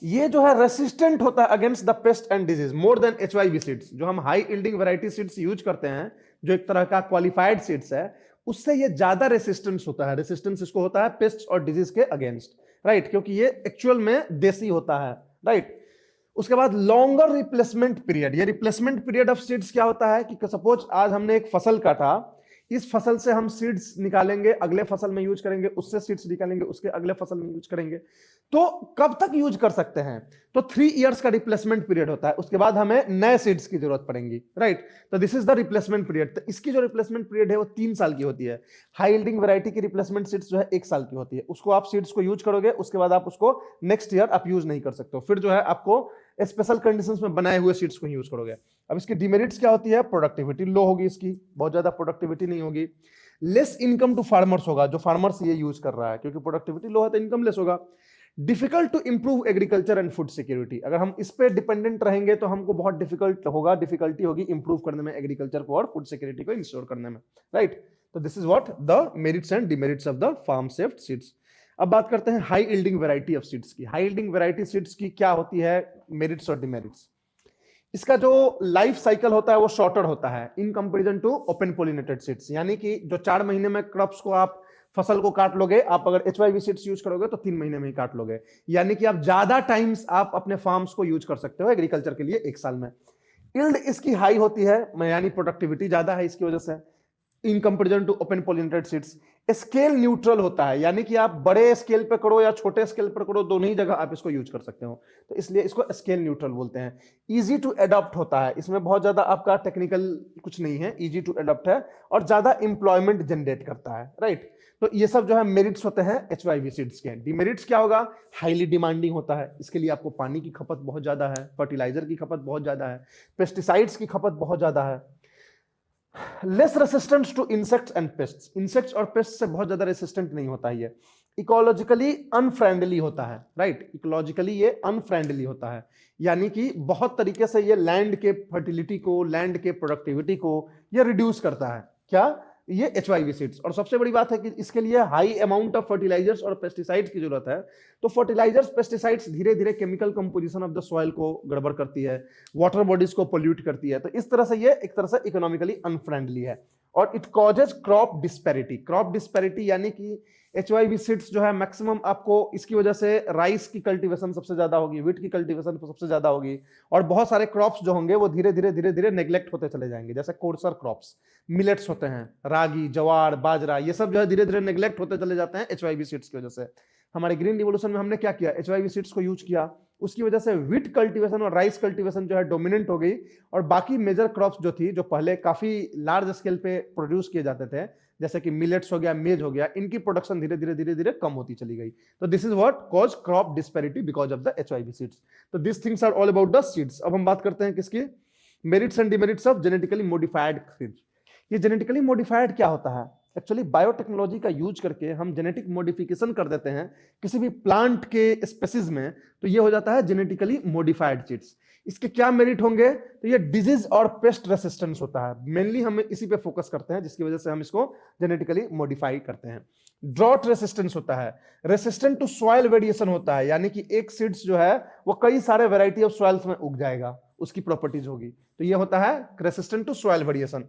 ये जो है रेसिस्टेंट होता है against the paste and disease more than HYV seeds. जो हम high yielding variety seeds use करते हैं जो एक तरह का क्वालिफाइड सीड्स है, उससे ये ज्यादा रेसिस्टेंस होता है। रेसिस्टेंस इसको होता है पेस्ट और डिजीज के अगेंस्ट, राइट, क्योंकि ये एक्चुअल में देसी होता है, राइट। उसके बाद लॉन्गर रिप्लेसमेंट पीरियड। ये रिप्लेसमेंट पीरियड ऑफ सीड्स क्या होता है कि सपोज आज हमने एक फसल काटा, इस फसल से हम सीड्स निकालेंगे, अगले फसल में यूज करेंगे, उससे सीड्स निकालेंगे, उसके अगले फसल में यूज करेंगे। तो कब तक यूज कर सकते हैं? तो 3 इयर्स का रिप्लेसमेंट पीरियड होता है। उसके बाद हमें नए सीड्स की जरूरत पड़ेगी, राइट। तो this is the replacement period. तो इसकी जो रिप्लेसमेंट पीरियड है वो 3 साल की होती है। हाई यील्डिंग वैरायटी की रिप्लेसमेंट सीड्स जो है 1 साल की होती है। उसको आप सीड्स को यूज करोगे, उसके बाद आप उसको नेक्स्ट ईयर आप यूज नहीं कर सकते हो, फिर जो है आपको स्पेशल कंडीशंस में बनाए हुए सीड्स को यूज करोगे। अब इसकी डिमेरिट्स क्या होती है? प्रोडक्टिविटी लो होगी, इसकी बहुत ज्यादा प्रोडक्टिविटी नहीं होगी। लेस इनकम टू फार्मर्स होगा, जो फार्मर्स ये यूज कर रहा है, क्योंकि प्रोडक्टिविटी लो है तो इनकम लेस होगा। Difficult to improve agriculture and food security. अगर हम इस पे डिपेंडेंट रहेंगे तो हमको बहुत डिफिकल्टी होगी इंप्रूव करने में एग्रीकल्चर को और फूड सिक्योरिटी को इंश्योर करने में, राइट। तो this is what the merits and demerits of the farm saved seeds. अब बात करते हैं high yielding variety of seeds की। हाई यील्डिंग वैरायटी सीड्स की क्या होती है मेरिट्स और डिमेरिट्स? इसका जो लाइफ साइकिल होता है वो शॉर्टर होता है in comparison to open pollinated seeds. यानी कि जो 4 महीने में क्रॉप्स को आप फसल को काट लोगे, आप अगर HYV सीड्स यूज करोगे तो 3 महीने में ही काट लोगे। यानी कि आप ज्यादा टाइम्स आप अपने फार्म्स को यूज कर सकते हो एग्रीकल्चर के लिए 1 साल में। यील्ड इसकी हाई होती है, यानी प्रोडक्टिविटी ज्यादा है इसकी वजह से in comparison to open pollinated seeds. Scale neutral होता है, यानी कि आप बड़े स्केल पे करो या छोटे स्केल पर करो, दोनों ही जगह आप इसको यूज कर सकते हो, तो इसलिए इसको स्केल न्यूट्रल बोलते हैं। इजी टू एडॉप्ट होता है, इसमें बहुत ज्यादा आपका टेक्निकल कुछ नहीं है, इजी टू एडॉप्ट है और ज्यादा इंप्लॉयमेंट जनरेट करता है, राइट। तो ये सब जो है मेरिट्स होते हैं HYV सीड्स के। डिमेरिट्स क्या होगा? हाईली डिमांडिंग होता है, इसके लिए आपको पानी की खपत बहुत ज्यादा है, फर्टिलाइजर की खपत बहुत ज्यादा है, पेस्टिसाइड्स की खपत बहुत ज्यादा है। Less resistance to insects and pests. Insects और पेस्ट से बहुत ज्यादा रेसिस्टेंट नहीं होता है ये। इकोलॉजिकली अनफ्रेंडली होता है, राइट। इकोलॉजिकली ये अनफ्रेंडली होता है, यानी कि बहुत तरीके से ये लैंड के फर्टिलिटी को, लैंड के प्रोडक्टिविटी को ये रिड्यूस करता है। क्या? ये HYV सीड्स। और सबसे बड़ी बात है कि इसके लिए हाई अमाउंट ऑफ फर्टिलाइजर्स और पेस्टिसाइड्स की जरूरत है। तो फर्टिलाइजर्स पेस्टिसाइड्स धीरे धीरे chemical composition of the soil को गड़बड़ करती है, वाटर बॉडीज को पोल्यूट करती है। तो इस तरह से ये एक तरह से इकोनॉमिकली अनफ्रेंडली है। और it causes crop disparity. Crop disparity यानी कि HYV सीड्स जो है मैक्सिमम आपको इसकी वजह से राइस की कल्टीवेशन सबसे ज्यादा होगी, व्हीट की कल्टीवेशन सबसे ज्यादा होगी, और बहुत सारे क्रॉप्स जो होंगे वो धीरे धीरे नेग्लेक्ट होते चले जाएंगे। जैसे कोर्सर क्रॉप्स, मिलेट्स होते हैं, रागी, जवार, बाजरा, ये सब जो है धीरे धीरे नेग्लेक्ट होते चले जाते हैं HYV सीड्स की वजह से। हमारे ग्रीन रिवोल्यूशन में हमने क्या किया? HYV सीड्स को यूज किया, उसकी वजह से व्हीट कल्टीवेशन और राइस कल्टीवेशन जो है डोमिनेंट हो गई, और बाकी मेजर क्रॉप्स जो थी, जो पहले काफी लार्ज स्केल पे प्रोड्यूस किए जाते थे, जैसे कि मिलेट्स हो गया, मेज हो गया, इनकी प्रोडक्शन धीरे धीरे धीरे धीरे कम होती चली गई। तो this is what cause crop disparity because of the HYV seeds. तो this things are all about the seeds. अब हम बात करते हैं किसकी, merits and demerits of genetically modified seeds. ये जेनेटिकली मॉडिफाइड क्या होता है? एक्चुअली बायोटेक्नोलॉजी का यूज करके हम जेनेटिक मॉडिफिकेशन कर देते हैं किसी भी प्लांट के स्पेसीज में, तो ये हो जाता है जेनेटिकली मॉडिफाइड सीड्स। इसके क्या मेरिट होंगे? तो ये डिजीज और पेस्ट रेसिस्टेंस होता है, मेनली हम इसी पे फोकस करते हैं, जिसकी वजह से हम इसको जेनेटिकली मॉडिफाई करते हैं। ड्रॉट रेसिस्टेंस होता है, रेसिस्टेंट टू सॉइल वेरिएशन होता है, यानी कि एक सीड्स जो है वो कई सारे वैरायटी ऑफ सॉइल्स में उग जाएगा, उसकी प्रॉपर्टीज होगी, तो ये होता है resistant to soil variation.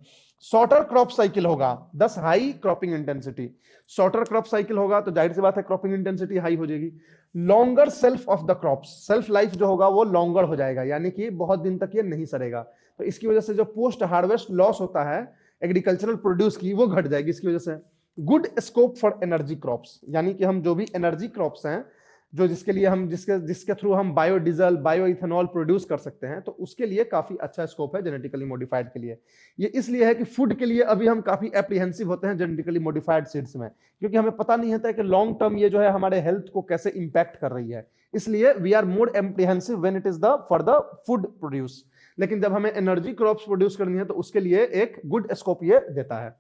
Shorter crop cycle होगा, 10 high cropping intensity. Shorter crop cycle होगा तो जाहिर सी बात है क्रॉपिंग इंटेंसिटी हाई हो जाएगी। Longer self of the crops, self life जो होगा वो लॉन्गर हो जाएगा, यानी कि बहुत दिन तक ये नहीं सड़ेगा, तो इसकी वजह से जो पोस्ट हार्वेस्ट लॉस होता है एग्रीकल्चरल प्रोड्यूस की, वो घट जाएगी इसकी वजह से। Good scope for energy crops, यानी कि हम जो भी एनर्जी क्रॉप्स हैं, जो जिसके लिए हम जिसके थ्रू हम बायोडीजल, बायो इथेनॉल प्रोड्यूस कर सकते हैं, तो उसके लिए काफी अच्छा स्कोप है जेनेटिकली मॉडिफाइड के लिए। ये इसलिए है कि फूड के लिए अभी हम काफी एप्रीहेंसिव होते हैं जेनेटिकली मॉडिफाइड सीड्स में, क्योंकि हमें पता नहीं होता है कि लॉन्ग टर्म ये जो है हमारे हेल्थ को कैसे इंपैक्ट कर रही है, इसलिए we are more apprehensive when it is the for the food produce. लेकिन जब हमें एनर्जी क्रॉप्स प्रोड्यूस करनी है तो उसके लिए एक गुड स्कोप ये देता है।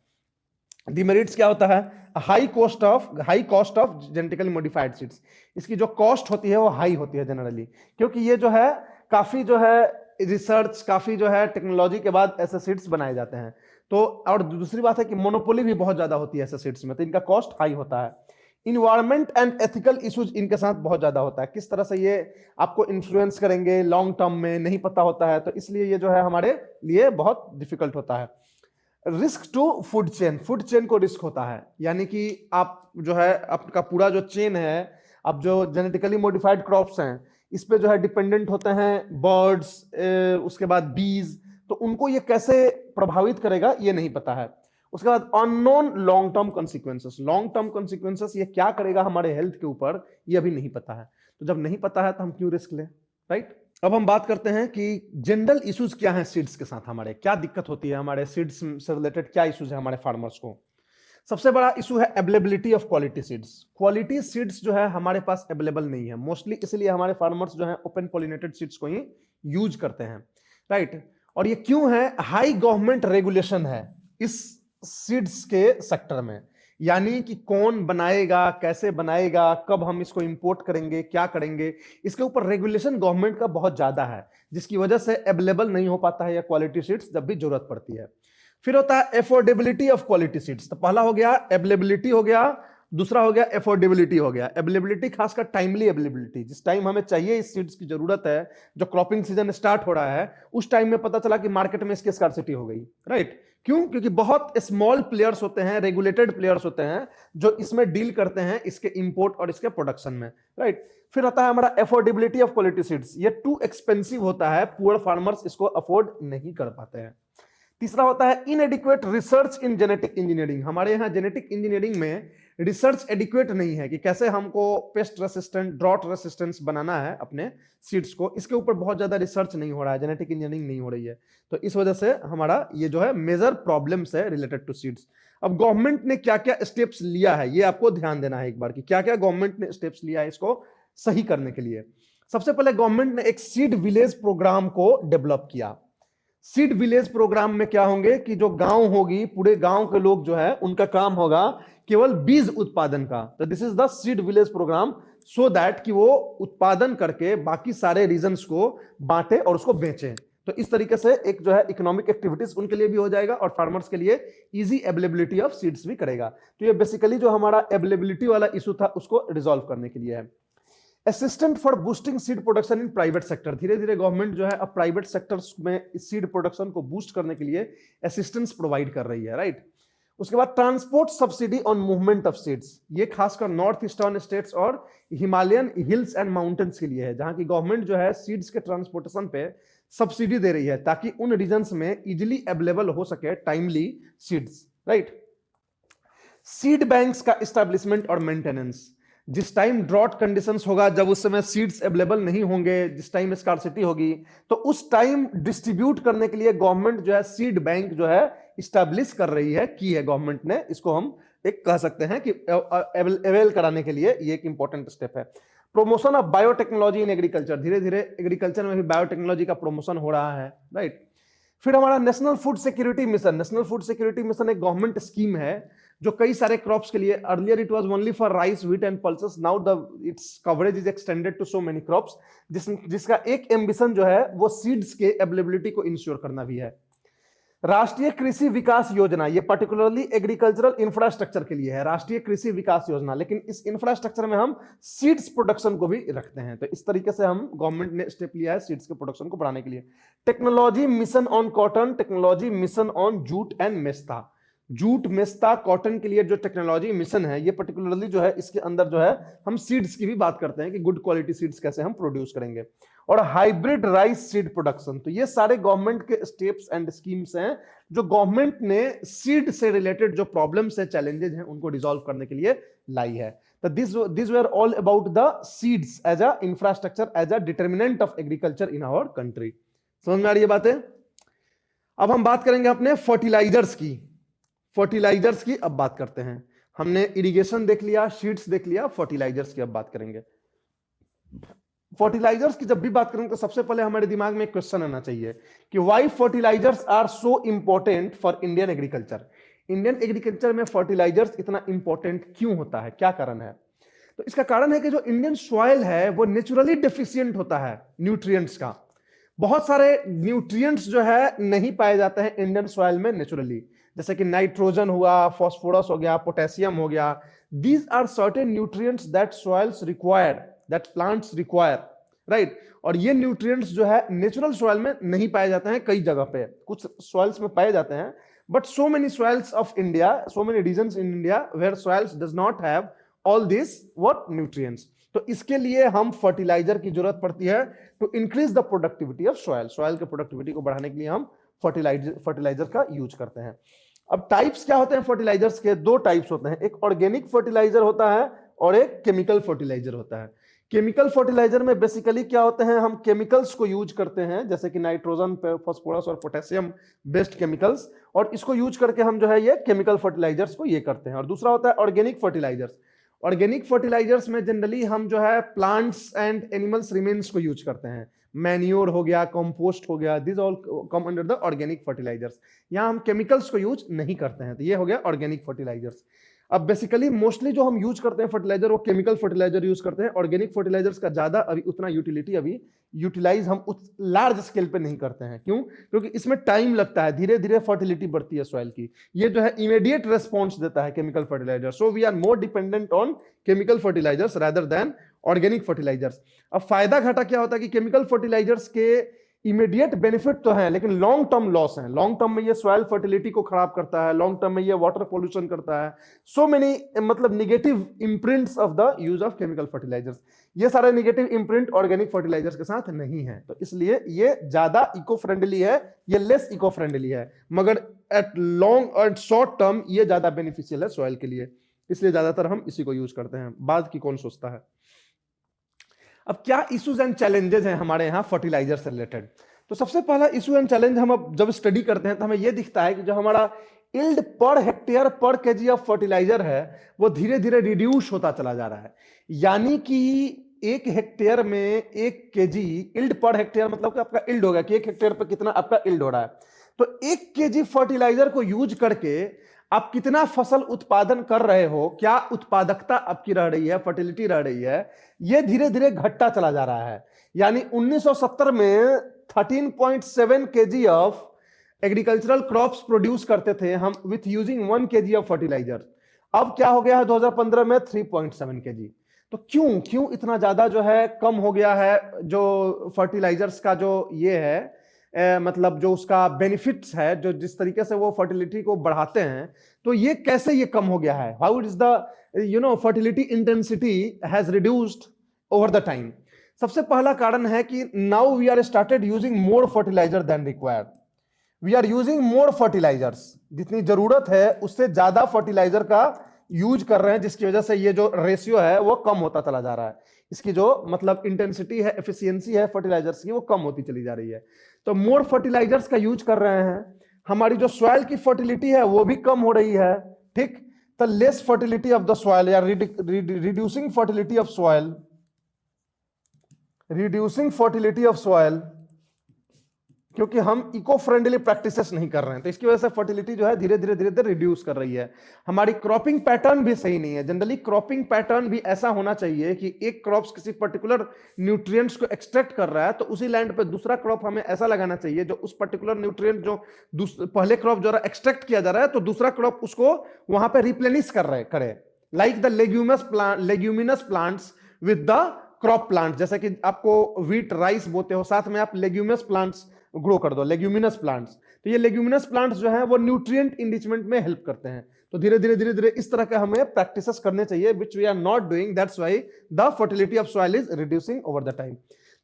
डिमेरिट्स क्या होता है? High cost of genetically modified seeds. इसकी जो कॉस्ट होती है वो हाई होती है जनरली, क्योंकि ये जो है काफी जो है रिसर्च, काफी जो है टेक्नोलॉजी के बाद ऐसे सीड्स बनाए जाते हैं। तो और दूसरी बात है कि मोनोपोली भी बहुत ज्यादा होती है ऐसे सीड्स में, तो इनका कॉस्ट हाई होता है। इन्वायरमेंट एंड एथिकल इश्यूज इनके साथ बहुत ज्यादा होता है, किस तरह से ये आपको इन्फ्लुएंस करेंगे लॉन्ग टर्म में नहीं पता होता है, तो इसलिए ये जो है हमारे लिए बहुत डिफिकल्ट होता है। रिस्क टू फूड चेन को रिस्क होता है, यानी कि आप जो है आपका पूरा जो चेन है, आप जो जेनेटिकली मॉडिफाइड क्रॉप्स हैं इस पे जो है डिपेंडेंट होते हैं बर्ड्स, उसके बाद बीज, तो उनको ये कैसे प्रभावित करेगा ये नहीं पता है। उसके बाद अननोन लॉन्ग टर्म कॉन्सिक्वेंसेस, ये क्या करेगा हमारे हेल्थ के ऊपर, ये अभी नहीं पता है। तो जब नहीं पता है तो हम क्यों रिस्क लें, राइट? अब हम बात करते हैं कि जनरल इश्यूज क्या हैं सीड्स के साथ, हमारे क्या दिक्कत होती है, हमारे सीड्स से रिलेटेड क्या इश्यूज है हमारे फार्मर्स को। सबसे बड़ा इशू है availability of quality seeds. Quality seeds जो है हमारे पास अवेलेबल नहीं है, मोस्टली इसलिए हमारे फार्मर्स जो है ओपन पॉलिनेटेड सीड्स को ही यूज करते हैं, राइट? और ये क्यों है? हाई गवर्नमेंट रेगुलेशन है इस सीड्स के सेक्टर में, यानी कि कौन बनाएगा, कैसे बनाएगा, कब हम इसको इंपोर्ट करेंगे, क्या करेंगे, इसके ऊपर रेगुलेशन गवर्नमेंट का बहुत ज्यादा है, जिसकी वजह से अवेलेबल नहीं हो पाता है या क्वालिटी सीड्स जब भी जरूरत पड़ती है। फिर होता है एफोर्डेबिलिटी ऑफ क्वालिटी सीड्स। तो पहला हो गया अवेलेबिलिटी हो गया, दूसरा हो गया एफोर्डेबिलिटी हो गया। अवेलेबिलिटी खासकर टाइमली अवेलेबिलिटी, जिस टाइम हमें चाहिए इस सीड्स की जरूरत है, जो क्रॉपिंग सीजन स्टार्ट हो रहा है उस टाइम में पता चला कि मार्केट में इसकी स्कार्सिटी हो गई, राइट? क्यों? क्योंकि बहुत स्मॉल प्लेयर्स होते हैं, रेगुलेटेड प्लेयर्स होते हैं जो इसमें डील करते हैं इसके इंपोर्ट और इसके प्रोडक्शन में, राइट? फिर आता है हमारा एफोर्डेबिलिटी ऑफ क्वालिटी सीड्स। ये टू एक्सपेंसिव होता है, पुअर फार्मर्स इसको अफोर्ड नहीं कर पाते हैं। तीसरा होता है इनएडिक्वेट रिसर्च इन जेनेटिक इंजीनियरिंग। हमारे यहाँ जेनेटिक इंजीनियरिंग में रिसर्च एडिक्वेट नहीं है कि कैसे हमको पेस्ट रेसिस्टेंट, ड्रॉट रेसिस्टेंस बनाना है अपने सीड्स को, इसके ऊपर बहुत ज्यादा रिसर्च नहीं हो रहा है, जेनेटिक इंजीनियरिंग नहीं हो रही है, तो इस वजह से हमारा ये जो है मेजर प्रॉब्लम्स है रिलेटेड टू सीड्स। अब गवर्नमेंट ने क्या क्या स्टेप्स लिया है ये आपको ध्यान देना है एक बार, कि क्या क्या गवर्नमेंट ने स्टेप्स लिया है इसको सही करने के लिए। सबसे पहले गवर्नमेंट ने एक सीड विलेज प्रोग्राम को डेवलप किया। सीड विलेज प्रोग्राम में क्या होंगे कि जो गांव होगी, पूरे गांव के लोग जो है उनका काम होगा केवल बीज उत्पादन का। तो this is the seed village program, so that कि वो उत्पादन करके बाकी सारे रीजन्स को बांटे और उसको बेचें। तो इस तरीके से एक जो है इकोनॉमिक एक्टिविटीज उनके लिए भी हो जाएगा और फार्मर्स के लिए इजी अवेलेबिलिटी ऑफ सीड्स भी करेगा। तो ये बेसिकली जो हमारा अवेलेबिलिटी वाला इशू था उसको रिजॉल्व करने के लिए है। Assistant for boosting seed production in private sector. धीरे धीरे गवर्नमेंट जो है अब प्राइवेट सेक्टर्स में सीड प्रोडक्शन को बूस्ट करने के लिए असिस्टेंस प्रोवाइड कर रही है, राइट? उसके बाद transport subsidy on movement of seeds. ये खासकर नॉर्थ ईस्टर्न स्टेट्स और हिमालयन हिल्स एंड माउंटेन्स के लिए है, जहां की गवर्नमेंट जो है सीड्स के ट्रांसपोर्टेशन पे सब्सिडी दे रही है ताकि उन रीजन्स में इजिली अवेलेबल हो सके timely seeds, right? Seed banks का एस्टैब्लिशमेंट और मेंटेनेंस। जिस टाइम ड्रॉट कंडीशंस होगा, जब उस समय सीड्स अवेलेबल नहीं होंगे, जिस टाइम स्कार्सिटी होगी, तो उस टाइम डिस्ट्रीब्यूट करने के लिए गवर्नमेंट जो है सीड बैंक जो है इस्टेब्लिश कर रही है, की है गवर्नमेंट ने। इसको हम एक कह सकते हैं कि अवेल कराने के लिए ये एक इंपॉर्टेंट स्टेप है। Promotion of biotechnology in agriculture, धीरे धीरे एग्रीकल्चर में भी बायोटेक्नोलॉजी का प्रमोशन हो रहा है, राइट। फिर हमारा national food security mission, national food security mission एक गवर्नमेंट स्कीम है जो कई सारे क्रॉप्स के लिए, earlier it was only for rice, wheat and pulses, now the its coverage is extended to so many crops, जिसका एक एम्बिशन जो है वो सीड्स के अवेलेबिलिटी को इंश्योर करना भी है। राष्ट्रीय कृषि विकास योजना, ये पर्टिकुलरली एग्रीकल्चरल इंफ्रास्ट्रक्चर के लिए है, राष्ट्रीय कृषि विकास योजना, लेकिन इस इंफ्रास्ट्रक्चर में हम सीड्स प्रोडक्शन को भी रखते हैं। तो इस तरीके से हम गवर्नमेंट ने स्टेप लिया है सीड्स के प्रोडक्शन को बढ़ाने के लिए। Technology mission on cotton, technology mission on jute and mesta, jute mesta cotton के लिए जो टेक्नोलॉजी मिशन है, ये पर्टिकुलरली जो है इसके अंदर जो है हम सीड्स की भी बात करते हैं कि गुड क्वालिटी सीड्स कैसे हम प्रोड्यूस करेंगे। और हाइब्रिड राइस सीड प्रोडक्शन, तो ये सारे गवर्नमेंट के स्टेप्स एंड स्कीम्स हैं जो गवर्नमेंट ने सीड से रिलेटेड जो प्रॉब्लम्स है, चैलेंजेस हैं, उनको डिसॉल्व करने के लिए लाई है। तो this were all about the seeds as a infrastructure, as a determinant of agriculture in our country. समझ में आ रही है बातें? अब हम बात करेंगे अपने फर्टिलाइजर्स की। फर्टिलाइजर्स की अब बात करते हैं। हमने इरिगेशन देख लिया, सीड्स देख लिया, फर्टिलाइजर्स की अब बात करेंगे। फर्टिलाइजर्स की जब भी बात करेंगे तो सबसे पहले हमारे दिमाग में एक क्वेश्चन आना चाहिए कि why fertilizers are so important for Indian agriculture. Indian agriculture में फर्टिलाइजर्स इतना इंपॉर्टेंट क्यों होता है, क्या कारण है? तो इसका कारण है कि जो इंडियन सॉइल है वो नेचुरली डेफिशिएंट होता है न्यूट्रिएंट्स का। बहुत सारे न्यूट्रिएंट्स जो है नहीं पाए जाते हैं इंडियन सॉइल में नेचुरली, जैसे कि नाइट्रोजन हुआ, फास्फोरस हो गया, पोटेशियम हो गया। These are certain nutrients that soils require, that plants require, right. और ये न्यूट्रिएंट्स जो है नेचुरल सॉइल में नहीं पाए जाते हैं, कई जगह पे, कुछ सॉइल्स में पाए जाते हैं, but so many soils of India, so many regions in India where soils does not have all this what nutrients. तो इसके लिए हम फर्टिलाइजर की जरूरत पड़ती है to increase the productivity of soil. Soil के प्रोडक्टिविटी को बढ़ाने के लिए हम फर्टिलाइजर का यूज करते हैं। अब टाइप्स क्या होते हैं फर्टिलाइजर्स के? दो टाइप्स होते हैं, एक ऑर्गेनिक फर्टिलाइजर होता है और एक केमिकल फर्टिलाइजर होता है। केमिकल फर्टिलाइजर में बेसिकली क्या होते हैं, हम केमिकल्स को यूज करते हैं जैसे कि नाइट्रोजन, फास्फोरस और पोटेशियम बेस्ड केमिकल्स, और इसको यूज करके हम जो है ये केमिकल फर्टिलाइजर्स को ये करते हैं। और दूसरा होता है ऑर्गेनिक फर्टिलाइजर्स। ऑर्गेनिक फर्टिलाइजर्स में जनरली हम जो है प्लांट्स एंड एनिमल्स रिमेन्स को यूज करते हैं, मैन्योर हो गया, कंपोस्ट हो गया, this all come under the organic fertilizers. यहां हम केमिकल्स को यूज नहीं करते हैं, तो ये हो गया ऑर्गेनिक फर्टिलाइजर्स। अब बेसिकली मोस्टली जो हम यूज करते हैं फर्टिलाइजर वो केमिकल फर्टिलाइजर यूज करते हैं। ऑर्गेनिक फर्टिलाइजर्स का ज्यादा अभी उतना यूटिलिटी अभी यूटिलाइज हम उस लार्ज स्केल पे नहीं करते हैं। क्यों? क्योंकि इसमें टाइम लगता है, धीरे धीरे फर्टिलिटी बढ़ती है सॉइल की। ये जो है इमीडिएट रेस्पॉन्स देता है chemical fertiliser, so we are more dependent on chemical fertilisers rather than organic fertilisers. अब फायदा घाटा क्या होता है कि केमिकल फर्टिलाइजर्स के इमीडिएट बेनिफिट तो है लेकिन लॉन्ग टर्म लॉस है। लॉन्ग टर्म में ये सॉइल फर्टिलिटी को खराब करता है, लॉन्ग टर्म में ये वाटर पोल्यूशन करता है, सो मेनी मतलब negative imprints of the use of chemical fertilizers. ये सारे निगेटिव इंप्रिंट ऑर्गेनिक फर्टिलाइजर्स के साथ नहीं है, तो इसलिए ये ज्यादा इको फ्रेंडली है, ये लेस इको फ्रेंडली है, मगर एट लॉन्ग और शॉर्ट टर्म ये ज्यादा बेनिफिशियल है सॉइल के लिए, इसलिए ज्यादातर हम इसी को यूज करते हैं। बाद की कौन सोचता है। अब क्या इश्यूज एंड चैलेंजेस हैं हमारे यहाँ फर्टिलाइजर से रिलेटेड? तो सबसे पहला इशू एंड चैलेंज हम अब जब स्टडी करते हैं तो हमें यह दिखता है कि जो हमारा yield per hectare per kg of fertiliser है वो धीरे धीरे रिड्यूस होता चला जा रहा है। यानी कि एक हेक्टेयर में एक केजी इल्ड पर हेक्टेयर, मतलब कि आपका इल्ड होगा कि एक हेक्टेयर पर कितना आपका इल्ड हो रहा है, तो एक केजी फर्टिलाइजर को यूज करके आप कितना फसल उत्पादन कर रहे हो, क्या उत्पादकता आपकी रह रही है, फर्टिलिटी रह रही है, यह धीरे धीरे घटता चला जा रहा है। यानी 1970 में 13.7 KG of agricultural crops produce करते थे हम with using 1 KG of fertiliser. अब क्या हो गया है 2015 में 3.7 केजी। तो क्यों इतना ज्यादा जो है कम हो गया है जो फर्टिलाइजर्स का जो ये है मतलब जो उसका बेनिफिट्स है, जो जिस तरीके से वो फर्टिलिटी को बढ़ाते हैं, तो ये कैसे ये कम हो गया है? How it is the fertility intensity has reduced over the time. सबसे पहला कारण है कि now we are started using more fertiliser than required. We are using more fertilisers, जितनी जरूरत है उससे ज्यादा फर्टिलाइजर का यूज कर रहे हैं, जिसकी वजह से ये जो रेशियो है वो कम होता चला जा रहा है, इसकी जो मतलब इंटेंसिटी है, एफिशिएंसी है फर्टिलाइजर्स की, वो कम होती चली जा रही है। तो मोर फर्टिलाइजर्स का यूज कर रहे हैं, हमारी जो सॉइल की फर्टिलिटी है वो भी कम हो रही है, ठीक। तो less fertility of the soil या reducing fertility of soil, reducing fertility of soil, क्योंकि हम इको फ्रेंडली प्रैक्टिसेस नहीं कर रहे हैं, तो इसकी वजह से फर्टिलिटी जो है धीरे धीरे रिड्यूस कर रही है। हमारी क्रॉपिंग पैटर्न भी सही नहीं है। जनरली क्रॉपिंग पैटर्न भी ऐसा होना चाहिए कि एक क्रॉप्स किसी पर्टिकुलर न्यूट्रिएंट्स को एक्सट्रैक्ट कर रहा है, तो उसी लैंड पे दूसरा क्रॉप हमें ऐसा लगाना चाहिए जो उस पर्टिकुलर न्यूट्रिएंट जो पहले क्रॉप जो एक्सट्रैक्ट किया जा रहा है, तो दूसरा क्रॉप उसको वहां पे रिप्लेनिश करे, like the leguminous plants with the crop plant. जैसे कि आपको व्हीट राइस बोते हो, साथ में आप लेग्यूमिनस प्लांट्स ग्रो कर दो, लेग्यूमिनस प्लांट्स। तो ये लेग्यूमिनस प्लांट्स जो है वो न्यूट्रिएंट इनरिचमेंट में हेल्प करते हैं। तो धीरे धीरे इस तरह के हमें प्रैक्टिसेस करने चाहिए, which we are not doing, that's why the fertility of soil is reducing over the time.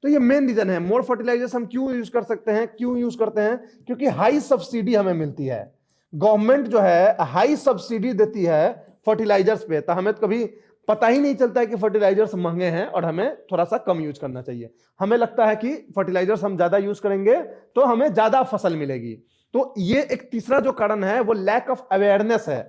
तो ये मेन रीजन है। मोर फर्टिलाइजर्स हम क्यों यूज कर सकते हैं, क्यों यूज करते हैं, क्योंकि हाई सब्सिडी हमें मिलती है। गवर्नमेंट जो है हाई सब्सिडी देती है फर्टिलाइजर्स पे, तो हमें कभी पता ही नहीं चलता है कि फर्टिलाइजर्स महंगे हैं और हमें थोड़ा सा कम यूज करना चाहिए। हमें लगता है कि फर्टिलाइजर्स हम ज्यादा यूज करेंगे तो हमें ज्यादा फसल मिलेगी। तो ये एक तीसरा जो कारण है वो लैक ऑफ अवेयरनेस है।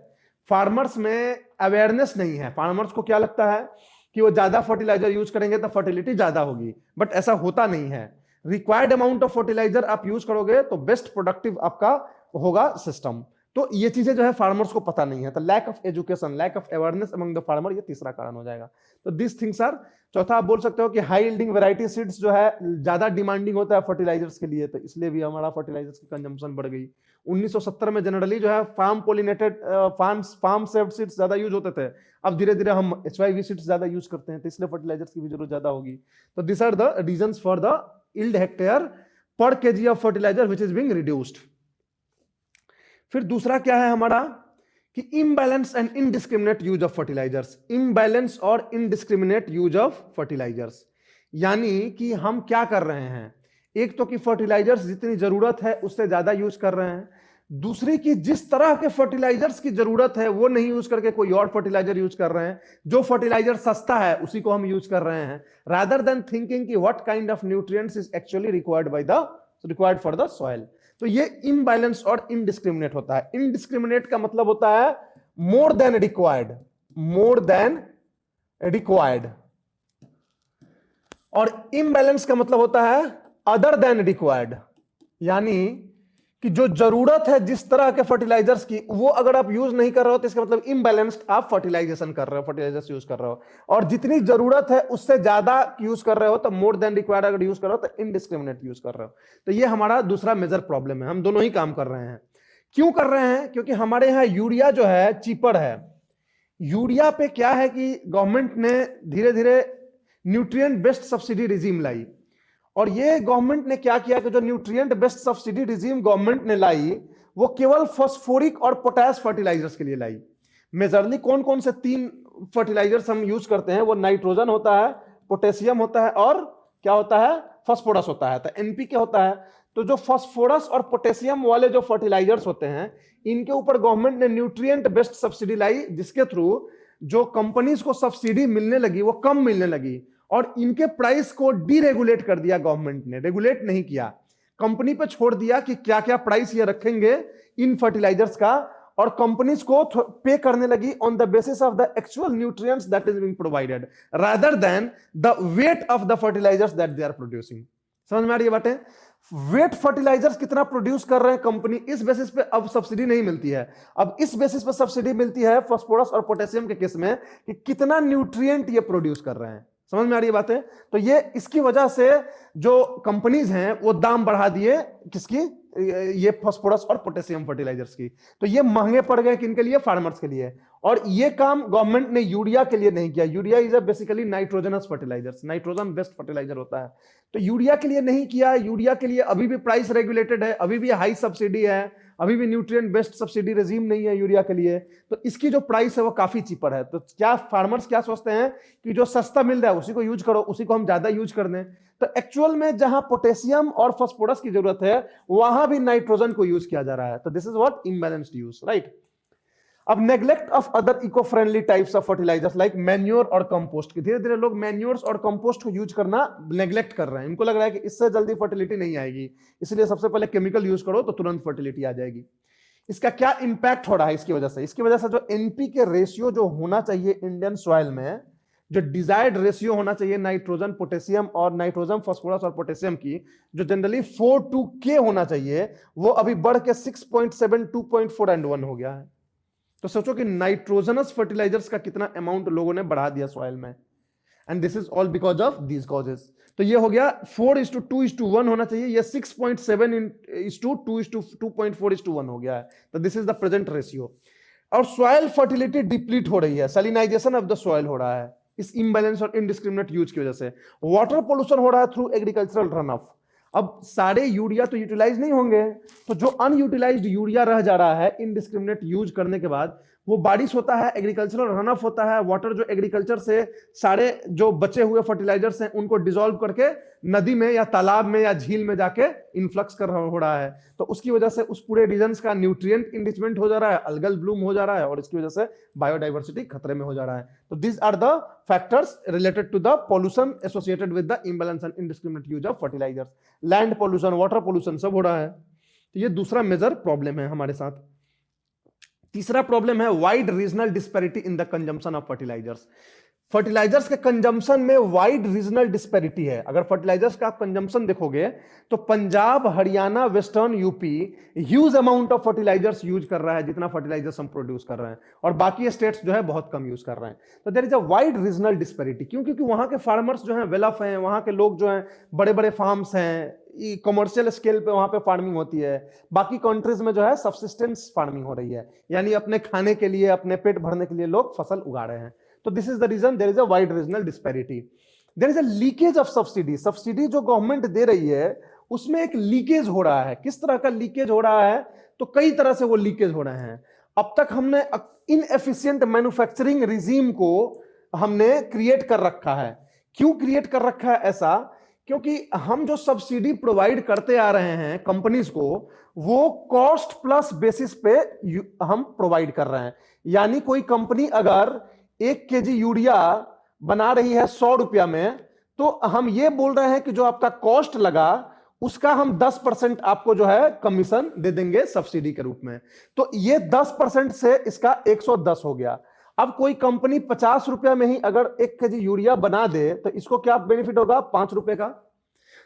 फार्मर्स में अवेयरनेस नहीं है। फार्मर्स को क्या लगता है कि वो ज्यादा फर्टिलाइजर यूज करेंगे तो फर्टिलिटी ज्यादा होगी, बट ऐसा होता नहीं है। रिक्वायर्ड अमाउंट ऑफ फर्टिलाइजर आप यूज करोगे तो बेस्ट प्रोडक्टिव आपका होगा सिस्टम। तो ये चीजें जो है फार्मर्स को पता नहीं है। तो lack of education, lack of awareness among the farmer, ये तीसरा कारण हो जाएगा। तो दिस थिंग्स आर। चौथा आप बोल सकते हो कि हाई यील्डिंग वैरायटी सीड्स जो है ज्यादा डिमांडिंग होता है फर्टिलाइजर्स के लिए, तो इसलिए भी हमारा फर्टिलाइजर्स की कंजम्पशन बढ़ गई। 1970 में जनरली जो है farm pollinated farm saved seeds ज्यादा यूज होते थे। अब धीरे धीरे हम HYV सीड्स ज्यादा यूज करते हैं, तो इसलिए फर्टिलाइजर्स की भी जरूरत ज्यादा होगी। तो this are the reasons for the yield hectare per kg of fertilizer which is being reduced. फिर दूसरा क्या है हमारा कि imbalance and indiscriminate use of fertilizers. Imbalance और इनडिस्क्रिमिनेट यूज ऑफ फर्टिलाइजर्स, यानी कि हम क्या कर रहे हैं, एक तो कि फर्टिलाइजर्स जितनी जरूरत है उससे ज्यादा यूज कर रहे हैं, दूसरी की जिस तरह के फर्टिलाइजर्स की जरूरत है वो नहीं यूज करके कोई और फर्टिलाइजर यूज कर रहे हैं। जो फर्टिलाइजर सस्ता है उसी को हम यूज कर रहे हैं, रादर देन थिंकिंग कि what kind of nutrients is actually required for the soil. तो ये इम्बैलेंस और इनडिस्क्रिमिनेट होता है। इनडिस्क्रिमिनेट का मतलब होता है मोर देन रिक्वायर्ड, और इम्बैलेंस का मतलब होता है अदर देन रिक्वायर्ड, यानी कि जो जरूरत है जिस तरह के फर्टिलाइजर्स की, वो अगर आप यूज नहीं कर रहे हो तो इसका मतलब इम्बैलेंस्ड आप फर्टिलाइजेशन कर रहे हो, फर्टिलाइजर्स यूज कर रहे हो। और जितनी जरूरत है उससे ज्यादा यूज कर रहे हो तो मोर देन रिक्वायर्ड अगर यूज कर रहे हो तो इनडिस्क्रिमिनेट यूज कर रहे हो। तो ये हमारा दूसरा मेजर प्रॉब्लम है। हम दोनों ही काम कर रहे हैं। क्यों कर रहे हैं? क्योंकि हमारे यहाँ यूरिया जो है चीपर है। यूरिया पे क्या है कि गवर्नमेंट ने धीरे धीरे न्यूट्रिएंट बेस्ड सब्सिडी रिजीम लाई, और ये गवर्नमेंट ने क्या किया कि जो nutrient based subsidy regime government ने लाई वो केवल फास्फोरिक और पोटाश फर्टिलाइजर्स के लिए लाई। मेजरली कौन कौन से 3 फर्टिलाइजर्स हम यूज करते हैं, वो नाइट्रोजन होता है, पोटेशियम होता है और क्या होता है, फास्फोरस होता है। तो NPK होता है। तो जो फास्फोरस और पोटेशियम वाले जो फर्टिलाइजर्स होते हैं, इनके ऊपर गवर्नमेंट ने न्यूट्रिएंट बेस्ड सब्सिडी लाई, जिसके थ्रू जो कंपनीज को सब्सिडी मिलने लगी वो कम मिलने लगी, और इनके प्राइस को डीरेगुलेट कर दिया गवर्नमेंट ने। रेगुलेट नहीं किया, कंपनी पे छोड़ दिया कि क्या क्या प्राइस ये रखेंगे इन फर्टिलाइजर्स का, और कंपनीज को पे करने लगी on the basis of the actual nutrients that is being provided rather than the weight of the fertilisers that they are producing. समझ में आ रही है बातें? वेट फर्टिलाइजर्स कितना प्रोड्यूस कर रहे हैं कंपनी, इस बेसिस पे अब सब्सिडी नहीं मिलती है। अब इस बेसिस पे सब्सिडी मिलती है फास्फोरस और पोटेशियम के केस में कि कितना न्यूट्रिएंट ये प्रोड्यूस कर रहे हैं। समझ में आ रही है बातें? तो ये इसकी वजह से जो कंपनीज हैं वो दाम बढ़ा दिए, किसकी, ये फास्फोरस और पोटेशियम फर्टिलाइजर्स की। तो ये महंगे पड़ गए किनके लिए, फार्मर्स के लिए। और ये काम गवर्नमेंट ने यूरिया के लिए नहीं किया। Urea is a basically nitrogenous fertilisers, nitrogen based fertiliser होता है। तो यूरिया के लिए नहीं किया। यूरिया के लिए अभी भी प्राइस रेगुलेटेड है, अभी भी हाई सब्सिडी है, अभी भी न्यूट्रिएंट बेस्ड सब्सिडी रेजिम नहीं है यूरिया के लिए। तो इसकी जो प्राइस है वो काफी चीपर है। तो क्या फार्मर्स क्या सोचते हैं कि जो सस्ता मिल रहा है उसी को यूज करो, उसी को हम ज्यादा यूज कर दें। तो एक्चुअल में जहां पोटेशियम और फास्फोरस की जरूरत है वहां भी नाइट्रोजन को यूज किया जा रहा है। तो this is what imbalanced use, right. अब neglect of other eco friendly types of fertilizers like manure और कंपोस्ट, धीरे धीरे लोग मैन्योर्स और कंपोस्ट को यूज करना नेग्लेक्ट कर रहे हैं। इनको लग रहा है कि इससे जल्दी फर्टिलिटी नहीं आएगी, इसलिए सबसे पहले केमिकल यूज करो तो तुरंत फर्टिलिटी आ जाएगी। इसका क्या इंपैक्ट हो रहा है इसकी वजह से? इसकी वजह से जो एनपी के रेशियो जो होना चाहिए इंडियन सॉइल में, जो डिजायर्ड रेशियो होना चाहिए नाइट्रोजन पोटेशियम और नाइट्रोजन फास्फोरस और पोटेशियम की, जो जनरली 4:k होना चाहिए, वो अभी बढ़ के 6.7, 2.4 and 1 हो गया है। तो सोचो कि नाइट्रोजनस फर्टिलाइजर्स का कितना अमाउंट लोगों ने बढ़ा दिया सॉइल में, and this is all because of these causes. तो ये हो गया 4:2:1 होना चाहिए, ये 6.7:2:2.4:1 हो गया है। तो this is the present ratio. और सॉइल फर्टिलिटी डिप्लीट हो रही है, सैलिनाइजेशन ऑफ द सॉइल हो रहा है इस इम्बैलेंस और इनडिस्क्रिमिनेट यूज की वजह से। वाटर पोल्यूशन हो रहा है थ्रू एग्रीकल्चरल रन ऑफ। अब सारे यूरिया तो यूटिलाइज नहीं होंगे, तो जो अनयूटिलाइज्ड यूरिया रह जा रहा है इनडिस्क्रिमिनेट यूज करने के बाद, वो बारिश होता है, एग्रीकल्चरल रन ऑफ होता है, वाटर जो एग्रीकल्चर से सारे जो बचे हुए फर्टिलाइजर्स हैं उनको डिसॉल्व करके नदी में या तालाब में या झील में जाके इन्फ्लक्स हो रहा है। तो उसकी वजह से उस पूरे रीजन का न्यूट्रिएंट इनरिचमेंट हो जा रहा है, अल्गल ब्लूम हो जा रहा है, और इसकी वजह से बायोडाइवर्सिटी खतरे में हो जा रहा है। तो this are the factors related to the pollution associated with the imbalance and indiscriminate use of fertilisers. Land pollution, water pollution सब हो रहा है। तो ये दूसरा मेजर प्रॉब्लम है हमारे साथ। तीसरा प्रॉब्लम है wide regional disparity in the consumption of fertilisers. Fertilisers के कंजम्पशन में वाइड रीजनल डिस्पैरिटी है। अगर फर्टिलाइजर्स का आप कंजम्पशन देखोगे तो Punjab, Haryana, western UP huge amount of fertilisers use कर रहा है, जितना फर्टिलाइजर्स हम प्रोड्यूस कर रहे हैं, और बाकी स्टेट्स जो है बहुत कम यूज कर रहे हैं। तो there is a wide regional disparity. क्यों? क्योंकि वहां के फार्मर्स जो है वेल ऑफ हैं, वहां के लोग जो हैं बड़े बड़े फार्म्स हैं, कमर्शियल स्केल पे वहां पे फार्मिंग होती है। बाकी कंट्रीज में जो है सब्सिस्टेंस फार्मिंग हो रही है, यानी अपने खाने के लिए, अपने पेट भरने के लिए लोग फसल उगा रहे हैं। तो this is the reason there is a wide regional disparity. There is a leakage of subsidy. Subsidy जो गवर्नमेंट दे रही है उसमें एक लीकेज हो रहा है। किस तरह का लीकेज हो रहा है? तो कई तरह से वो लीकेज हो रहे हैं। अब तक हमने इनएफिशिएंट मैन्युफैक्चरिंग रिजीम को हमने क्रिएट कर रखा है। क्यों क्रिएट कर रखा है ऐसा? क्योंकि हम जो सब्सिडी प्रोवाइड करते आ रहे हैं कंपनीज को, वो कॉस्ट प्लस बेसिस पे हम प्रोवाइड कर रहे हैं। यानी कोई कंपनी अगर 1 kg यूरिया बना रही है 100 रुपया में, तो हम ये बोल रहे हैं कि जो आपका कॉस्ट लगा उसका हम 10% आपको जो है कमीशन दे देंगे सब्सिडी के रूप में। तो ये 10% से इसका 110 हो गया। अब कोई कंपनी 50 रुपया में ही अगर 1 kg यूरिया बना दे तो इसको क्या बेनिफिट होगा? 5 रुपए का।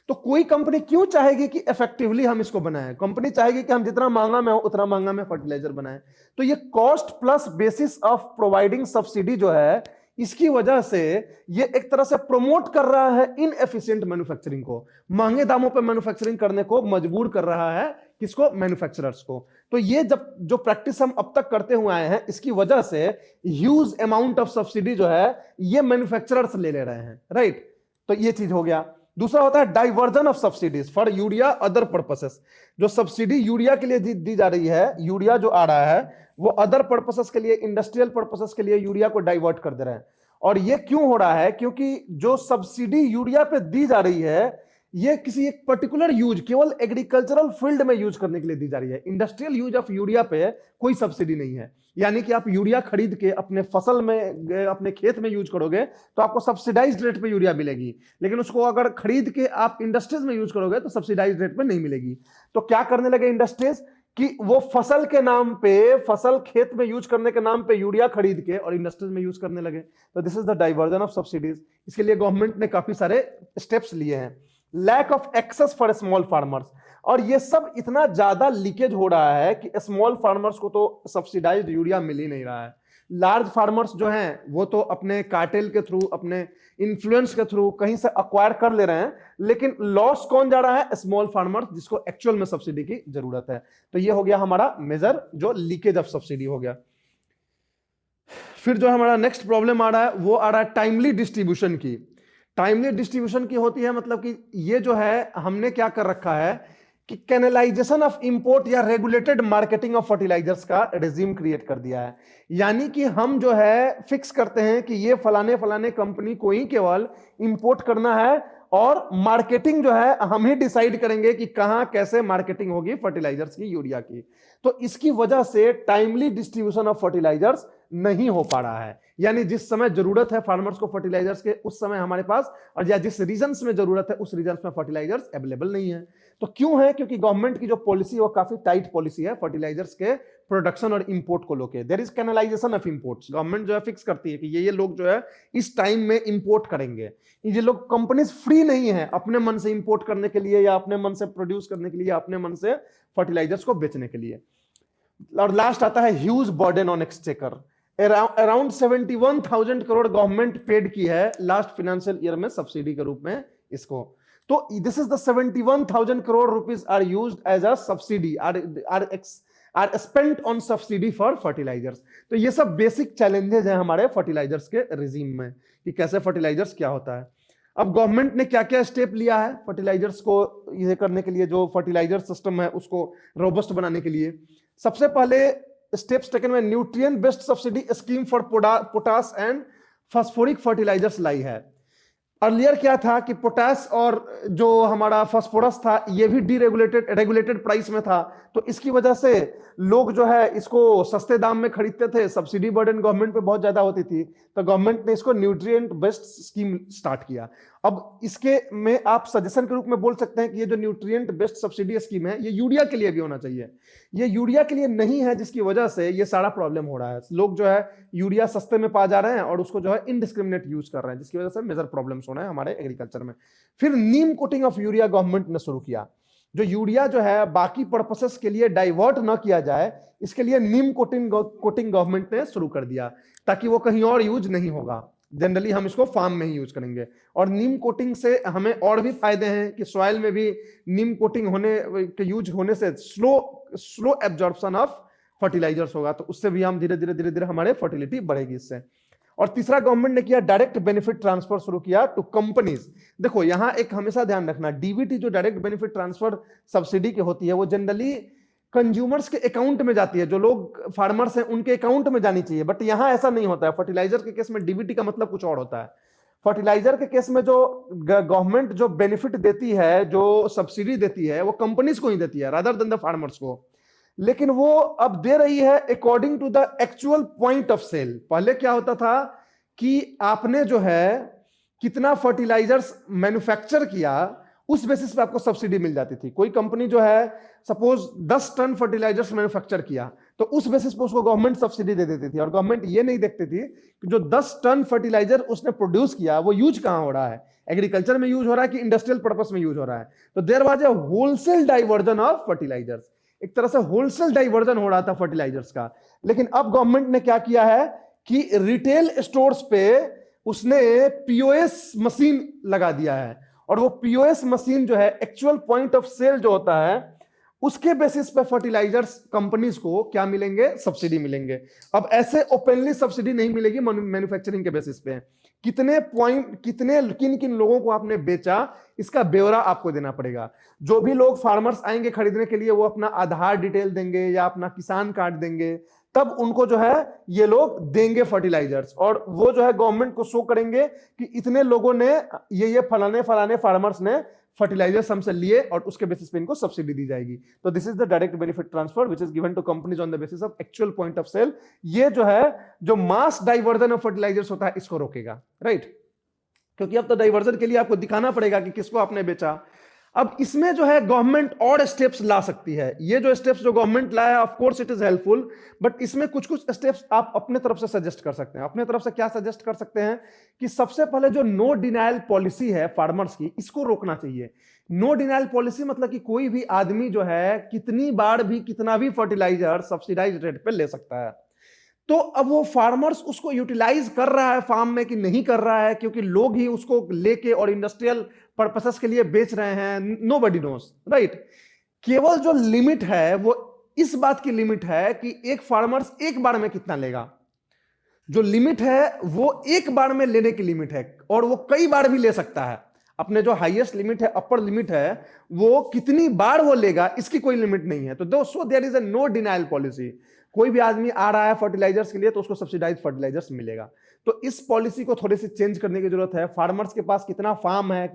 तो कोई कंपनी क्यों चाहेगी कि इफेक्टिवली हम इसको बनाएं? कंपनी चाहेगी कि हम जितना महंगा में हो उतना महंगा में फर्टिलाइजर बनाएं। तो ये cost plus basis of providing subsidy जो है, इसकी वजह से ये एक तरह से प्रमोट कर रहा है इनएफिशिएंट मैन्युफैक्चरिंग को, महंगे दामों पर मैन्युफैक्चरिंग करने को मजबूर कर रहा है किसको? मैन्युफैक्चरर्स को। तो ये जब जो प्रैक्टिस हम अब तक करते हुए आए हैं, इसकी वजह से ह्यूज अमाउंट ऑफ सब्सिडी जो है ये मैन्युफैक्चरर्स ले रहे हैं, राइट? तो ये चीज हो गया। दूसरा होता है diversion of subsidies for urea other purposes. जो सब्सिडी यूरिया के लिए दी जा रही है, यूरिया जो आ रहा है वो अदर पर्पसेस के लिए, इंडस्ट्रियल पर्पसेस के लिए यूरिया को डाइवर्ट कर दे रहे हैं। और ये क्यों हो रहा है? क्योंकि जो सब्सिडी यूरिया पे दी जा रही है ये किसी एक पर्टिकुलर यूज, केवल एग्रीकल्चरल फील्ड में यूज करने के लिए दी जा रही है। इंडस्ट्रियल यूज ऑफ यूरिया पे कोई सब्सिडी नहीं है। यानी कि आप यूरिया खरीद के अपने फसल में, अपने खेत में यूज करोगे तो आपको सब्सिडाइज्ड रेट पे यूरिया मिलेगी, लेकिन उसको अगर खरीद के आप इंडस्ट्रीज में यूज करोगे तो सब्सिडाइज्ड रेट पे नहीं मिलेगी। तो क्या करने लगे इंडस्ट्रीज कि वो फसल के नाम पे, फसल खेत में यूज करने के नाम पे यूरिया खरीद के और इंडस्ट्रीज में यूज करने लगे। तो this is the diversion of subsidies. इसके लिए गवर्नमेंट ने काफी सारे स्टेप्स लिए हैं। Lack of access for small farmers, और ये सब इतना ज्यादा लीकेज हो रहा है कि स्मॉल फार्मर्स को तो सब्सिडाइज्ड यूरिया मिल ही नहीं रहा है। लार्ज फार्मर्स जो हैं वो तो अपने कार्टेल के थ्रू, अपने इन्फ्लुएंस के थ्रू कहीं से अक्वायर कर ले रहे हैं, लेकिन लॉस कौन जा रहा है? स्मॉल फार्मर्स, जिसको एक्चुअल में सब्सिडी की जरूरत है। तो ये हो गया हमारा मेजर जो लीकेज ऑफ सब्सिडी हो गया। फिर जो हमारा नेक्स्ट प्रॉब्लम आ रहा है वो आ रहा है टाइमली डिस्ट्रीब्यूशन की। टाइमली डिस्ट्रीब्यूशन की होती है मतलब कि ये जो है हमने क्या कर रखा है कि कैनलाइजेशन ऑफ इंपोर्ट या रेगुलेटेड मार्केटिंग ऑफ फर्टिलाइजर्स का रेजिम क्रिएट कर दिया है। यानी कि हम जो है फिक्स करते हैं कि ये फलाने फलाने कंपनी को ही केवल इंपोर्ट करना है और मार्केटिंग जो है हम ही डिसाइड करेंगे कि कहां कैसे मार्केटिंग होगी फर्टिलाइजर्स की, यूरिया की। तो इसकी वजह से टाइमली डिस्ट्रीब्यूशन ऑफ फर्टिलाइजर्स नहीं हो पा रहा है, यानी जिस समय जरूरत है फार्मर्स को फर्टिलाइजर्स के उस समय हमारे पास, और या जिस रीजन्स में जरूरत है उस रीजन्स में फर्टिलाइजर्स अवेलेबल नहीं है। तो क्यों है? क्योंकि गवर्नमेंट की जो पॉलिसी है वो काफी टाइट पॉलिसी है फर्टिलाइजर्स के प्रोडक्शन और इंपोर्ट को लेकर। There is canalisation of imports. Government जो है फिक्स करती है कि ये लोग जो है इस टाइम में इंपोर्ट करेंगे। ये लोग कंपनीज फ्री नहीं है अपने मन से इंपोर्ट करने के लिए या अपने मन से प्रोड्यूस करने के लिए या अपने मन से फर्टिलाइजर्स को बेचने के लिए। और लास्ट आता है huge burden on exchequer. Around 71,000 crore government paid की है लास्ट फाइनेंशियल ईयर में सब्सिडी के रूप में इसको। तो this is the 71,000 crore rupees are used as a subsidy, are spent on subsidy for fertilisers. तो ये सब बेसिक चैलेंजेस हैं हमारे फर्टिलाइजर्स के रिजीम में कि कैसे फर्टिलाइजर्स क्या होता है। अब गवर्नमेंट ने क्या क्या स्टेप लिया है फर्टिलाइजर्स को ये करने के लिए, जो फर्टिलाइजर सिस्टम है उसको रोबस्ट बनाने के लिए। सबसे पहले स्टेप्स टेकन में nutrient based subsidy scheme for potash and phosphoric fertilizers लाई है। अर्लियर क्या था कि पोटास और जो हमारा फास्फोरस था ये भी रेगुलेटेड प्राइस में था, तो इसकी वजह से लोग जो है इसको सस्ते दाम में खरीदते थे, सब्सिडी बर्डन गवर्नमेंट पे बहुत ज्यादा होती थी, तो गवर्नमेंट ने इसको न्यूट्रिएंट बेस्ड स्कीम स्टार्ट किया। अब इसके में आप सजेशन के रूप में बोल सकते हैं कि ये जो न्यूट्रिएंट बेस्ड सब्सिडी स्कीम है ये यूरिया के लिए भी होना चाहिए। ये यूरिया के लिए नहीं है, जिसकी वजह से ये सारा प्रॉब्लम हो रहा है। लोग जो है यूरिया सस्ते में पा जा रहे हैं और उसको जो है इनडिस्क्रिमिनेट यूज कर रहे हैं, जिसकी वजह से मेजर प्रॉब्लम्स हो रहे हैं हमारे एग्रीकल्चर में। फिर नीम कोटिंग ऑफ यूरिया गवर्नमेंट ने शुरू किया। जो यूरिया जो है बाकी पर्पसेस के लिए डाइवर्ट ना किया जाए, इसके लिए नीम कोटिंग गवर्नमेंट ने शुरू कर दिया, ताकि वो कहीं और यूज नहीं होगा। जनरली हम इसको फार्म में ही यूज करेंगे। और नीम कोटिंग से हमें और भी फायदे हैं कि सॉइल में भी नीम कोटिंग होने के यूज होने से स्लो एब्जॉर्प्शन ऑफ फर्टिलाइजर्स होगा, तो उससे भी हम धीरे धीरे हमारे फर्टिलिटी बढ़ेगी इससे। और तीसरा गवर्नमेंट ने किया डायरेक्ट बेनिफिट ट्रांसफर शुरू किया टू कंपनीज। देखो यहां एक हमेशा ध्यान रखना, डीबीटी जो डायरेक्ट बेनिफिट ट्रांसफर सब्सिडी की होती है वो जनरली कंज्यूमर्स के अकाउंट में जाती है, जो लोग फार्मर्स हैं उनके अकाउंट में जानी चाहिए, बट यहां ऐसा नहीं होता है। फर्टिलाइजर के केस में डीबीटी का मतलब कुछ और होता है। फर्टिलाइजर के केस में जो गवर्नमेंट जो बेनिफिट देती है, जो सब्सिडी देती है, वो कंपनीज को ही देती है रादर देन द फार्मर्स को। लेकिन वो अब दे रही है according to the actual point of sale. पहले क्या होता था कि आपने जो है कितना फर्टिलाइजर्स मैन्युफैक्चर किया उस बेसिस पे आपको सब्सिडी मिल जाती थी। कोई कंपनी जो है सपोज 10 टन फर्टिलाइजर्स मैन्युफैक्चर किया तो उस बेसिस पे उसको गवर्नमेंट सब्सिडी दे देती थी। और गवर्नमेंट ये नहीं देखती थी कि जो 10 टन फर्टिलाइजर उसने प्रोड्यूस किया वो यूज कहां हो रहा है, एग्रीकल्चर में यूज हो रहा है कि इंडस्ट्रियल पर्पस में यूज हो रहा है। तो there was a wholesale diversion of fertilisers, एक तरह से होलसेल डाइवर्जन हो रहा था फर्टिलाइजर्स का। लेकिन अब गवर्नमेंट ने क्या किया है कि रिटेल स्टोर्स पे उसने पीओएस मशीन लगा दिया है, और वो पीओएस मशीन जो है एक्चुअल पॉइंट ऑफ सेल जो होता है उसके बेसिस पे फर्टिलाइजर्स कंपनीज को क्या मिलेंगे, सब्सिडी मिलेंगे। अब ऐसे ओपनली सब्सिडी नहीं मिलेगी मैन्युफैक्चरिंग के बेसिस पे। कितने पॉइंट, किन किन लोगों को आपने बेचा, इसका ब्यौरा आपको देना पड़ेगा। जो भी लोग फार्मर्स आएंगे खरीदने के लिए वो अपना आधार डिटेल देंगे या अपना किसान कार्ड देंगे, तब उनको जो है ये लोग देंगे फर्टिलाइजर्स, और वो जो है गवर्नमेंट को शो करेंगे कि इतने लोगों ने ये फलाने फार्मर्स ने फर्टिलाइजर्स हमसे लिए और उसके बेसिस पे इनको सब्सिडी दी जाएगी। तो this is the direct benefit transfer which is given to companies on the basis of actual point of sale. ये जो है जो मास डाइवर्जन ऑफ फर्टिलाइजर्स होता है इसको रोकेगा, राइट। क्योंकि अब तो डाइवर्जन के लिए आपको दिखाना पड़ेगा कि किसको आपने बेचा। अब इसमें जो है गवर्नमेंट और स्टेप्स ला सकती है। ये जो स्टेप्स जो गवर्नमेंट लाया of course it is helpful, but इसमें कुछ स्टेप्स आप अपने तरफ से सजेस्ट कर सकते हैं। अपने तरफ से क्या सजेस्ट कर सकते हैं कि सबसे पहले जो नो डिनायल पॉलिसी है फार्मर्स की, इसको रोकना चाहिए। नो डिनायल पॉलिसी मतलब कि कोई भी आदमी जो है कितनी बार भी कितना भी फर्टिलाइजर सब्सिडाइज्ड रेट पे ले सकता है। तो अब वो फार्मर्स उसको यूटिलाइज कर रहा है फार्म में कि नहीं कर रहा है, क्योंकि लोग ही उसको लेके और इंडस्ट्रियल पर्पसेस के लिए बेच रहे हैं, नोबडी नोस, राइट। केवल जो लिमिट है वो इस बात की लिमिट है कि एक फार्मर्स एक बार में कितना लेगा। जो लिमिट है वो एक बार में लेने की लिमिट है, और वो कई बार भी ले सकता है। अपने जो हाईएस्ट लिमिट है, अपर लिमिट है, वो कितनी बार वो लेगा इसकी कोई लिमिट नहीं है। तो so there is a no denial policy. कोई भी आदमी आ रहा है फर्टिलाइजर्स के लिए तो उसको सब्सिडाइज फर्टिलाइजर्स मिलेगा। तो इस पॉलिसी को थोड़ी सी चेंज करने की जरूरत है। फार्मर्स के पास कितना फार्म है,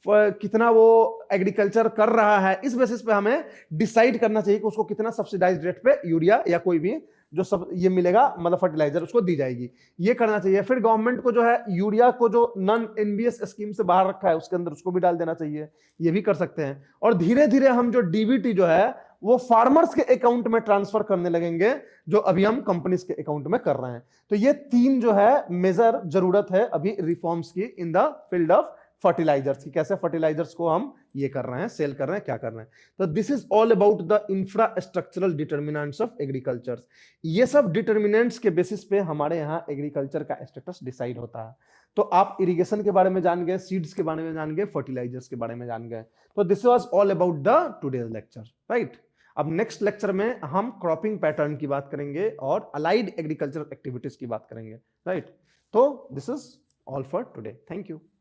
कितना वो एग्रीकल्चर कर रहा है, इस बेसिस पे हमें डिसाइड करना चाहिए कि उसको कितना सब्सिडाइज रेट पे यूरिया या कोई भी जो सब ये मिलेगा मतलब फर्टिलाइजर उसको दी जाएगी, ये करना चाहिए। फिर गवर्नमेंट को जो है यूरिया को जो नॉन एनबीएस स्कीम से बाहर रखा है उसके अंदर उसको भी डाल देना चाहिए, ये भी कर सकते हैं। और धीरे धीरे हम जो डीबीटी जो है वो फार्मर्स के अकाउंट में ट्रांसफर करने लगेंगे, जो अभी हम कंपनीज के अकाउंट में कर रहे हैं। तो ये 3 जो है मेजर जरूरत है अभी रिफॉर्म्स की in the field of fertilisers की, कैसे फर्टिलाइजर्स को हम ये कर रहे हैं, सेल कर रहे हैं, क्या कर रहे हैं। तो this is all about the infrastructural determinants of agriculture. ये सब डिटर्मिनेंट्स के बेसिस पे हमारे यहाँ एग्रीकल्चर का स्टेटस डिसाइड होता है। तो आप इरिगेशन के बारे में जान गए, सीड्स के बारे में जान गए, फर्टिलाइजर्स के बारे में जान गए। तो this was all about the today's lecture, right. अब नेक्स्ट लेक्चर में हम क्रॉपिंग पैटर्न की बात करेंगे और अलाइड एग्रीकल्चर एक्टिविटीज की बात करेंगे, राइट। तो this is all for today, thank you.